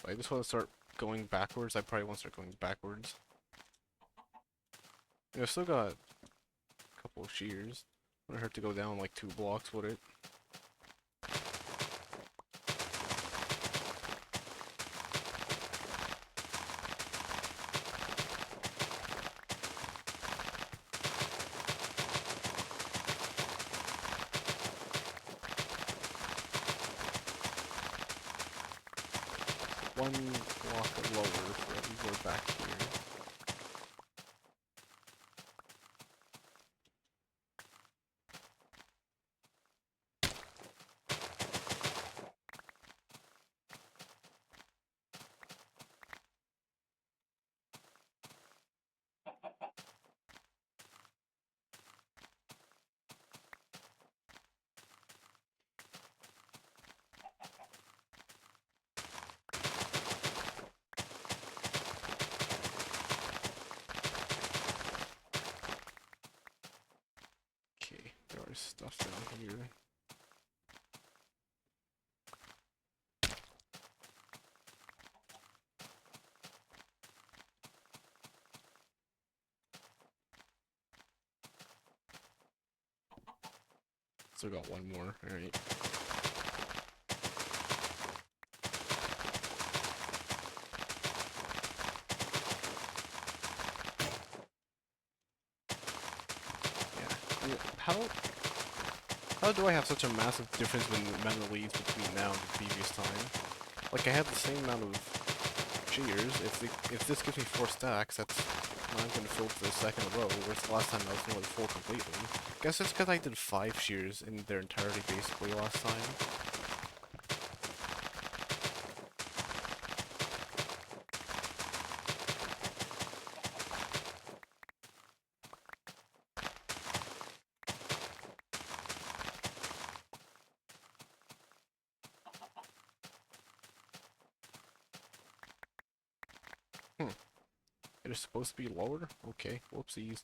I just want to start going backwards. I probably want to start going backwards. I still got a couple of shears. Wouldn't hurt to go down like 2 blocks, would it? One block lower for everywhere back here. Okay, there is stuff down here. Still got one more, alright. Yeah, how How do I have such a massive difference in the amount of leaves between now and the previous time? Like, I had the same amount of shears. If this gives me 4 stacks, that's I'm going to fill to the second row, whereas the last time I was nearly full completely. Guess it's because I did 5 shears in their entirety basically last time. It is supposed to be lower? Okay, whoopsies.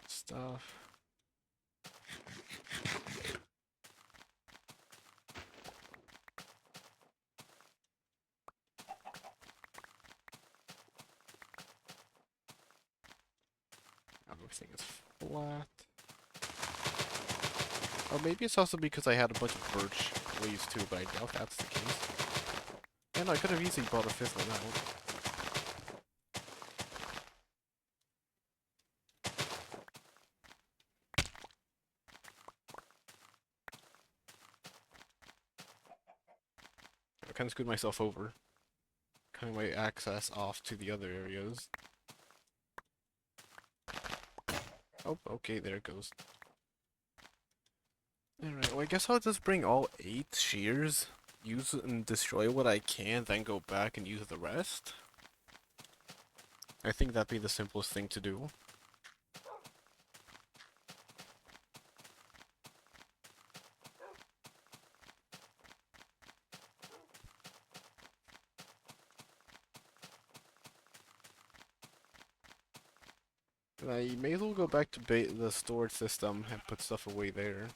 Stuff. Everything is flat. Or maybe it's also because I had a bunch of birch leaves too, but I doubt that's the case. And I could have easily bought a 5th one out. I kind of screwed myself over. Cutting my access off to the other areas. Oh, okay, there it goes. Alright, well I guess I'll just bring all 8 shears, use and destroy what I can, then go back and use the rest. I think that'd be the simplest thing to do. I may as well go back to the storage system and put stuff away there.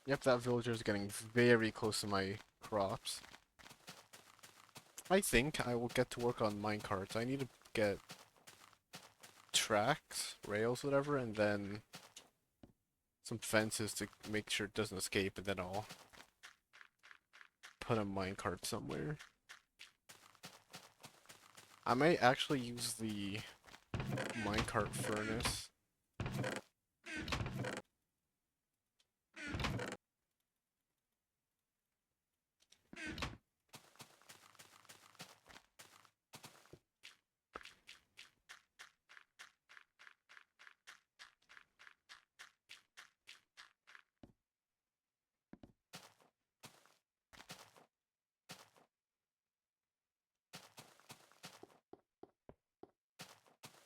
Yep, that villager is getting very close to my crops. I think I will get to work on minecarts. I need to get tracks, rails, whatever, and then some fences to make sure it doesn't escape, and then I'll put a minecart somewhere. I might actually use the minecart furnace.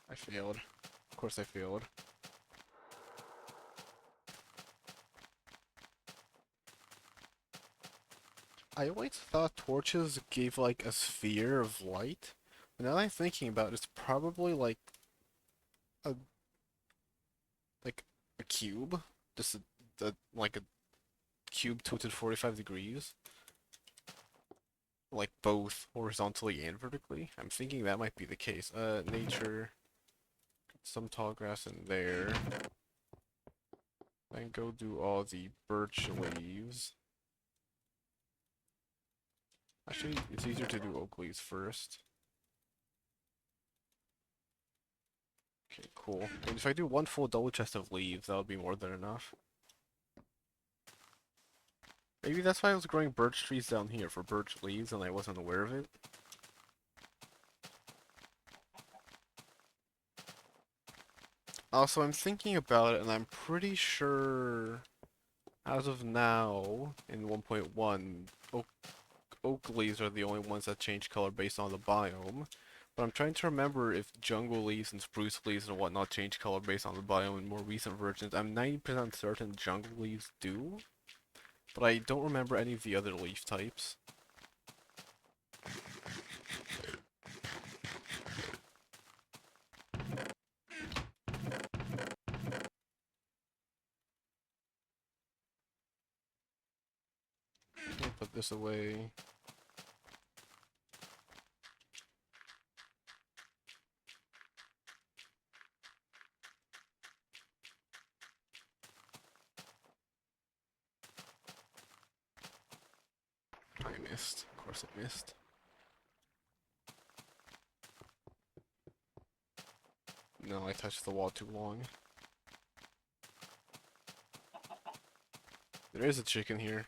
I failed. Of course I failed. I always thought torches gave like a sphere of light. But now that I'm thinking about it, it's probably a like a cube. Just like a cube tilted 45 degrees. Like both horizontally and vertically. I'm thinking that might be the case. Nature. Some tall grass in there. Then go do all the birch leaves. Actually, it's easier to do oak leaves first. Okay, cool. And if I do one full double chest of leaves, that would be more than enough. Maybe that's why I was growing birch trees down here, for birch leaves, and I wasn't aware of it. Also, I'm thinking about it, and I'm pretty sure As of now, in 1.1, oak leaves are the only ones that change color based on the biome. But I'm trying to remember if jungle leaves and spruce leaves and whatnot change color based on the biome in more recent versions. I'm 90% certain jungle leaves do, but I don't remember any of the other leaf types. Let me put this away. I missed. Of course I missed. No, I touched the wall too long. There is a chicken here.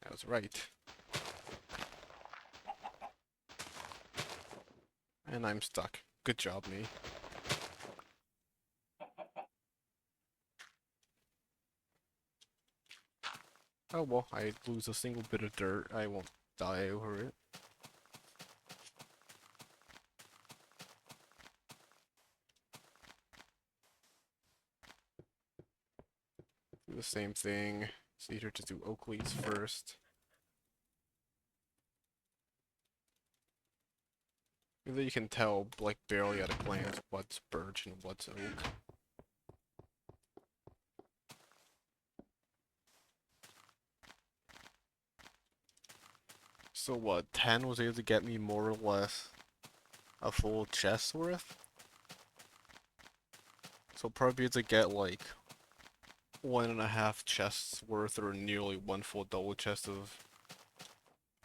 I was right. And I'm stuck. Good job, me. Oh well, I lose a single bit of dirt. I won't die over it. Do the same thing. It's easier to do oak leaves first. Even though you can tell, like, barely at a glance what's birch and what's oak. So what, 10 was able to get me more or less a full chest's worth? So probably able to get like 1.5 chests worth or nearly one full double chest of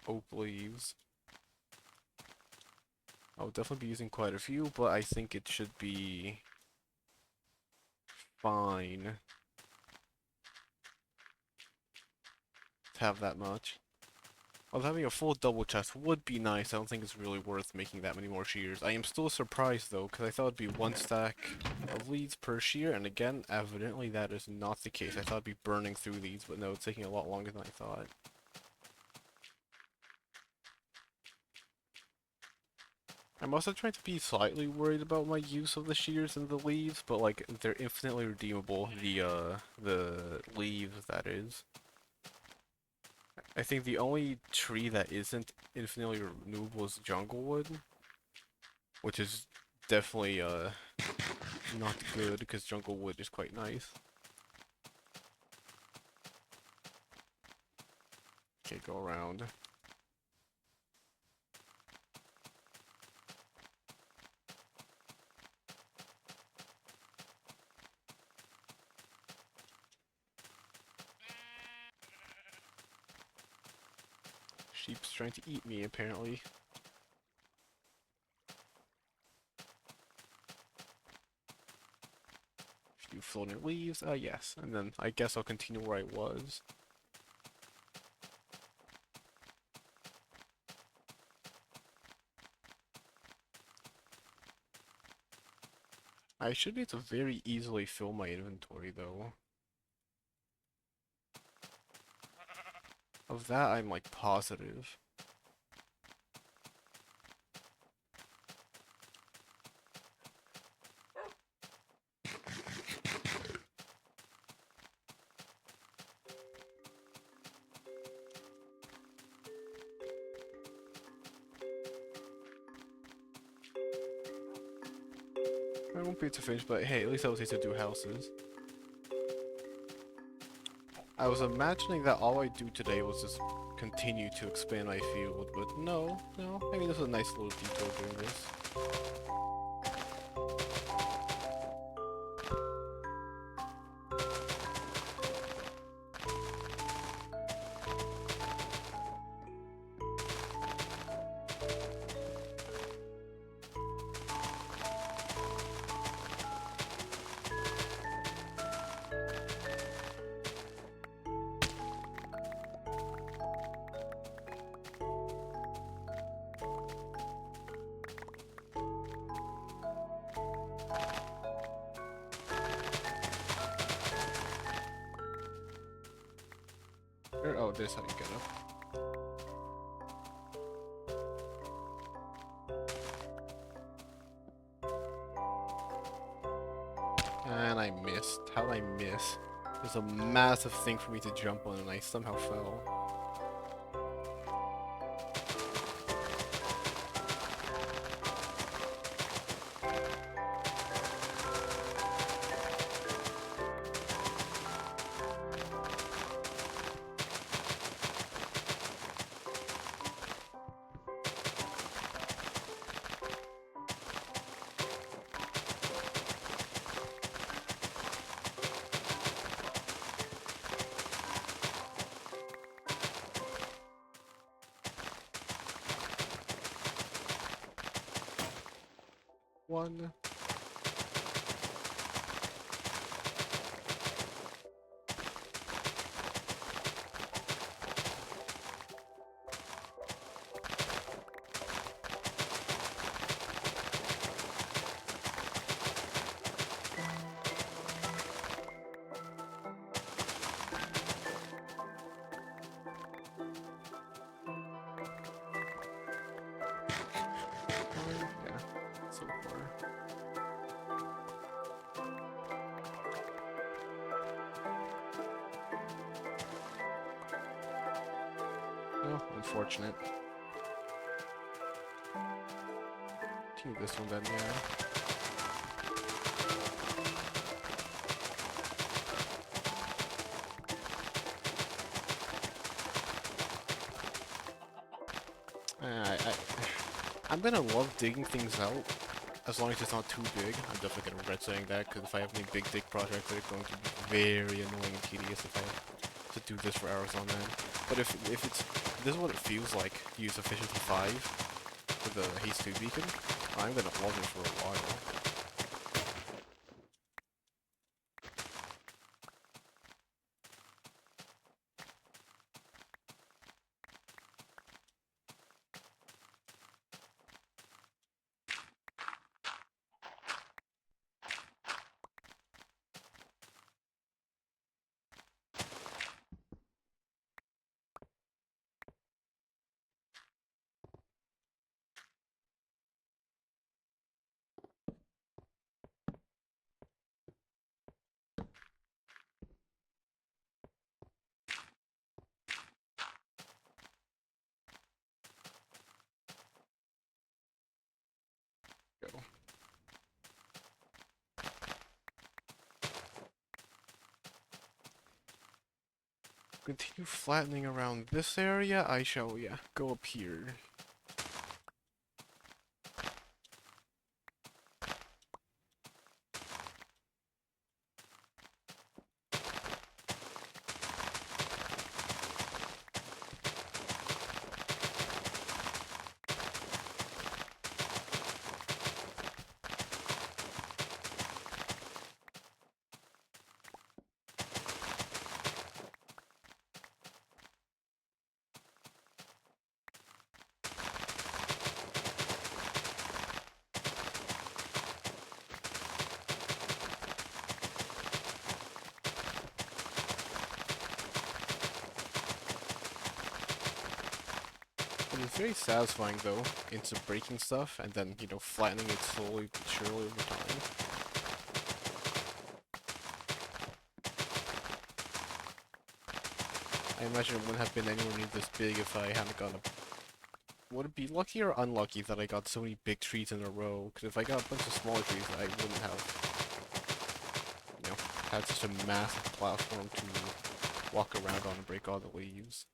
oak leaves. I'll definitely be using quite a few, but I think it should be fine to have that much. Although having a full double chest would be nice, I don't think it's really worth making that many more shears. I am still surprised though, because I thought it'd be 1 stack of leads per shear, and again, evidently that is not the case. I thought I'd be burning through these, but no, it's taking a lot longer than I thought. I'm also trying to be slightly worried about my use of the shears and the leaves, but like, they're infinitely redeemable, the leaves, that is. I think the only tree that isn't infinitely renewable is jungle wood, which is definitely not good because jungle wood is quite nice. Okay, go around. Sheep's trying to eat me apparently. Few floating leaves, yes, and then I guess I'll continue where I was. I should be able to very easily fill my inventory though. Of that I'm like positive. I won't be able to finish, but hey, at least I was able to do houses. I was imagining that all I do today was just continue to expand my field, but no. I mean, this was a nice little detour doing this. Oh, this how you get up. And I missed. How did I miss? There's a massive thing for me to jump on and I somehow fell. One. Yeah, so far. No, unfortunate. Do this one then, yeah. I'm gonna love digging things out, as long as it's not too big. I'm definitely gonna regret saying that, because if I have any big dig projects, they're going to be very annoying and tedious if I have to do this for hours on end. But if this is what it feels like to use efficiency 5 with the haste 2 beacon, I'm gonna love it for a while. Go. Continue flattening around this area, I shall, yeah, go up here. It's very satisfying though, into breaking stuff and then, you know, flattening it slowly but surely over time. I imagine it wouldn't have been anywhere near this big if I hadn't gotten a... Would it be lucky or unlucky that I got so many big trees in a row? Because if I got a bunch of smaller trees, I wouldn't have, you know, had such a massive platform to walk around on and break all the leaves.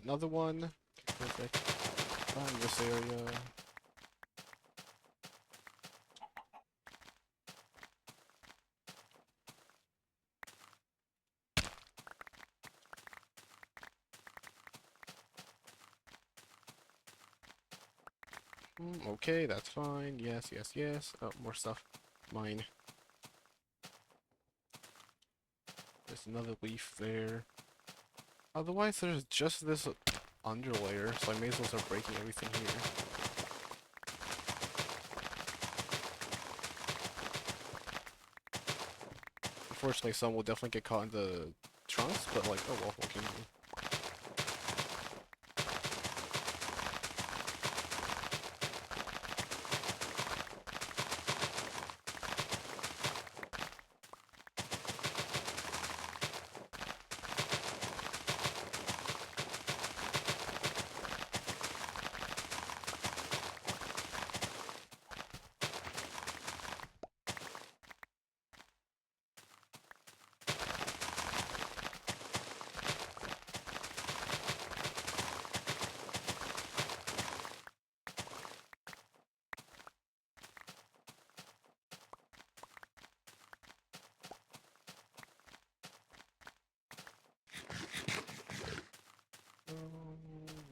another one. Perfect. Find this area. Okay, that's fine. Yes, yes, yes. Oh, more stuff. Mine. There's another leaf there. Otherwise, there's just this underlayer, so I may as well start breaking everything here. Unfortunately, some will definitely get caught in the trunks, but like, oh well, what can you do?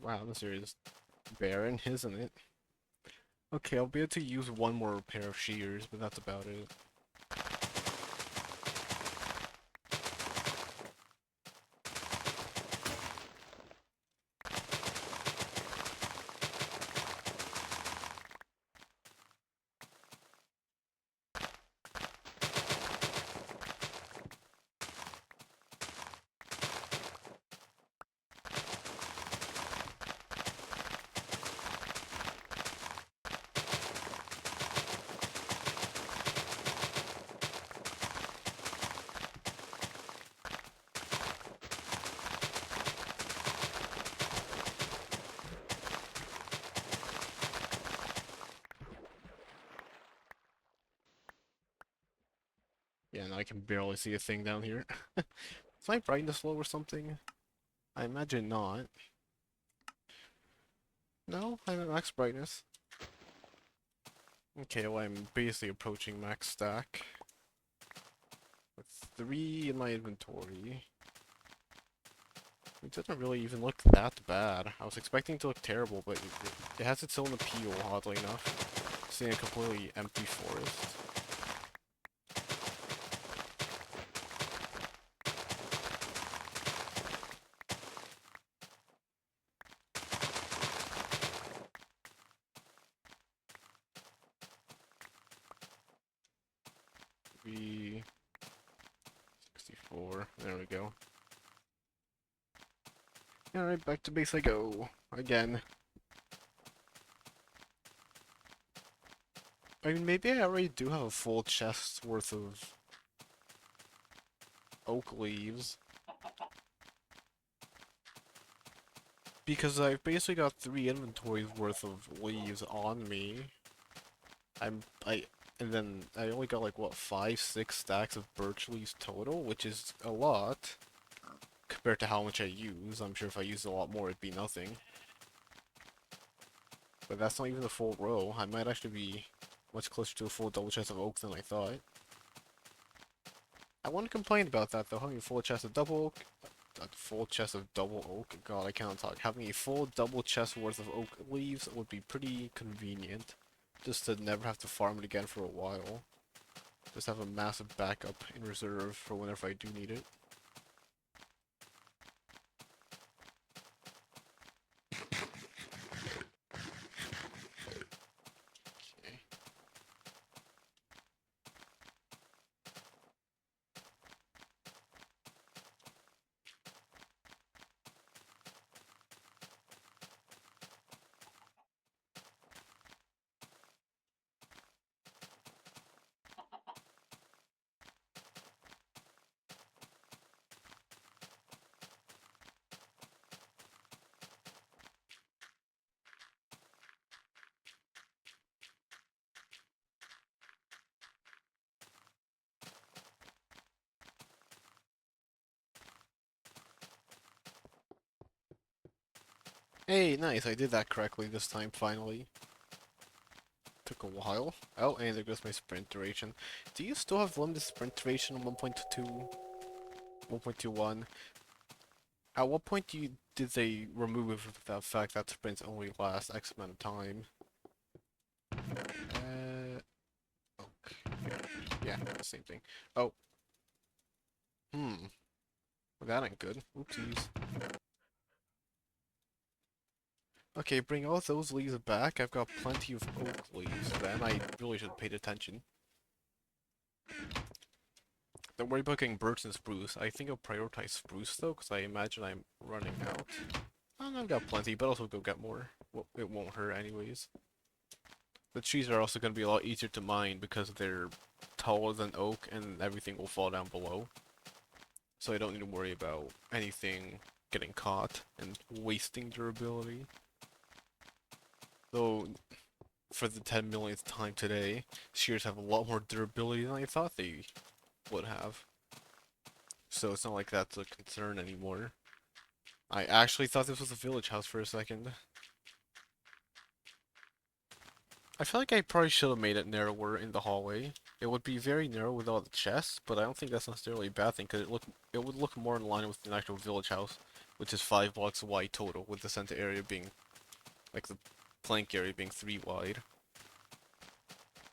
Wow, this area is barren, isn't it? Okay, I'll be able to use one more pair of shears, but that's about it. Yeah, now I can barely see a thing down here. Is my brightness low or something? I imagine not. No, I'm at max brightness. Okay, well I'm basically approaching max stack. With 3 in my inventory. It doesn't really even look that bad. I was expecting it to look terrible, but it has its own appeal, oddly enough. Seeing a completely empty forest. We 64. There we go. Alright, back to base I go. Again. I mean, maybe I already do have a full chest worth of oak leaves. Because I've basically got 3 inventories worth of leaves on me. And then I only got like, what, 5, 6 stacks of birch leaves total, which is a lot. Compared to how much I use. I'm sure if I used a lot more, it'd be nothing. But that's not even the full row. I might actually be much closer to a full double chest of oak than I thought. I want to complain about that though, having a full chest of double oak. A full chest of double oak? God, I cannot talk. Having a full double chest worth of oak leaves would be pretty convenient. Just to never have to farm it again for a while. Just have a massive backup in reserve for whenever I do need it. Okay. Hey, nice, I did that correctly this time, finally. Took a while. Oh, and there goes my sprint duration. Do you still have limited sprint duration on 1.2, 1.21? At what point did they remove the fact that sprints only last X amount of time? Okay. Yeah, same thing. Oh, hmm. Well, that ain't good. Oopsies. Okay, bring all those leaves back. I've got plenty of oak leaves. Then I really should have paid attention. Don't worry about getting birch and spruce. I think I'll prioritize spruce though, because I imagine I'm running out. I've got plenty, but also go get more. Well, it won't hurt anyways. The trees are also going to be a lot easier to mine because they're taller than oak and everything will fall down below. So I don't need to worry about anything getting caught and wasting durability. Though, for the 10 millionth time today, shears have a lot more durability than I thought they would have. So it's not like that's a concern anymore. I actually thought this was a village house for a second. I feel like I probably should have made it narrower in the hallway. It would be very narrow with all the chests, but I don't think that's necessarily a bad thing, because it would look more in line with an actual village house, which is 5 blocks wide total, with the center area being, like the plank area being 3 wide.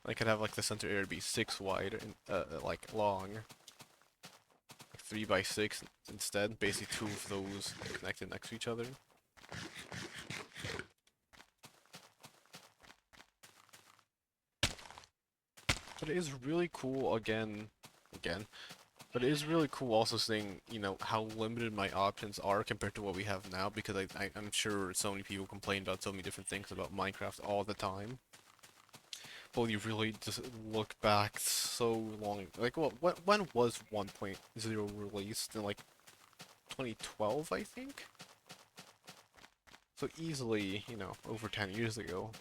I could have like the center area be 6 wide and like long, like 3 by 6 instead. Basically 2 of those connected next to each other. But it is really cool again, but it is really cool also seeing, you know, how limited my options are compared to what we have now, because I'm sure so many people complain about so many different things about Minecraft all the time. But you really just look back so long, like, when was 1.0 released? In like 2012, I think? So easily, you know, over 10 years ago.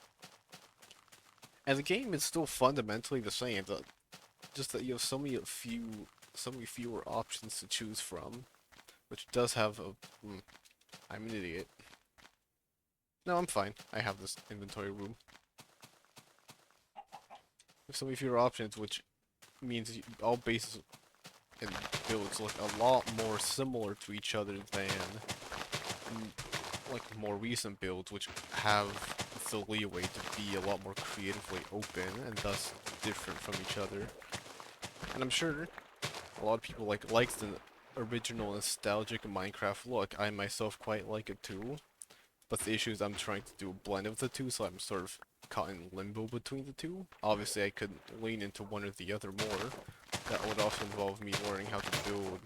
And the game is still fundamentally the same, but just that you have so many fewer options to choose from, which does have a. I'm an idiot. No, I'm fine. I have this inventory room. There's so many fewer options, which means all bases and builds look a lot more similar to each other than like more recent builds, which have the leeway to be a lot more creatively open and thus different from each other. And I'm sure a lot of people like the original nostalgic Minecraft look. I myself quite like it too. But the issue is I'm trying to do a blend of the two, so I'm sort of caught in limbo between the two. Obviously, I could lean into one or the other more. That would also involve me learning how to build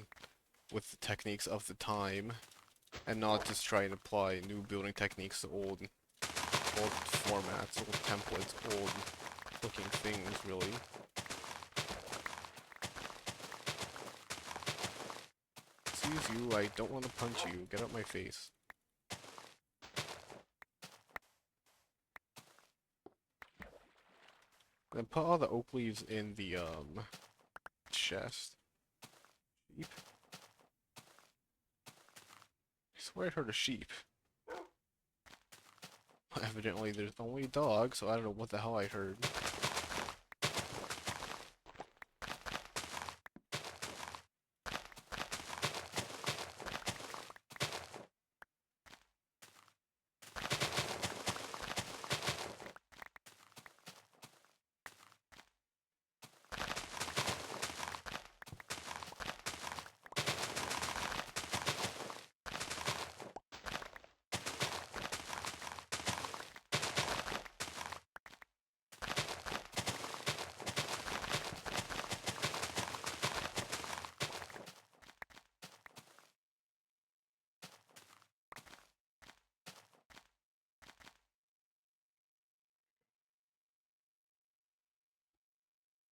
with the techniques of the time, and not just try and apply new building techniques to old formats, old templates, old looking things, really. Excuse you, I don't want to punch you. Get out my face. Then put all the oak leaves in the, chest. Sheep? I swear I heard a sheep. Evidently there's only a dog, so I don't know what the hell I heard.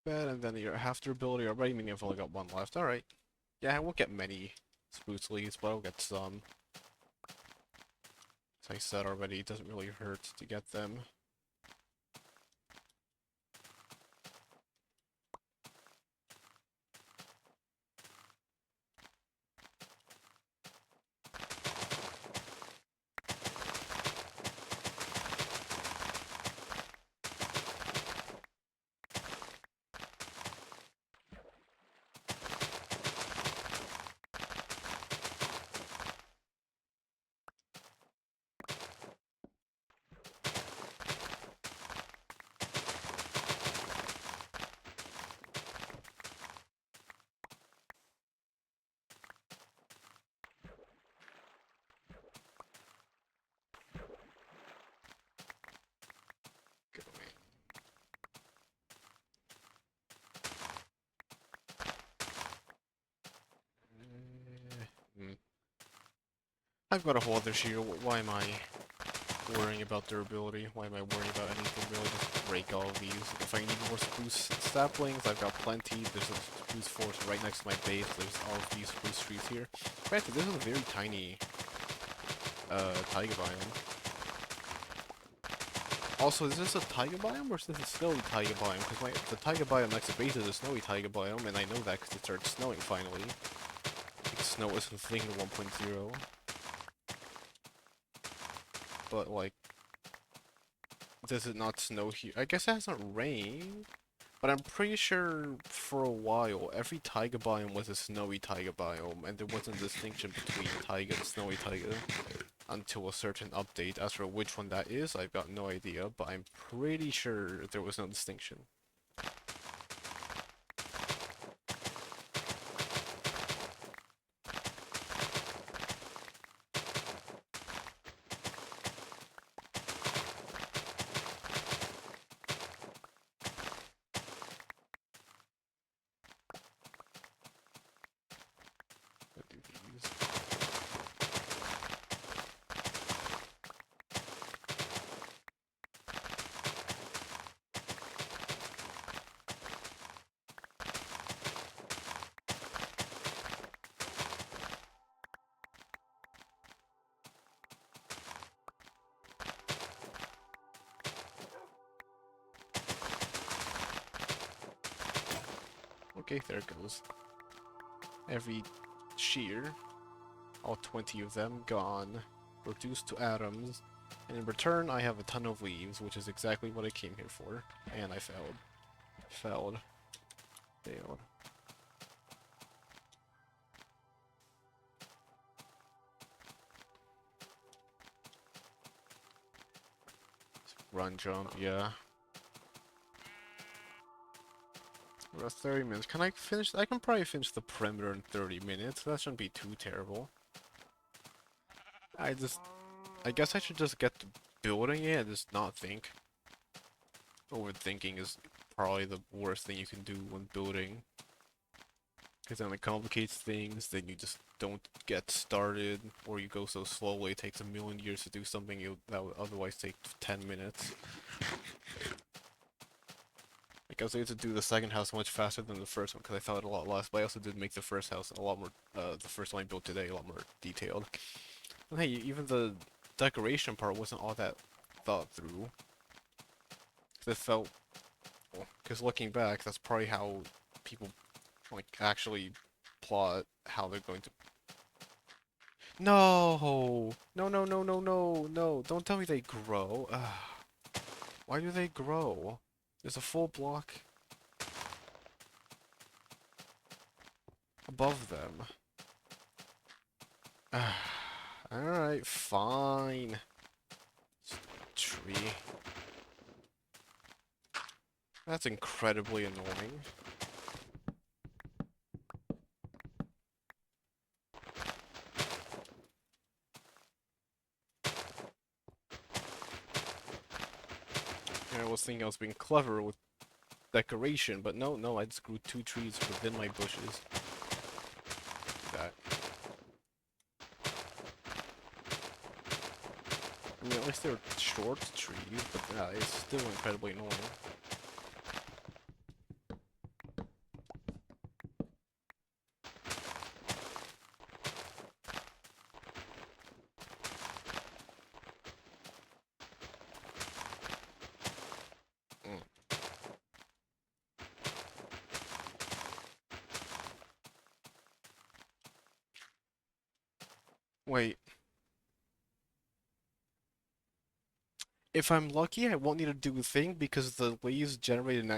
Bad, and then your half durability already, meaning I've only got one left. Alright. Yeah, I won't get many spruce leaves, but I'll get some. As I said already, it doesn't really hurt to get them. I've got a whole other sheet. Why am I worrying about durability? Why am I worrying about anything really? Just break all of these. If I need more spruce saplings, I've got plenty. There's a spruce forest right next to my base. There's all of these spruce trees here. Granted, this is a very tiny taiga biome. Also, is this a taiga biome or is this a snowy taiga biome? Because the taiga biome next to base is a snowy taiga biome, and I know that because it started snowing finally. Like, snow wasn't a thing in 1.0. But, like, does it not snow here? I guess it hasn't rained, but I'm pretty sure for a while, every taiga biome was a snowy taiga biome, and there wasn't a distinction between taiga and snowy taiga until a certain update. As for which one that is, I've got no idea, but I'm pretty sure there was no distinction. I'll do these. Okay, there it goes. Every shear, all 20 of them, gone, reduced to atoms, and in return I have a ton of leaves, which is exactly what I came here for. And I failed. Failed. Failed. Run, jump, yeah. We're at 30 minutes. Can I finish? I can probably finish the perimeter in 30 minutes. That shouldn't be too terrible. I guess I should just get to building it and just not think. Overthinking is probably the worst thing you can do when building. Because then it complicates things, then you just don't get started, or you go so slowly it takes a million years to do something that would otherwise take 10 minutes. Like, I was able to do the second house much faster than the first one because I thought it a lot less, but I also did make the first house a lot more, the first one I built today, a lot more detailed. And hey, even the decoration part wasn't all that thought through. It felt, because looking back, that's probably how people, like, actually plot how they're going to... No! No, no, no, no, no, no! Don't tell me they grow. Why do they grow? There's a full block above them. Alright, fine. Tree. That's incredibly annoying. I was thinking I was being clever with decoration, but no, no, I just grew 2 trees within my bushes. That. I mean, at least they're short trees, but yeah, it's still incredibly annoying. Mm. Wait. If I'm lucky, I won't need to do a thing because the leaves generated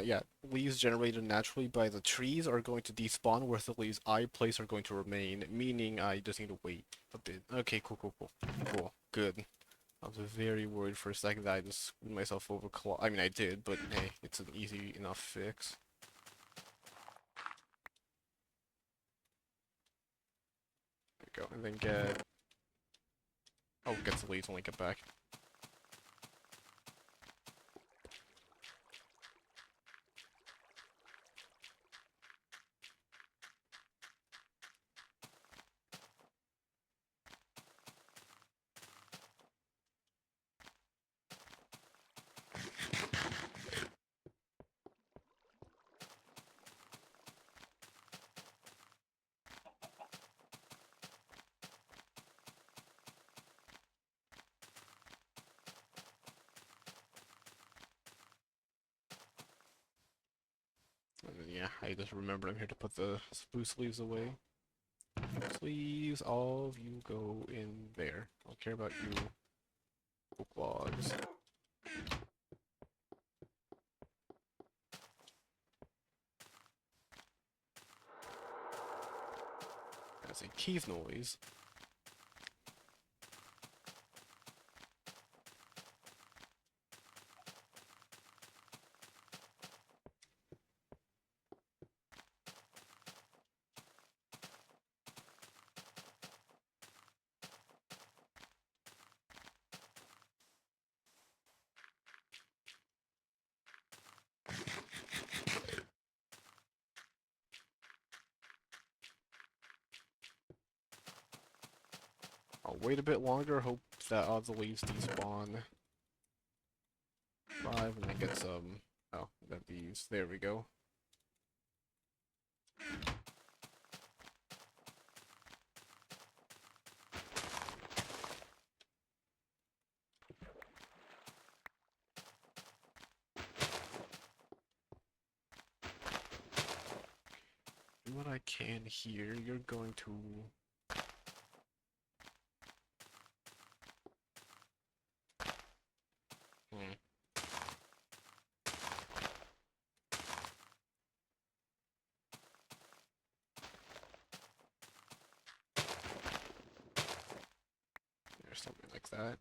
leaves generated naturally by the trees are going to despawn, whereas the leaves I place are going to remain, meaning I just need to wait a bit. Okay, cool, cool, cool. Cool. Good. I was very worried for a second that I just screwed myself over. I mean, I did, but hey, it's an easy enough fix. There we go, and then get... Oh, get the leaves when I get back. And then, yeah, I just remembered I'm here to put the spruce leaves away. Please, all of you go in there. I don't care about you oak logs. That's a keys noise. I'll wait a bit longer, hope that all the leaves despawn. 5, and then get some... Oh, that these. There we go. Do what I can here. You're going to... There's something like that.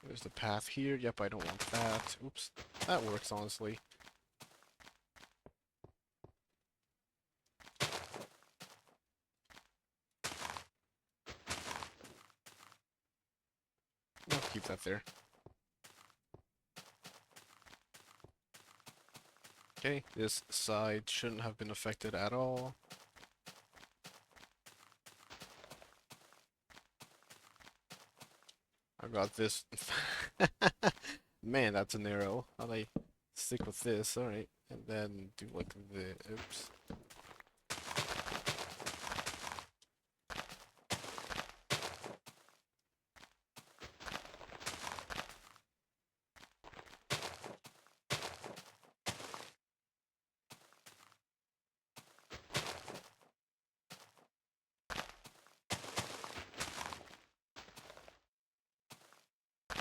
There's the path here. Yep, I don't want that. Oops. That works, honestly. I'll keep that there. Okay, this side shouldn't have been affected at all. I got this. Man, that's an arrow. How'd I stick with this? Alright. And then do like the... Oops.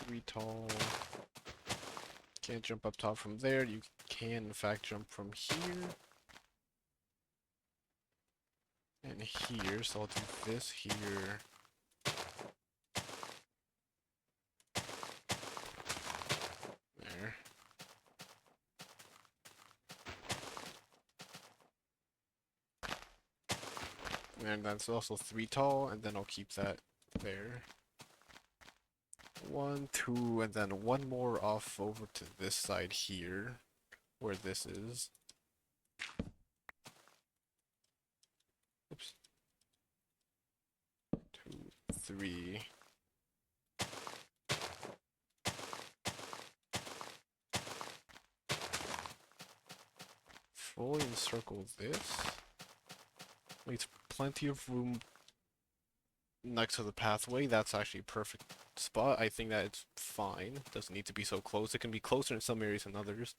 Three tall. Can't jump up top from there. You can, in fact, jump from here. And here, so I'll do this here. There. And that's also 3 tall, and then I'll keep that there. 1, 2, and then one more off over to this side here, where this is. Oops. 2, 3. Fully encircle this. Leaves plenty of room next to the pathway. That's actually a perfect spot. I think that it's fine. Doesn't need to be so close. It can be closer in some areas than others.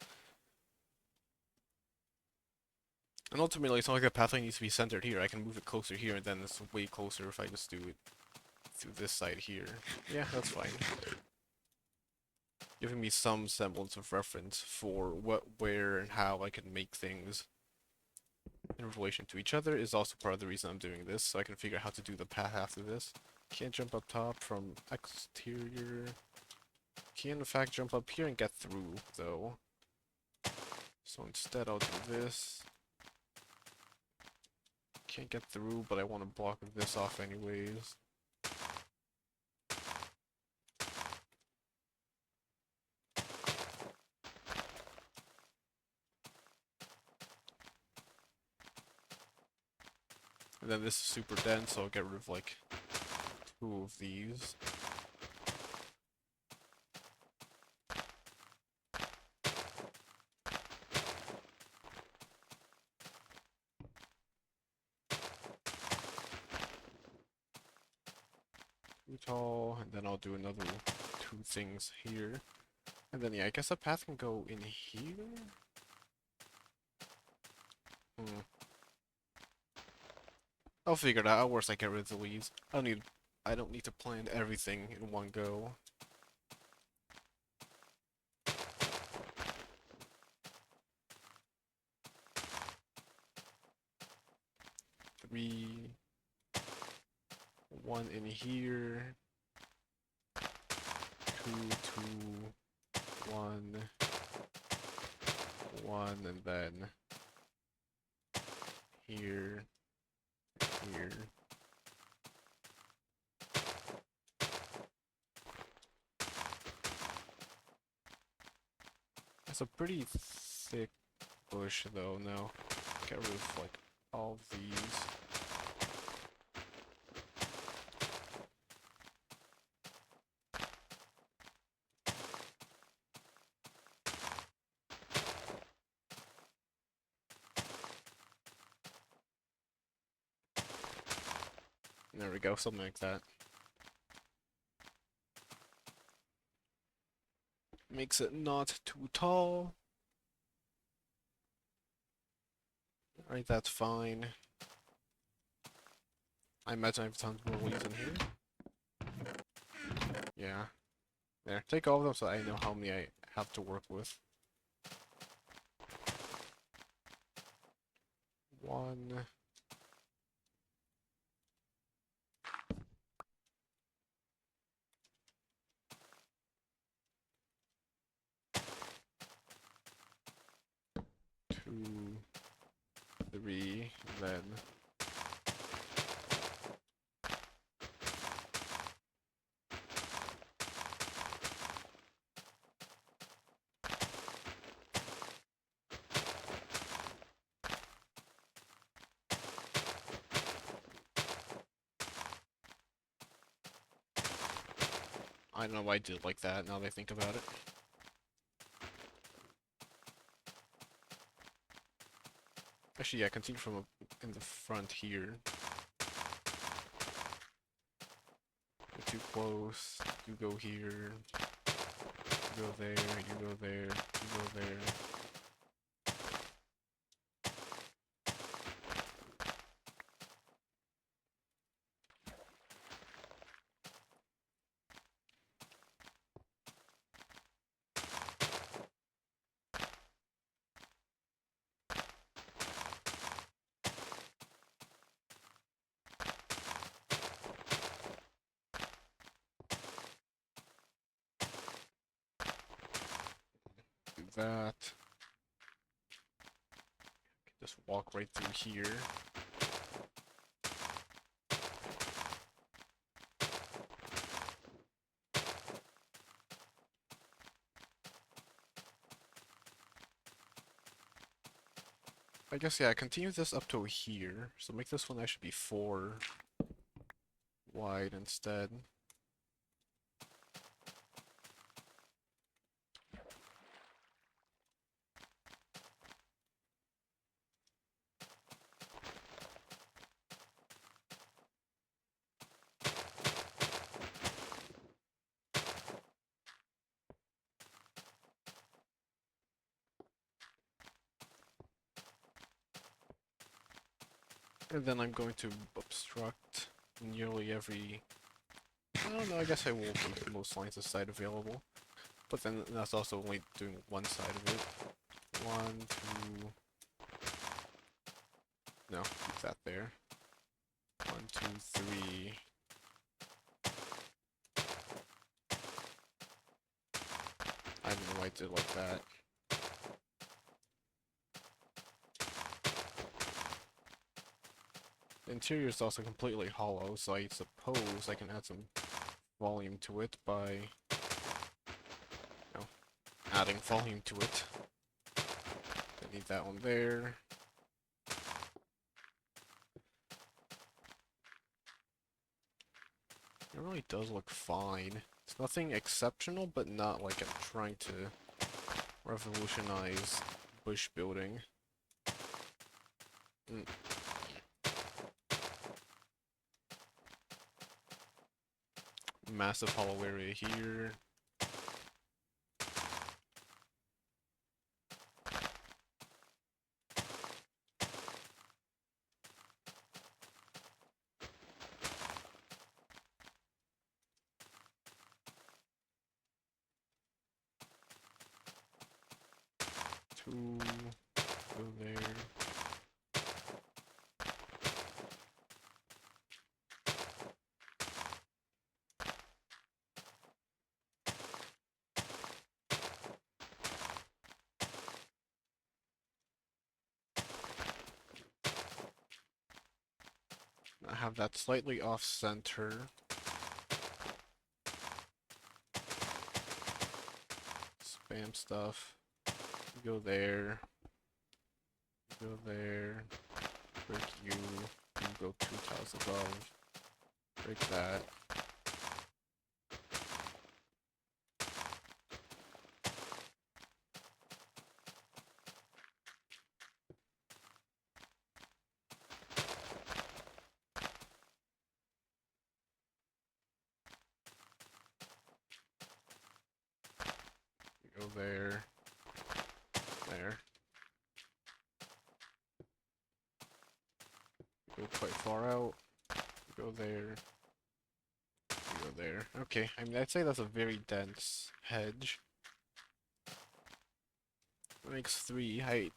And ultimately, it's not like the pathway needs to be centered here. I can move it closer here, and then it's way closer if I just do it through this side here. Yeah, that's fine. Giving me some semblance of reference for what, where, and how I can make things in relation to each other is also part of the reason I'm doing this, so I can figure out how to do the path after this. Can't jump up top from exterior. Can in fact jump up here and get through, though. So instead I'll do this. Can't get through, but I want to block this off anyways. And then this is super dense, so I'll get rid of like 2 of these. too tall, and then I'll do another 2 things here. And then, yeah, I guess the path can go in here? Hmm. I'll figure it out. At worst, I get rid of the leaves. I don't need to plan everything in one go. Three, one in here, two, one, and then here, here. It's a pretty thick bush though now. Get rid of like all of these. There we go, something like that. Makes it not too tall. Alright, that's fine. I imagine I have tons more leaves in here. Yeah. There, take all of them so I know how many I have to work with. 1. 2, 3, then I don't know why I did it like that now that I think about it. Actually, yeah, continue from in the front here. You're too close. You go here. You go there. You go there. You go there. Do that. Just walk right through here. I guess, yeah, continue this up to here. So make this one actually be 4 wide instead. And then I'm going to obstruct nearly every... I don't know, I guess I will make most lines this side available. But then that's also only doing one side of it. 1, 2... No, keep that there. 1, 2, 3... I don't know why I did it like that. The interior is also completely hollow, so I suppose I can add some volume to it by, adding volume to it. I need that one there. It really does look fine. It's nothing exceptional, but not like I'm trying to revolutionize bush building. Mm. massive hollow area here. Two, go there. I have that slightly off center. Spam stuff. Go there. Go there. Break you. You go 2 tiles above. Break that. Go there. There. Go quite far out. Go there. Go there. Okay, I mean, I'd say that's a very dense hedge. That makes 3. I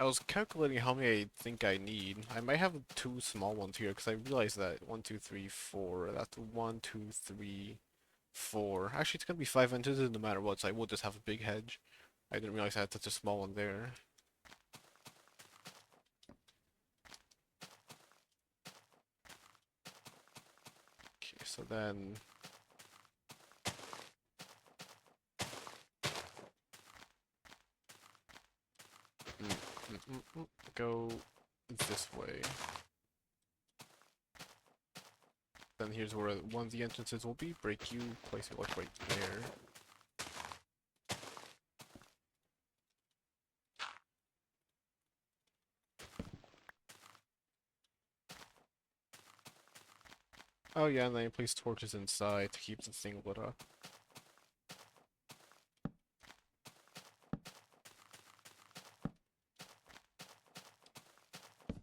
was calculating how many I think I need. I might have 2 small ones here because I realized that 1, 2, 3, 4. That's 1, 2, 3, 4. Actually, it's gonna be 5 inches no matter what, so I will just have a big hedge. I didn't realize I had such a small one there. Okay, so then go this way. Then here's where one of the entrances will be. Break you, place it like right there. Oh yeah, and then you place torches inside to keep the thing lit up.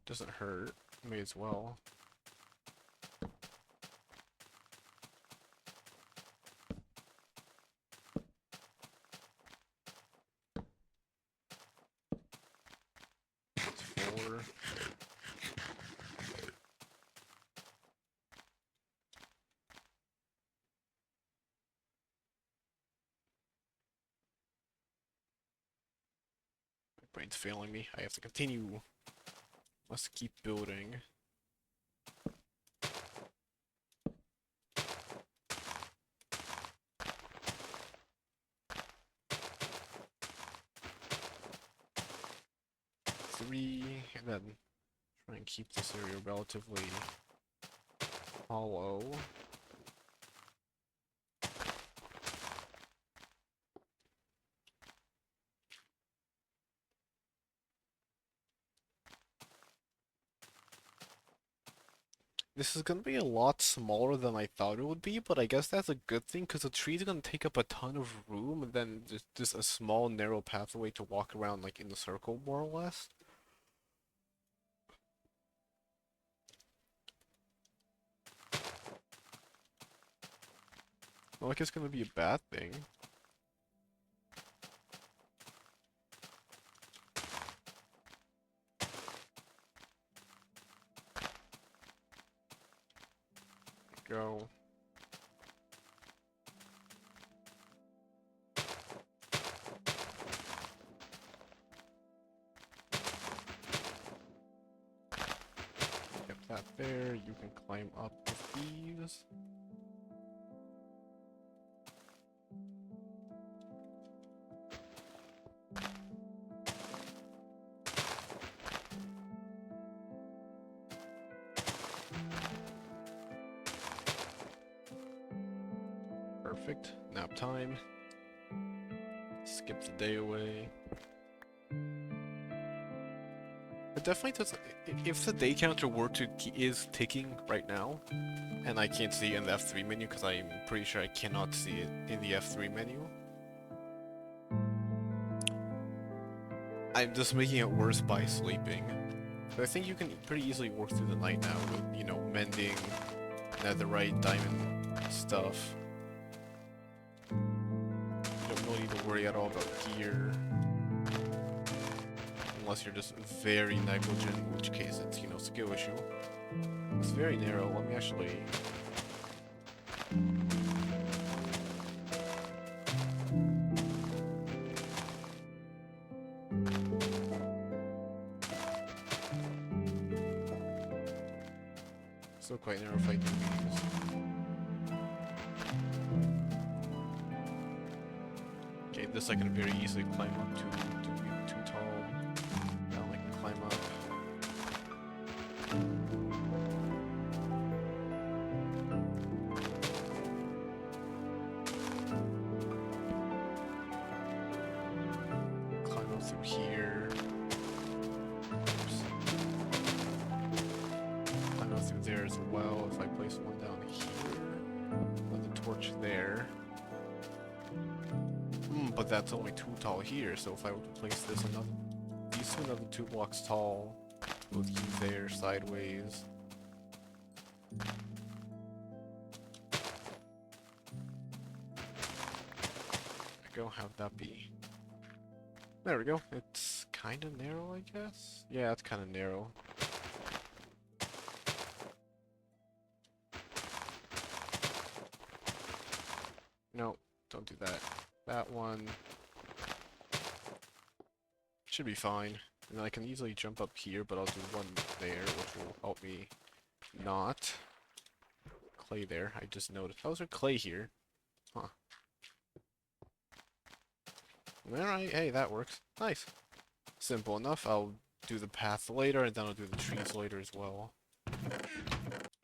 Doesn't hurt. May as well. It's 4. My brain's failing me. I have to continue. Must keep building. Three, and then try and keep this area relatively hollow. This is gonna be a lot smaller than I thought it would be, but I guess that's a good thing because the tree's gonna take up a ton of room and then just a small narrow pathway to walk around like in the circle more or less. Not like it's gonna be a bad thing. Go. Get that there. You can climb up with these. Perfect. Nap time. Skip the day away. definitely does. If the day counter were to is ticking right now, and I can't see it in the F3 menu because I'm pretty sure I cannot see it in the F3 menu, I'm just making it worse by sleeping. But I think you can pretty easily work through the night now with, you know, mending netherite, diamond stuff. You don't really need to worry at all about gear. Unless you're just very negligent, in which case it's, you know, skill issue. It's very narrow. Let me actually... Still quite narrow if I do these. Okay, this I can very easily climb up to be too tall. Now I can climb up. Climb up through here. Oops. Climb up through there as well if I place one down here. Put the torch there. But that's only too tall here, so if I were to place this these two another 2 blocks tall, with you there sideways. Go, how'd that be? There we go. It's kind of narrow, I guess? Yeah, it's kind of narrow. No, don't do that. That one should be fine. And I can easily jump up here, but I'll do one there, which will help me not. Clay there, I just noticed. How's there clay here? Huh. Alright, hey, that works. Nice. Simple enough. I'll do the path later, and then I'll do the trees later as well.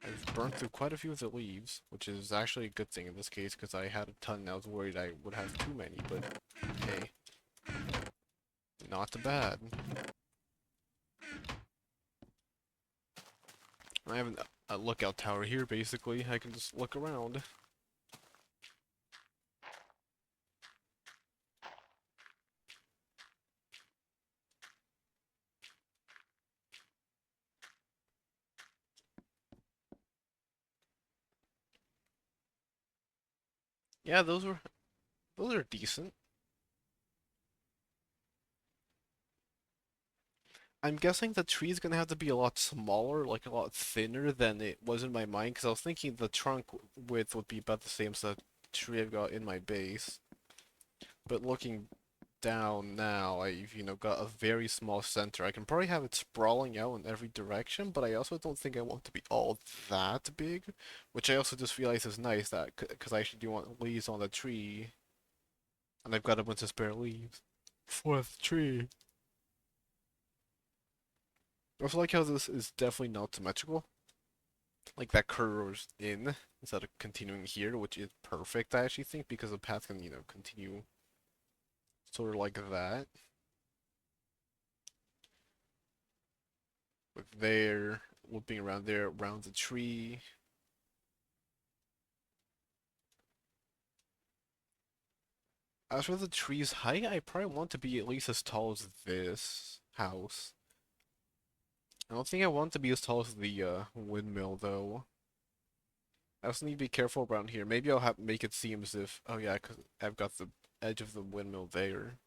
I've burnt through quite a few of the leaves, which is actually a good thing in this case, because I had a ton and I was worried I would have too many, but hey. Not too bad. I have a lookout tower here, basically. I can just look around. Yeah, those are decent. I'm guessing the tree's gonna have to be a lot smaller, like a lot thinner than it was in my mind, because I was thinking the trunk width would be about the same as the tree I've got in my base. But looking down now, I've, you know, got a very small center. I can probably have it sprawling out in every direction, but I also don't think I want it to be all that big, which I also just realized is nice, that because I actually do want leaves on the tree, and I've got a bunch of spare leaves for the tree. I also like how this is definitely not symmetrical. Like that curves in instead of continuing here, which is perfect, I actually think, because the path can, you know, continue sort of like that. With there, looping around there, around the tree. As for the tree's height, I probably want to be at least as tall as this house. I don't think I want to be as tall as the windmill, though. I also need to be careful around here. Maybe I'll have make it seem as if, oh yeah, 'cause I've got the edge of the windmill there.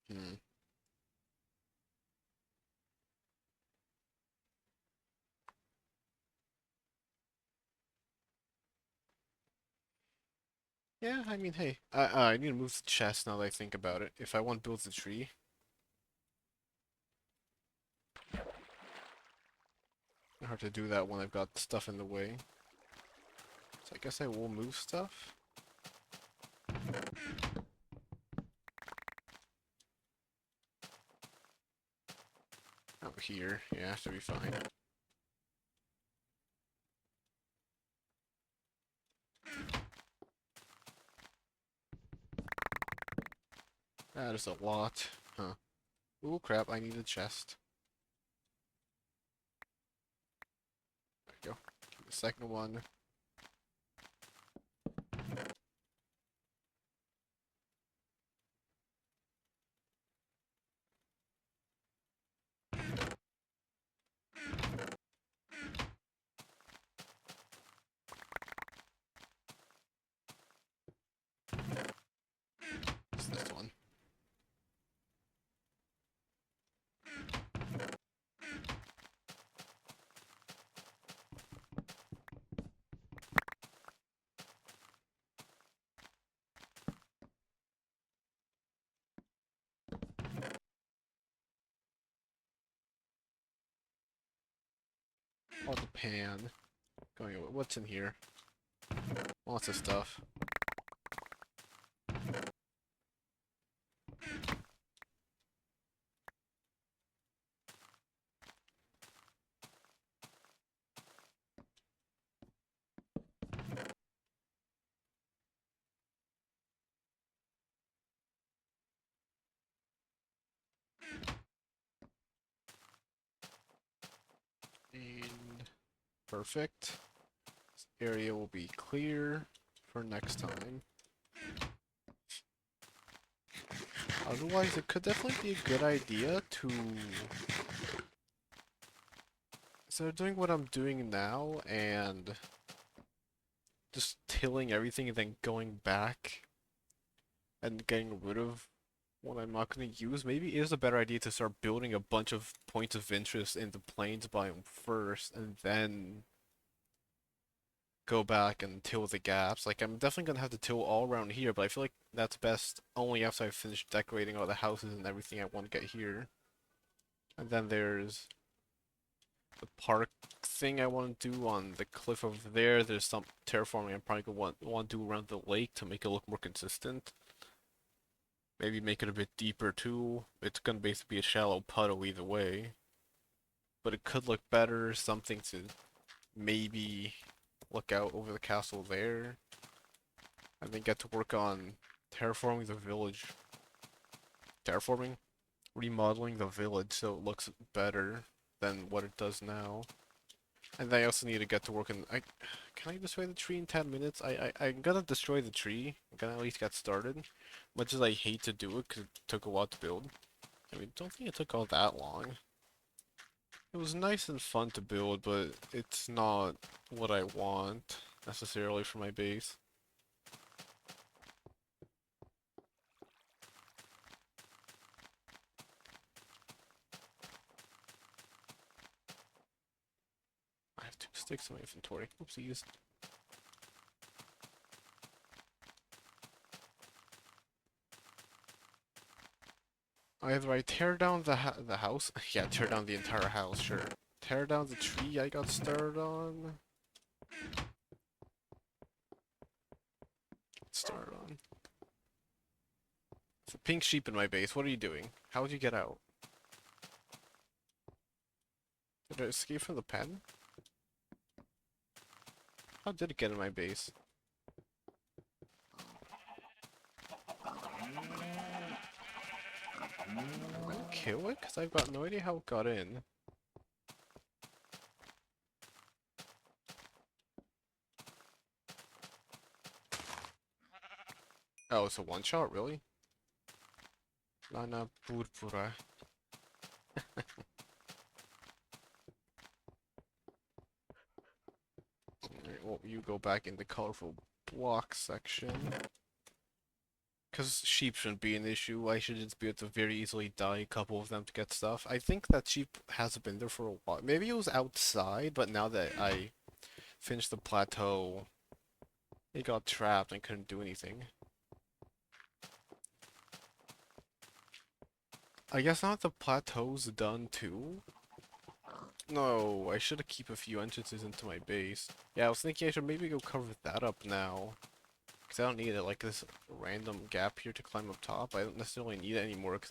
Hmm. Yeah, I mean, hey, I need to move the chest now that I think about it. If I want to build the tree. Hard to do that when I've got stuff in the way. So I guess I will move stuff. Out here, yeah, should be fine. That is a lot. Huh. Ooh, crap, I need a chest. There we go. The second one. It's this one. Oh, the pan. Going over. What's in here? Lots of stuff. And perfect. This area will be clear for next time. Otherwise, it could definitely be a good idea to... So doing what I'm doing now and just tilling everything and then going back and getting rid of what I'm not going to use, maybe it is a better idea to start building a bunch of points of interest in the plains biome first and then go back and till the gaps. Like, I'm definitely going to have to till all around here, but I feel like that's best only after I've finished decorating all the houses and everything I want to get here. And then there's the park thing I want to do on the cliff over there. There's some terraforming I probably gonna want to do around the lake to make it look more consistent. Maybe make it a bit deeper too. It's gonna basically be a shallow puddle either way. But it could look better, something to maybe look out over the castle there. And then get to work on terraforming the village. Terraforming? Remodeling the village so it looks better than what it does now. And then I also need to get to work on... Can I destroy the tree in 10 minutes? I'm gonna destroy the tree. I'm gonna at least get started. Much as I hate to do it, because it took a while to build. I mean, don't think it took all that long. It was nice and fun to build, but it's not what I want, necessarily, for my base. I have 2 sticks in my inventory. Oopsies. Either I tear down the house. Yeah, tear down the entire house, sure. Tear down the tree I got started on. Start on. It's a pink sheep in my base. What are you doing? How would you get out? Did it escape from the pen? How did it get in my base? Am I gonna kill it? Because I've got no idea how it got in. Oh, it's a one-shot, really? Lana purpura. Alright, well, you go back in the colorful block section. Because sheep shouldn't be an issue. I should just be able to very easily dye a couple of them to get stuff. I think that sheep hasn't been there for a while. Maybe it was outside, but now that I finished the plateau, it got trapped and couldn't do anything. I guess now that the plateau's done too. No, I should have keep a few entrances into my base. Yeah, I was thinking I should maybe go cover that up now. Because I don't need it, like this random gap here to climb up top. I don't necessarily need it anymore because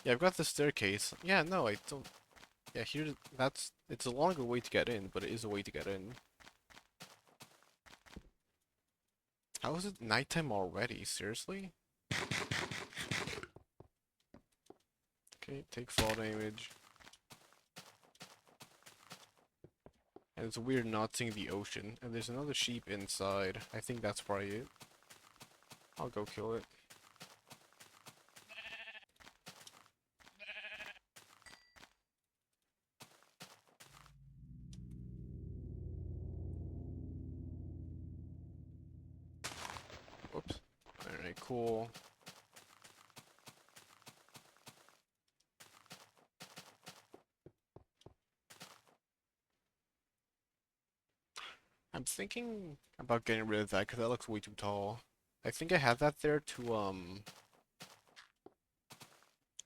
I've got the staircase. Yeah, no, I don't... Yeah, here, it's a longer way to get in, but it is a way to get in. How is it nighttime already? Seriously? Okay, take fall damage. And it's weird not seeing the ocean. And there's another sheep inside. I think that's probably it. I'll go kill it. Whoops. Alright, cool. I'm thinking about getting rid of that because that looks way too tall. I think I have that there to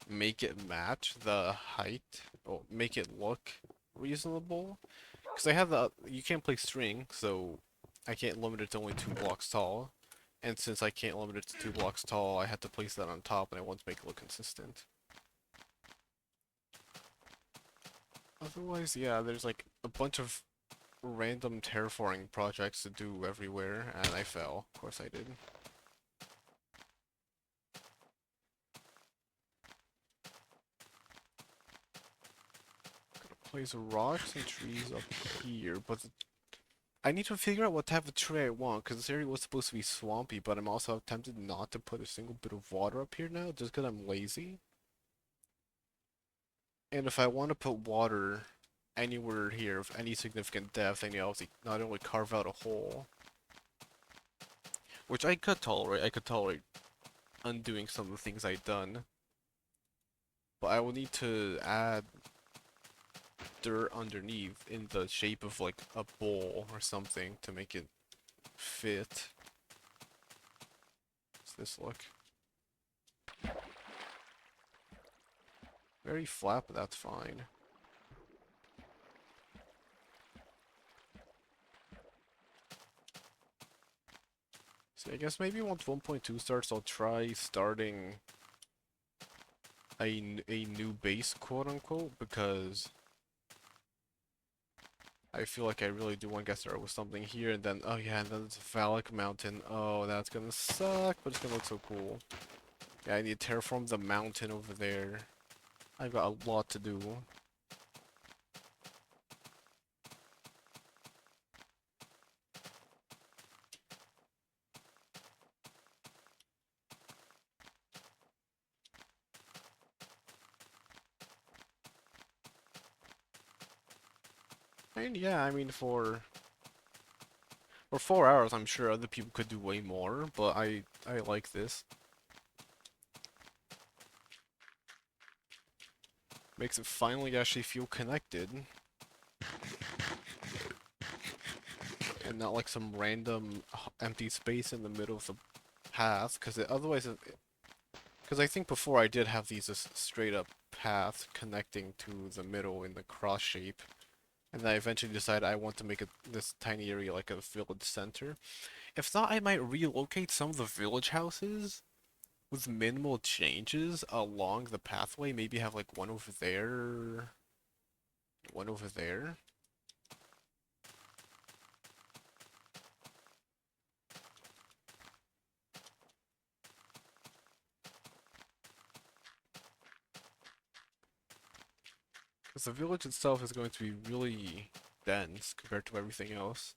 make it match the height, or make it look reasonable. Because I have the you can't play string, so I can't limit it to only 2 blocks tall. And since I can't limit it to 2 blocks tall, I had to place that on top, and I want to make it look consistent. Otherwise, yeah, there's like a bunch of random terraforming projects to do everywhere, and I fell. Of course I did. Place rocks and trees up here, but I need to figure out what type of tree I want, because this area was supposed to be swampy, but I'm also tempted not to put a single bit of water up here now, just because I'm lazy. And if I want to put water anywhere here of any significant depth, I need to obviously not only carve out a hole, which I could tolerate undoing some of the things I've done, but I will need to add dirt underneath in the shape of like a bowl or something to make it fit. What's this look? Very flat, but that's fine. So I guess maybe once 1.2 starts, I'll try starting a new base, quote unquote, because I feel like I really do want to get started with something here, and then, oh yeah, and then it's a phallic mountain. Oh, that's gonna suck, but it's gonna look so cool. Yeah, I need to terraform the mountain over there. I've got a lot to do. And yeah, I mean, for 4 hours, I'm sure other people could do way more, but I like this. Makes it finally actually feel connected. And not like some random empty space in the middle of the path, because otherwise, because I think before I did have these just straight up paths connecting to the middle in the cross shape, and then I eventually decided I want to make this tiny area like a village center. If not, I might relocate some of the village houses with minimal changes along the pathway. Maybe have like one over there, one over there. Because the village itself is going to be really dense compared to everything else.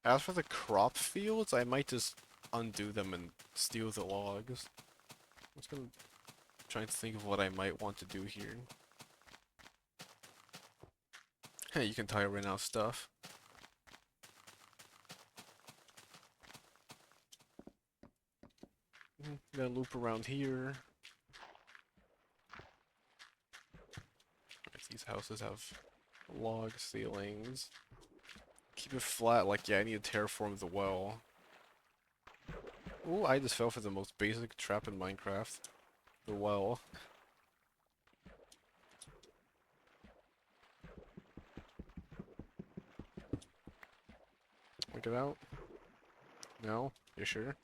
As for the crop fields, I might just undo them and steal the logs. I'm just gonna try to think of what I might want to do here. Hey, you can tire right now stuff. Gonna loop around here. These houses have log ceilings. Keep it flat, like, yeah, I need to terraform the well. Ooh, I just fell for the most basic trap in Minecraft. The well. Look it out. No? You sure?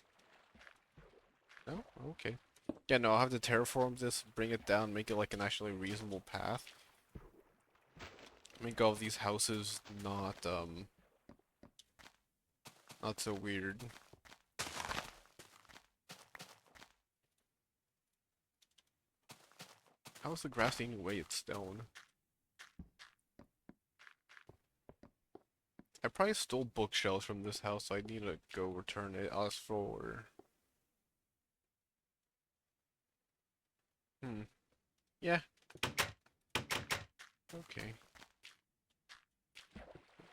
No? Okay. Yeah, no, I'll have to terraform this, bring it down, make it like an actually reasonable path. Make all of these houses not so weird. How's the grass eating away its stone? I probably stole bookshelves from this house, so I need to go return it. Ask for... Yeah. Okay.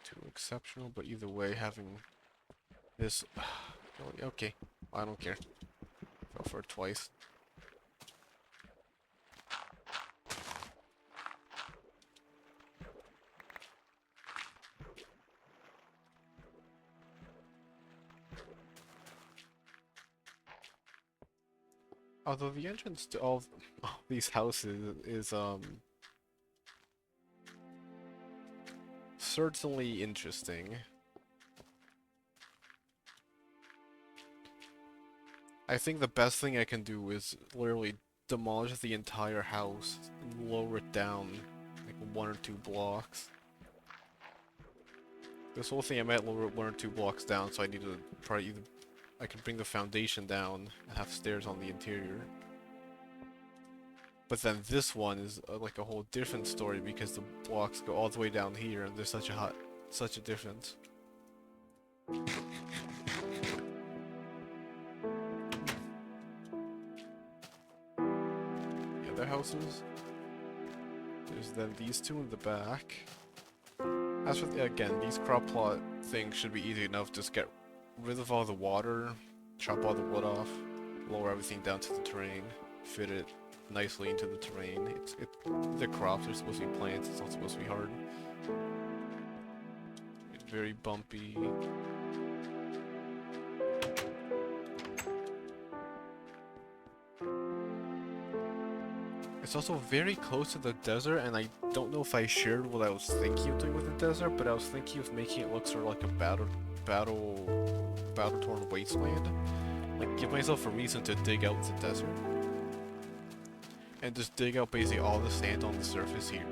Too exceptional, but either way, having this... Okay. I don't care. Fell for it twice. Although the entrance to all these houses is, certainly interesting. I think the best thing I can do is literally demolish the entire house and lower it down like 1 or 2 blocks. This whole thing I might lower it 1 or 2 blocks down, so I need to probably either I can bring the foundation down and have stairs on the interior. But then this one is like a whole different story because the blocks go all the way down here and there's such a difference. The other houses. There's then these two in the back. As for again, these crop plot things should be easy enough. Just get rid of all the water, chop all the wood off, lower everything down to the terrain, fit it nicely into the terrain. The crops are supposed to be plants, it's not supposed to be hard. It's very bumpy. It's also very close to the desert, and I don't know if I shared what I was thinking of doing with the desert, but I was thinking of making it look sort of like a battle-torn wasteland. Like, give myself a reason to dig out the desert. And just dig out basically all the sand on the surface here.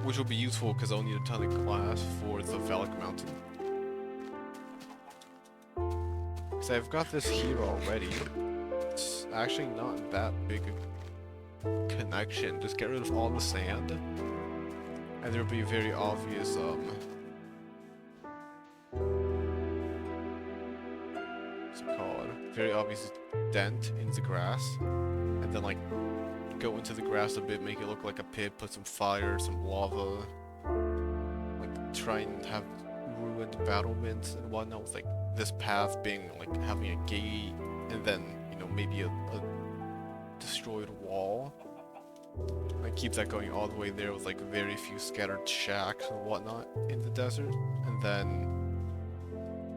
Which will be useful because I'll need a ton of glass for the Valak Mountain. Because I've got this here already. It's actually not that big a connection. Just get rid of all the sand. And there'll be a very obvious, what's it called? Very obvious dent in the grass. And then, like, go into the grass a bit, make it look like a pit, put some fire, some lava. Like, try and have ruined battlements and whatnot, with, like, this path being, like, having a gate, and then, you know, maybe a destroyed wall. Like, keep that going all the way there with, like, very few scattered shacks and whatnot in the desert. And then,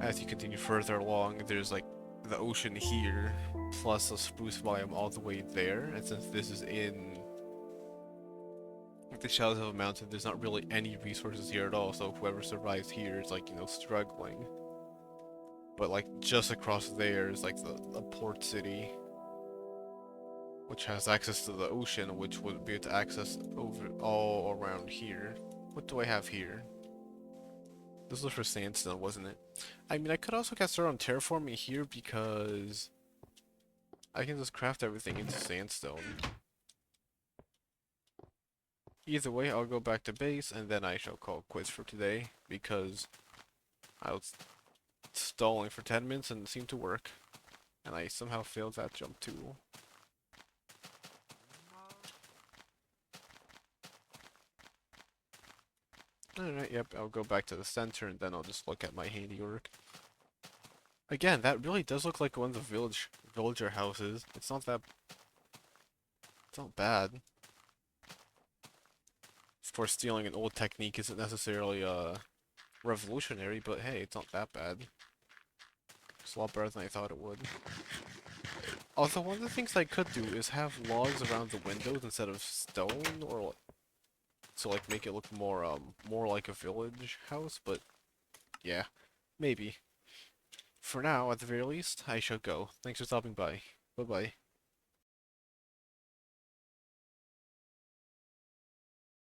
as you continue further along, there's, like, the ocean here, plus a spruce biome all the way there. And since this is in the shadows of a mountain, there's not really any resources here at all, so whoever survives here is, like, you know, struggling. But, like, just across there is, like, the port city, which has access to the ocean, which would be able to access over all around here. What do I have here? This was for sandstone, wasn't it? I mean, I could also get started on terraforming here because I can just craft everything into sandstone. Either way, I'll go back to base and then I shall call quits for today because I was stalling for 10 minutes and it seemed to work. And I somehow failed that jump too. Alright, yep, I'll go back to the center and then I'll just look at my handiwork. Again, that really does look like one of the villager houses. It's not bad. Of course, stealing an old technique isn't necessarily revolutionary, but hey, it's not that bad. It's a lot better than I thought it would. Also, one of the things I could do is have logs around the windows instead of stone, or so like make it look more like a village house, but yeah, maybe. For now, at the very least, I shall go. Thanks for stopping by. Bye-bye.